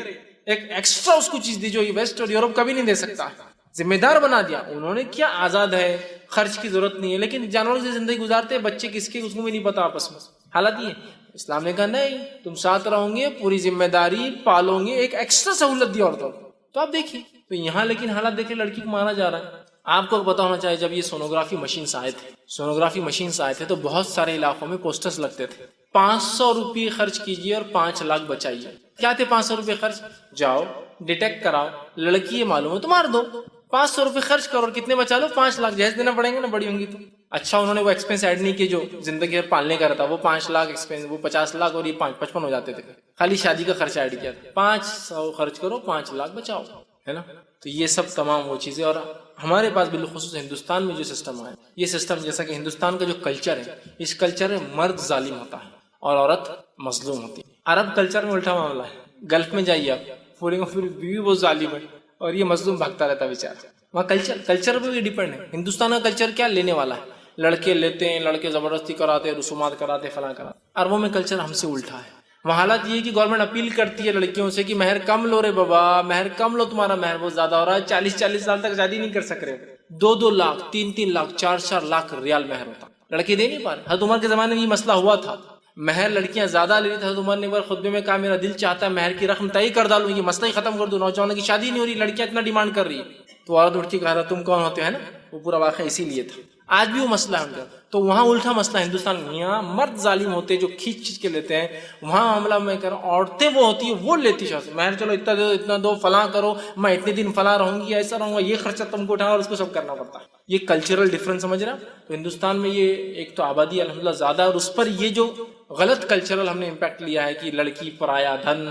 S1: ایک ایکسٹرا اس کو چیز دی جو یہ ویسٹ اور یورپ کبھی نہیں دے سکتا. ذمہ دار بنا دیا انہوں نے. کیا آزاد ہے، خرچ کی ضرورت نہیں ہے، لیکن جانوروں سے زندگی گزارتے بچے کس کے اس کو بھی نہیں پتا آپس میں. حالات یہ اسلام نے کہا نہیں، تم ساتھ رہو گے، پوری ذمہ داری پالو گے، ایک ایکسٹرا سہولت دی عورتوں کو. تو آپ دیکھیے تو یہاں لیکن حالات دیکھیں لڑکی کو مارا جا رہا ہے. آپ کو پتا ہونا چاہیے جب یہ سونوگرافی مشینز آئے تھے تو بہت سارے علاقوں میں پوسٹرز لگتے تھے 500 روپے خرچ کیجیے اور 5 لاکھ بچائیے. کیا تھے 500 روپے خرچ؟ جاؤ ڈیٹیکٹ کراؤ، لڑکی یہ معلوم ہو تو مار دو. 500 روپے خرچ کرو اور کتنے بچا لو؟ 5 لاکھ. جہیز دینا پڑیں گے نا، بڑی ہوں گی تو. اچھا انہوں نے وہ ایکسپینس ایڈ نہیں کیے جو زندگی بھر پالنے کا رہتا، وہ 5 لاکھ ایکسپینس، وہ 50 لاکھ اور یہ 55 ہو جاتے تھے. خالی شادی کا خرچہ ایڈ کیا تھا. 500 خرچ کرو 5 لاکھ بچاؤ، ہے نا. تو یہ سب تمام وہ چیزیں. اور ہمارے پاس بالخصوص ہندوستان میں جو سسٹم ہے، یہ سسٹم جیسا کہ ہندوستان کا جو کلچر ہے، اس کلچر میں مرد ظالم ہوتا ہے اور عورت مظلوم ہوتی ہے. عرب کلچر میں الٹا معاملہ ہے. گلف میں جائیے آپ، پوری بیوی وہ ظالم ہے اور یہ مظلوم بھاگتا رہتا ہے بیچارہ. وہاں کلچر پہ بھی ڈیپینڈ ہے. ہندوستان کا کلچر کیا لینے والا ہے، لڑکے لیتے ہیں، لڑکے زبردستی کراتے ہیں، رسومات کراتے، فلاں کراتے. عربوں میں کلچر ہم سے الٹا ہے. وہاں حالات یہ ہے کہ گورنمنٹ اپیل کرتی ہے لڑکیوں سے کہ مہر کم لو رے بابا، مہر کم لو، تمہارا مہر بہت زیادہ ہو رہا ہے، 40 سال تک شادی نہیں کر سک رہے. 2 لاکھ 3 لاکھ 4 لاکھ ریال مہر ہوتا، لڑکے دے نہیں پا رہے. حضرت عمر کے زمانے میں یہ مسئلہ ہوا تھا، مہر لڑکیاں زیادہ لے رہی تھی. حضرت عمر نے ایک بار خطبے میں کہا میرا دل چاہتا ہے مہر کی رقم طے کر ڈالوں، یہ مسئلہ ہی ختم کر دوں، نوجوانوں کی شادی نہیں ہو رہی، لڑکیاں اتنا ڈیمانڈ کر رہی ہے. تو عورت اٹھ کے کہا تھا تم کون ہوتے ہیں نا، وہ پورا واقعہ اسی لیے تھا. آج بھی وہ مسئلہ ہے. تو وہاں الٹا مسئلہ ہے ہندوستان میں. یہاں مرد ظالم ہوتے جو کھینچ کے لیتے ہیں، وہاں معاملہ میں کہہ رہا ہوں عورتیں وہ ہوتی ہیں وہ لیتی شاہ سے مہر، چلو اتنا دو اتنا دو، فلاں کرو، میں اتنے دن فلاں رہوں گی، ایسا رہوں گا، یہ خرچہ تم کو اٹھانا اور اس کو سب کرنا پڑتا ہے. یہ کلچرل ڈفرینس سمجھ رہا. تو ہندوستان میں یہ ایک تو آبادی الحمدللہ زیادہ ہے، اور اس پر یہ جو غلط کلچرل ہم نے امپیکٹ لیا ہے کہ لڑکی پرایا دھن،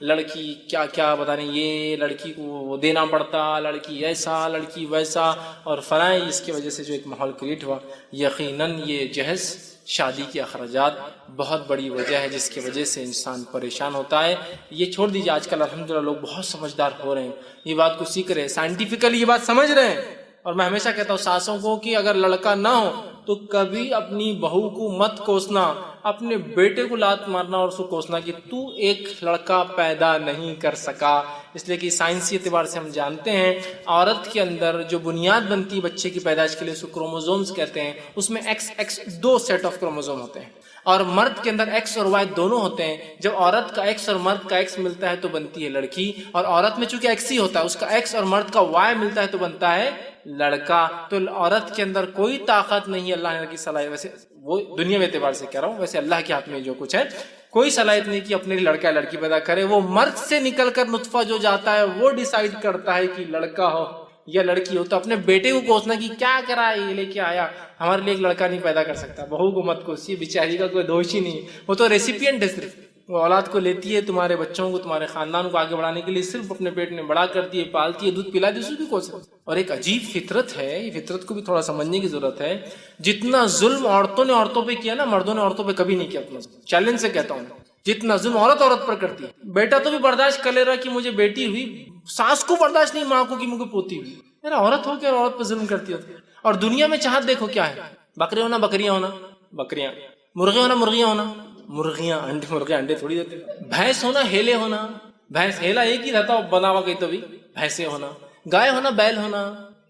S1: لڑکی کیا کیا بتانے، یہ لڑکی کو دینا پڑتا، لڑکی ایسا لڑکی ویسا اور فلاں. اس کی وجہ سے جو ایک ماحول کریٹ ہوا، یقیناً یہ جہیز شادی کے اخراجات بہت بڑی وجہ ہے جس کی وجہ سے انسان پریشان ہوتا ہے. یہ چھوڑ دیجیے، آج کل الحمدللہ لوگ بہت سمجھدار ہو رہے ہیں، یہ بات کو سیکھ رہے ہیں، سائنٹیفکلی یہ بات سمجھ رہے ہیں. اور میں ہمیشہ کہتا ہوں ساسوں کو کہ اگر لڑکا نہ ہو تو کبھی اپنی بہو کو مت کوسنا، اپنے بیٹے کو لات مارنا اور اس کو کوسنا کہ تو ایک لڑکا پیدا نہیں کر سکا. اس لیے کہ سائنسی اعتبار سے ہم جانتے ہیں عورت کے اندر جو بنیاد بنتی ہے بچے کی پیدائش کے لیے، اس کو کروموزومز کہتے ہیں. اس میں ایکس 2 سیٹ آف کروموزوم ہوتے ہیں، اور مرد کے اندر ایکس اور وائی دونوں ہوتے ہیں. جب عورت کا ایکس اور مرد کا ایکس ملتا ہے تو بنتی ہے لڑکی، اور عورت میں چونکہ ایکس ہی ہوتا ہے، اس کا ایکس اور مرد کا وائی ملتا ہے تو بنتا ہے لڑکا. تو عورت کے اندر کوئی طاقت نہیں ہے، اللہ نے کی صلاحیت، ویسے وہ دنیا میں اعتبار سے کہہ رہا ہوں، ویسے اللہ کے ہاتھ میں جو کچھ ہے کوئی صلاحیت نہیں کہ اپنے لڑکا لڑکی پیدا کرے. وہ مرد سے نکل کر نطفہ جو جاتا ہے وہ ڈیسائیڈ کرتا ہے کہ لڑکا ہو یا لڑکی ہو. تو اپنے بیٹے کو کوسنا کہ کیا کرا یہ لے کے آیا، ہمارے لیے ایک لڑکا نہیں پیدا کر سکتا. بہو کو مت کوسیے، بیچاری کا کوئی دوش ہی نہیں، وہ تو ریسیپینٹ ہے، صرف وہ اولاد کو لیتی ہے، تمہارے بچوں کو تمہارے خاندان کو آگے بڑھانے کے لیے صرف اپنے پیٹ میں بڑا کرتی ہے، پالتی ہے، دودھ پلاتی ہے، اس بھی کوسے. اور ایک عجیب فطرت ہے، یہ فطرت کو بھی تھوڑا سمجھنے کی ضرورت ہے. جتنا ظلم عورتوں نے عورتوں پہ کیا نا، مردوں نے عورتوں پہ کبھی نہیں کیا. چیلنج سے کہتا ہوں، جتنا ظلم عورت پر کرتی ہے، بیٹا تو بھی برداشت کر لے رہا کہ مجھے بیٹی ہوئی، ساس کو برداشت نہیں ماں کو کہ مجھے پوتی ہوئی. میرا عورت ہو کے عورت پہ ظلم کرتی ہوتی ہے. اور دنیا میں چاہت دیکھو کیا ہے، بکرے ہونا بکریاں ہونا بکریاں، مرغے ہونا مرغیاں ہونا مرغیاں، انڈے مرغے انڈے تھوڑی دیتے. بھینس ہونا ہیلے ہونا، بھینس ہیلا ایک ہی رہتا بنا ہوا کہیں تو بھی بھینسے ہونا، گائے ہونا بیل ہونا،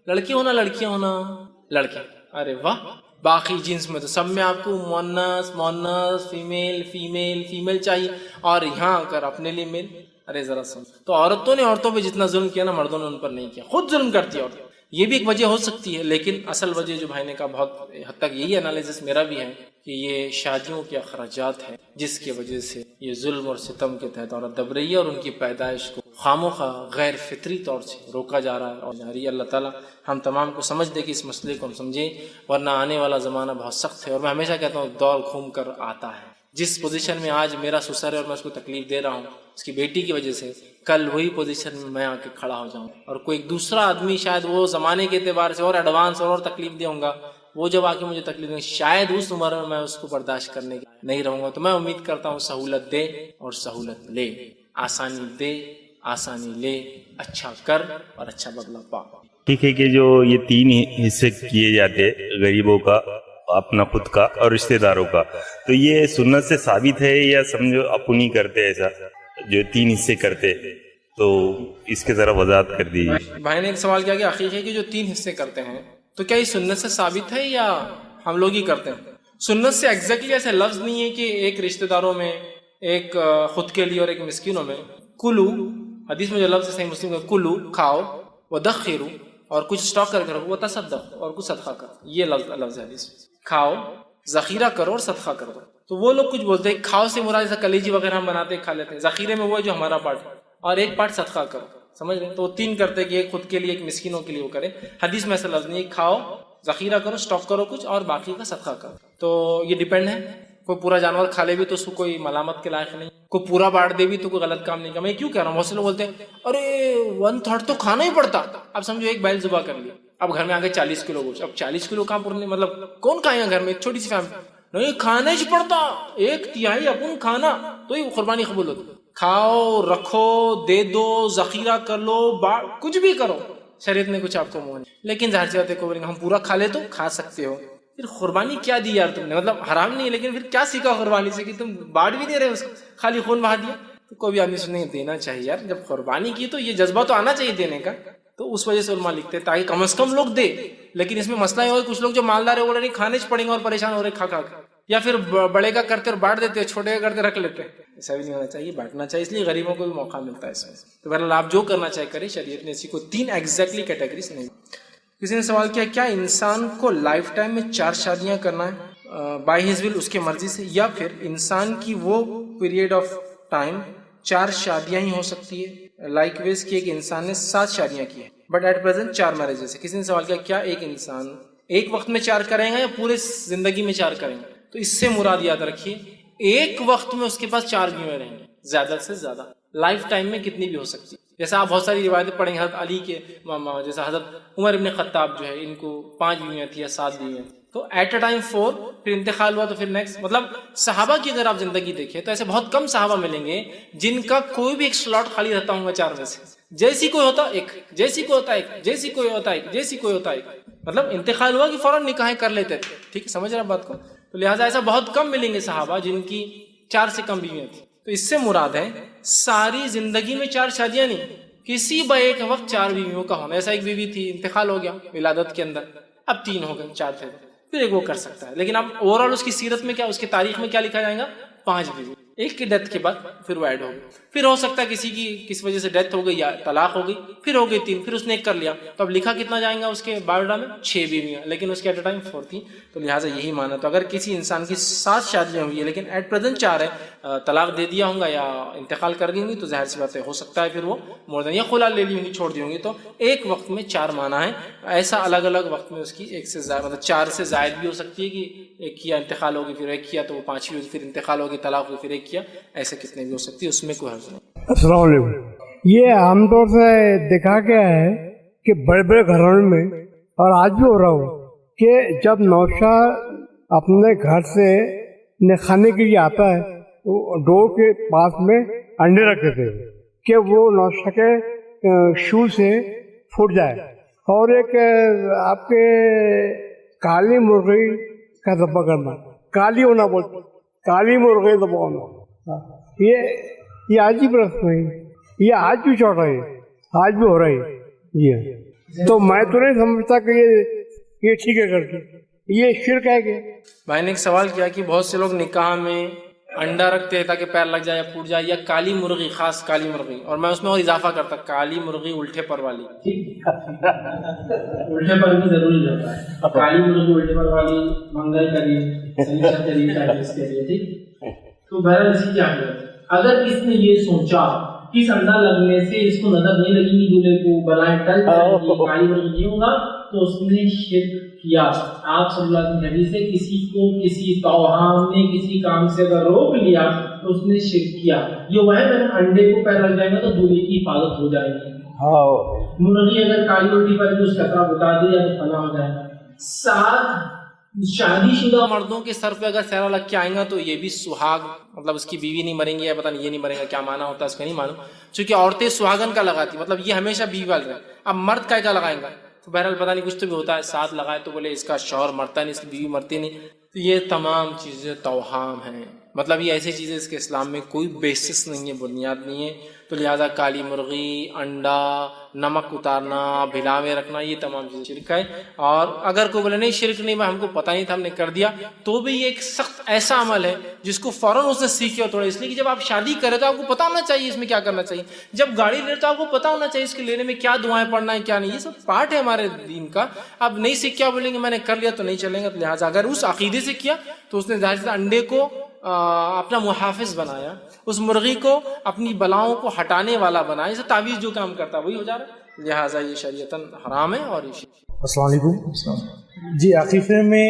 S1: لڑکی ہونا لڑکیاں ہونا، لڑکے. ارے واہ, باقی جنس میں تو سب میں آپ کو مونس فیمیل چاہیے, اور یہاں اگر اپنے لیے میل. ارے ذرا سن, تو عورتوں نے عورتوں پہ جتنا ظلم کیا نا مردوں نے ان پر نہیں کیا, خود ظلم کرتی ہے عورت. یہ بھی ایک وجہ ہو سکتی ہے, لیکن اصل وجہ جو بھائی نے کہا بہت حد تک یہی انالیسس میرا بھی ہے کہ یہ شادیوں کے اخراجات ہیں جس کی وجہ سے یہ ظلم اور ستم کے تحت عورت دب رہی ہے, اور ان کی پیدائش کو خاموخواہ غیر فطری طور سے روکا جا رہا ہے اور جاری ہے. اللہ تعالیٰ ہم تمام کو سمجھ دے کہ اس مسئلے کو ہم سمجھیں, ورنہ آنے والا زمانہ بہت سخت ہے. اور میں ہمیشہ کہتا ہوں دور گھوم کر آتا ہے. جس پوزیشن میں آج میرا سسر ہے اور میں اس کو تکلیف دے رہا ہوں اس کی بیٹی کی وجہ سے, کل وہی پوزیشن میں آ کے کھڑا ہو جاؤں, اور کوئی ایک دوسرا آدمی شاید وہ زمانے کے اعتبار سے اور ایڈوانس اور تکلیف دے ہوں گا, وہ جب آ کے مجھے تکلیف دیں شاید اس عمر میں اس کو برداشت کرنے کی نہیں رہوں گا. تو میں امید کرتا ہوں سہولت دے اور سہولت لے, آسانی دے آسانی لے, اچھا کر اور اچھا بدلہ پا.
S4: ٹھیک ہے کہ جو یہ 3 حصے کیے جاتے غریبوں کا, اپنا خود کا اور رشتہ داروں کا, تو یہ سنت سے ثابت ہے یا سمجھو اپنی کرتے ایسا جو 3 حصے کرتے, تو اس کے ذرا وضاحت کر دیجیے.
S1: بھائی نے ایک سوال کیا کہ عقیقے کے جو 3 حصے کرتے ہیں تو کیا یہ سنت سے ثابت ہے یا ہم لوگ ہی کرتے ہیں؟ سنت سے ایگزیکٹلی ایسا لفظ نہیں ہے کہ ایک رشتہ داروں میں, ایک خود کے لیے اور ایک مسکینوں میں. کلو, حدیث میں جو لفظ ہے صحیح مسلم کا, کلو کھاؤ, ودخرو اور کچھ اسٹاک کر کے رکھو, وتصدق اور کچھ صدقہ کرو, یہ لفظ ہے حدیث. کھاؤ, ذخیرہ کرو اور صدقہ کر دو. تو وہ لوگ کچھ بولتے ہیں کھاؤ سے مراد جیسا کلیجی وغیرہ ہم بناتے ہیں کھا لیتے ہیں, ذخیرے میں وہ ہے جو ہمارا پارٹ ہے, اور ایک پارٹ صدقہ کرو. سمجھ رہے ہیں؟ تو 3 کرتے کہ ایک خود کے لیے ایک مسکینوں کے لیے وہ کرے. حدیث میں ایسا لفظ نہیں ہے, کھاؤ, ذخیرہ کرو, اسٹاک کرو کچھ, اور باقی کا صدقہ کرو. تو یہ ڈیپینڈ ہے, کوئی پورا جانور کھا لے بھی تو اس کو کوئی ملامت کے لائق نہیں, کوئی پورا بانٹ دے بھی تو کوئی غلط کام نہیں کیا. میں کیوں کہہ رہا ہوں, بہت سے لوگ بولتے ہیں ارے 1/3 تو کھانا ہی پڑتا. اب سمجھو ایک بیل ذبح کر لیا, اب گھر میں آگے 40 کلو گوشت, اب 40 کلو کہاں پورنے, مطلب کون کھائے گا گھر میں, ایک چھوٹی سی فیملی, نہیں کھانا ہی پڑتا, 1/3 اپن کھانا, تو یہ قربانی قبول ہوتی. کھاؤ, رکھو, دے دو, ذخیرہ کر لو, کچھ بھی کرو, شریعت نے کچھ آپ کو منع نہیں. لیکن ظاہر سی بات ہے کو ہم پورا کھا لے تو کھا سکتے ہو. پھر قربانی کیا دی یار تم نے, مطلب حرام نہیں ہے لیکن پھر کیا سیکھا قربانی سے کہ تم بانٹ بھی دے رہے اس کو, خالی خون بہا دیا. تو کوئی بھی آدمی سنیں دینا چاہیے یار, جب قربانی کی تو یہ جذبہ تو آنا چاہیے دینے کا. تو اس وجہ سے علماء لکھتے ہیں تاکہ کم از کم لوگ دے. لیکن اس میں مسئلہ یہ ہو کچھ لوگ جو مالدار ہے وہ نہیں کھانے سے پڑیں گے اور پریشان ہو رہے کھا کھا کے, یا پھر بڑے کا کرتے اور بانٹ دیتے, چھوٹے کا کرتے رکھ لیتے. ایسا بھی نہیں ہونا چاہیے, بانٹنا چاہیے, اس لیے غریبوں کو بھی موقع ملتا ہے اس میں. تو بہرحال آپ جو کرنا چاہے کریں, شریعت نے اسی کو 3 ایگزیکٹلی کیٹیگریز نہیں. کسی نے سوال کیا کیا انسان کو لائف ٹائم میں 4 شادیاں کرنا ہے بائی ہز ول, اس کی مرضی سے, یا پھر انسان کی وہ پیریڈ آف ٹائم 4 شادیاں ہی ہو سکتی ہے. لائک ویز کی ایک انسان نے 7 شادیاں کی ہیں بٹ ایٹ پریزنٹ 4 میرجز ہے. کسی نے سوال کیا کیا ایک انسان ایک وقت میں 4 کریں گا یا پورے زندگی میں 4 کریں گے؟ تو اس سے مراد یاد رکھیے ایک وقت میں اس کے پاس 4 بیویاں رہیں گے, زیادہ سے زیادہ لائف ٹائم میں کتنی بھی ہو سکتی. جیسا آپ بہت ساری روایتیں پڑھیں گے, حضرت علی کے ماما جیسا حضرت عمر ابن خطاب جو ہے ان کو 5 بیویاں تھیں یا 7 بیویاں, تو ایٹ اے ٹائم 4, پھر انتقال ہوا تو پھر نیکسٹ. مطلب صحابہ کی اگر آپ زندگی دیکھیں تو ایسے بہت کم صحابہ ملیں گے جن کا کوئی بھی ایک سلاٹ خالی رہتا ہوں گا 4 میں سے. جیسی کوئی ہوتا ایک, جیسی کوئی ہوتا ایک, جیسی کوئی ہوتا ایک, جیسی کوئی ہوتا ایک. مطلب انتقال ہوا کہ فوراً نکاح کر لیتے تھے. ٹھیک ہے, سمجھ رہے ہیں بات کو. تو لہٰذا ایسا بہت کم ملیں گے صحابہ جن کی 4 سے کم بیویاں تھیں. تو اس سے مراد ہے ساری زندگی میں 4 شادیاں نہیں, کسی با ایک وقت 4 بیویوں کا ہونا. ایسا ایک بیوی تھی, انتقال ہو گیا ولادت کے اندر, اب 3 ہو گئے, 4 تھے, پھر ایک وہ کر سکتا ہے. لیکن اب اوور آل اس کی سیرت میں کیا, اس کی تاریخ میں کیا لکھا جائے گا, 5 بیوی. ایک کی ڈیتھ کے بعد پھر وہ ایڈ ہو گئی. پھر ہو سکتا ہے کسی کی کس وجہ سے ڈیتھ ہو گئی یا طلاق ہو گئی, پھر ہو گئی 3, پھر اس نے ایک کر لیا, تو اب لکھا کتنا جائیں گا اس کے بایوڈا میں 6 بیویاں, لیکن اس کے ایٹ اے ٹائم 4 تھیں. تو لہٰذا یہی مانا. تو اگر کسی انسان کی 7 شادیاں ہوئی ہے لیکن ایٹ پریزنٹ 4 ہے, طلاق دے دیا ہوں گا یا انتقال کر گئی ہوں گی, تو ظاہر سی بات ہے ہو سکتا ہے پھر وہ مور دین یا خلا لے لی ہوں گی, چھوڑ دی ہوں گی. تو ایک وقت میں 4 مانا ہے. ایسا الگ الگ وقت میں اس کی ایک سے زائد, مطلب 4 سے زائد بھی ہو سکتی ہے کہ ایک کیا انتقال ہوگی, پھر ایک کیا تو وہ 5 ہوگی, پھر انتقال ہوگی, طلاق ہوگی, پھر ایک کیا, ایسے کتنے بھی ہو سکتی ہے, اس میں کوئی حرج نہیں.
S5: السلام علیکم. یہ عام طور سے دیکھا گیا ہے کہ بڑے بڑے گھروں میں, اور آج بھی ہو رہا ہو, کہ جب نوشا اپنے گھر سے کھانے کے لیے آتا ہے تو ڈور کے پاس میں انڈے رکھتے تھے کہ وہ نوشا کے شو سے پھوٹ جائے. اور ایک آپ کے کالی مرغی کا ذبح کرنا, کالی ہونا بولتے, کالی مرغی ذبح ہونا, یہ عجیب رسم ہے. یہ آج بھی چل رہی ہے, آج بھی ہو رہی ہے. جی, تو میں تو نہیں سمجھتا کہ یہ یہ ٹھیک ہے کر کے، یہ شرک ہے کہ
S1: بھائی نے ایک سوال کیا کہ بہت سے لوگ نکاح میں انڈا رکھتے ہیں تاکہ پیر لگ جائے یا پھوٹ جائے، یا کالی مرغی، خاص کالی مرغی، اور میں اس میں اور اضافہ کرتا کالی مرغی الٹے پر والی، الٹے پر بھی ضروری ہوتا ہے، کالی مرغی الٹے پر والی منگل کریے اس کے لیے، ٹھیک۔ تو بہرحال اس کی کیا ہے، اگر کس نے یہ سوچا کہ اس انڈا لگنے سے اس کو نظر نہیں لگیں گی دولہے کو، بلائیں ٹل جائیں گی، کالی مرغی نہیں ہوگا، تو اس نے شرک کیا۔ آپ صلی اللہ علیہ وسلم حدیث سے کسی کو کسی توہام نے کسی کام سے اگر روک لیا تو اس نے شرک کیا۔ یہ وہ ہے انڈے کو پیر لگ جائے گا تو دولہے کی حفاظت ہو جائے گی، مرغی اگر کالی الٹی پر اس کترا بتا دے یا تو فنا ہو جائے گا۔ ساتھ شادی شدہ مردوں کے سر پہ اگر سہرا لگ کے آئیں گا تو یہ بھی سہاگ، مطلب اس کی بیوی نہیں مریں گی، یا پتہ نہیں یہ نہیں مرے گا، کیا معنی ہوتا ہے اس کا نہیں معلوم، چونکہ عورتیں سہاگن کا لگاتی، مطلب یہ ہمیشہ بیوی والے ہیں، اب مرد کا لگائیں گا تو بہرحال پتہ نہیں کچھ تو بھی ہوتا ہے، ساتھ لگائے تو بولے اس کا شوہر مرتا نہیں، اس کی بیوی مرتی نہیں، تو یہ تمام چیزیں توہام ہیں، مطلب یہ ایسی چیزیں اس کے اسلام میں کوئی بیسس نہیں ہے، بنیاد نہیں ہے، تو لہٰذا کالی مرغی، انڈا، نمک اتارنا، بھلاوے رکھنا، یہ تمام چیزیں شرک ہے۔ اور اگر کوئی بولے نہیں شرک نہیں، ہم کو پتہ نہیں تھا ہم نے کر دیا، تو بھی یہ ایک سخت ایسا عمل ہے جس کو فوراً اس نے سیکھے ہو تھوڑا، اس لیے کہ جب آپ شادی کرے تو آپ کو پتہ ہونا چاہیے اس میں کیا کرنا چاہیے، جب گاڑی لے تو آپ کو پتہ ہونا چاہیے اس کے لینے میں کیا دعائیں پڑھنا ہے کیا نہیں، یہ سب پارٹ ہے ہمارے دین کا۔ اب نہیں سیکھ کیا بولیں گے میں نے کر لیا تو نہیں چلیں گے، لہٰذا اگر اس عقیدے سے کیا تو اس نے ظاہر سے انڈے کو اپنا محافظ بنایا، اس مرغی کو اپنی بلاؤں کو ہٹانے والا بنایا، اسے تعویذ جو کام کرتا وہی ہو جا رہا ہے، لہٰذا یہ شریعتاً حرام ہے۔ اور
S6: السلام علیکم جی، عقیقے میں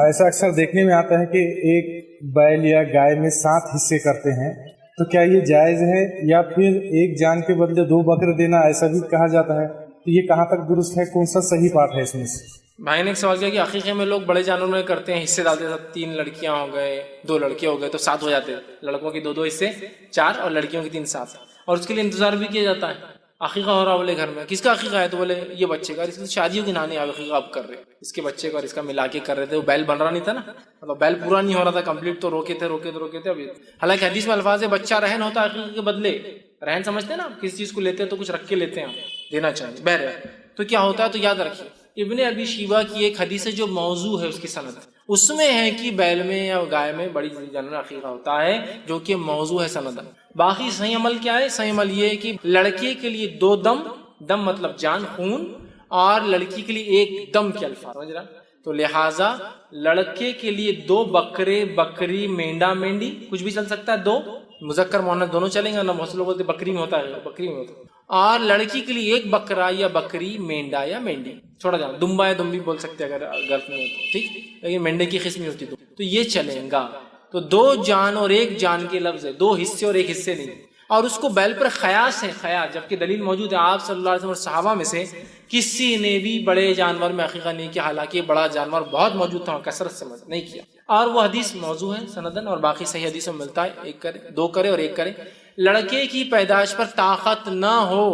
S6: ایسا اکثر دیکھنے میں آتا ہے کہ ایک بیل یا گائے میں 7 حصے کرتے ہیں، تو کیا یہ جائز ہے، یا پھر ایک جان کے بدلے 2 بکرے دینا ایسا بھی کہا جاتا ہے، تو یہ کہاں تک درست ہے، کون سا صحیح پارٹ ہے اس میں سے؟
S1: بھائی نے ایک سوال کیا کہ عقیقے میں لوگ بڑے جانوروں میں کرتے ہیں، حصے ڈالتے ہیں، 3 لڑکیاں ہو گئے، 2 لڑکے ہو گئے تو 7 ہو جاتے ہیں، لڑکوں کے 2 حصے 4 اور لڑکیوں کے 3 7، اور اس کے لیے انتظار بھی کیا جاتا ہے۔ عقیقہ ہو رہا بولے گھر میں، کس کا عقیقہ ہے تو بولے یہ بچے کا، اس کی شادیوں کی نانی عقیقہ اب کر رہے، اس کے بچے کا اور اس کا ملا کے کر رہے تھے، وہ بیل بن رہا نہیں تھا نا، مطلب بیل پورا نہیں ہو رہا تھا کمپلیٹ، تو روکے تھے ابھی، حالانکہ حدیث میں الفاظ ہے بچہ رہن ہوتا ہے عقیقے کے بدلے، رہن سمجھتے ہیں نا، کسی چیز کو لیتے ہیں تو کچھ رکھ کے لیتے ہیں، دینا چاہیے بہرحال، تو کیا ہوتا ہے تو یاد رکھیے ابن ابی شیبہ کی ایک حدیث ہے جو موضوع ہے، اس کی سند اس میں ہے کہ بیل میں یا گائے میں بڑی جانور عقیقہ ہوتا ہے، جو کہ موضوع ہے سند۔ باقی صحیح عمل کیا ہے؟ صحیح عمل یہ ہے کہ لڑکے کے لیے 2 دم مطلب جان خون، اور لڑکی کے لیے 1 دم کے الفاظ، سمجھ رہا؟ تو لہٰذا لڑکے کے لیے 2 بکرے، بکری، مینڈا، مینڈی، کچھ بھی چل سکتا ہے، 2 مذکر مؤنث دونوں چلیں گے، نہ بہت سے لوگ بولتے بکری میں ہوتا ہے، بکری میں ہوتا ہے، اور لڑکی کے لیے 1 بکرا یا بکری، مینڈا یا مینڈی، چھوڑا جانا دمبا یا دمبی بول سکتے اگر گلف میں ہوتا، ٹھیک، لیکن مینڈے کی قسم ہوتی تو یہ چلیں گا۔ تو 2 جان اور 1 جان کے لفظ ہے، 2 حصے اور 1 حصے نہیں، اور اس کو بیل پر خیاس ہے، خیاس، جبکہ دلیل موجود ہے آپ صلی اللہ علیہ وسلم اور صحابہ میں سے کسی نے بھی بڑے جانور میں عقیقہ نہیں کیا، حالانکہ بڑا جانور بہت موجود تھا، کثرت سے نہیں کیا، اور وہ حدیث موضوع ہے سندن، اور باقی صحیح حدیثوں میں ملتا ہے 1 کرے، 2 کرے اور 1 کرے۔ لڑکے کی پیدائش پر طاقت نہ ہو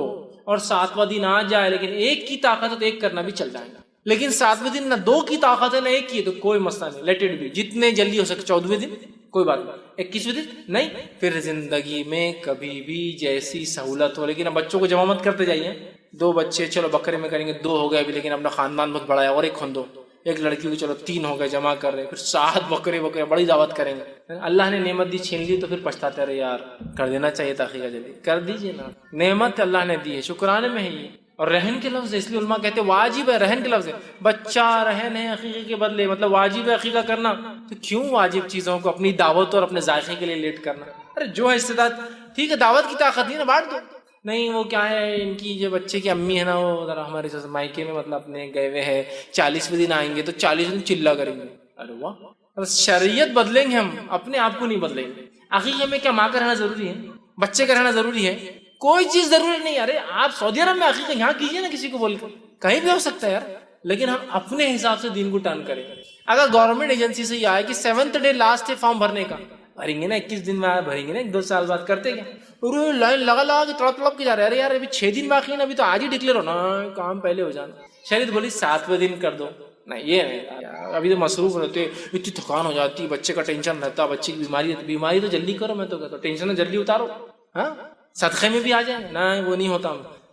S1: اور 7واں دن آ جائے، لیکن 1 کی طاقت ہے تو 1 کرنا بھی چل جائے گا، لیکن 7ویں دن نہ 2 کی طاقت ہے نہ 1 کی، تو کوئی مسئلہ نہیں، لیٹ اٹ بی، جتنے جلدی ہو سکے 14ویں دن کوئی بات نہیں، 21ویں دن نہیں، پھر زندگی میں کبھی بھی جیسی سہولت ہو، لیکن اب بچوں کو جمع مت کرتے جائیے، 2 بچے چلو بکرے میں کریں گے، 2 ہو گئے ابھی، لیکن اپنا خاندان بہت بڑا ہے اور 1 کھندو، 1 لڑکی کو چلو 3 ہو گئے جمع کر رہے، پھر 7 بکرے بڑی دعوت کریں گے، اللہ نے نعمت دی چھین لی تو پھر پچھتاتے رہے، یار کر دینا چاہیے تھا عقیقہ، جلدی کر دیجیے نا، نعمت اللہ نے دی ہے، شکرانے میں ہے یہ، اور رہن کے لفظ ہے، اس لیے علماء کہتے ہیں واجب ہے، رہن کے لفظ ہے، بچہ رہن ہے عقیقے کے بدلے، مطلب واجب ہے عقیقہ کرنا، تو کیوں واجب چیزوں کو اپنی دعوت اور اپنے ذائقے کے لیے لیٹ کرنا؟ ارے جو ہے استعداد، ٹھیک ہے دعوت کی طاقت نہیں نا، بانٹ دو، نہیں وہ کیا ہے ان کی جو بچے کی امی ہے نا، وہ ذرا ہمارے مائکے میں مطلب اپنے گئے ہوئے ہیں، 40ویں دن آئیں گے تو 40 دن چلا کریں گے، ارے واہ، شریعت بدلیں گے ہم، اپنے آپ کو نہیں بدلیں گے۔ عقیقے میں کیا ماں کا رہنا ضروری ہے؟ بچے کا رہنا ضروری ہے؟ کوئی چیز ضروری نہیں، ارے آپ سعودی عرب میں عقیقہ یہاں کیجیے نا، کسی کو بول کر، کہیں بھی ہو سکتا ہے یار، لیکن ہم اپنے حساب سے دین کو ٹرن کریں۔ اگر گورنمنٹ ایجنسی سے یہ آئے کہ 7th ڈے لاسٹ ہے فارم بھرنے کا، بھریں گے نا 21 دن میں بھریں گے نا، 2 سال بعد کرتے کیا، اور لائن لگا کے تڑپ کے جا رہے ہیں، ارے یار ابھی 6 دن باقی ہے نا، ابھی تو آج ہی ڈکلیئر ہونا، کام پہلے ہو جانا، شریعت بولی 7ویں دن کر دو، نہیں یہ نہیں، ابھی تو مصروف رہتے، اتنی تھکان ہو جاتی، بچے کا ٹینشن رہتا، بچے کی بیماری تو جلدی کرو، میں تو کہتا ہوں ٹینشن جلدی اتارو، ہاں صدقے میں بھی آ جائیں، نہ وہ نہیں ہوتا،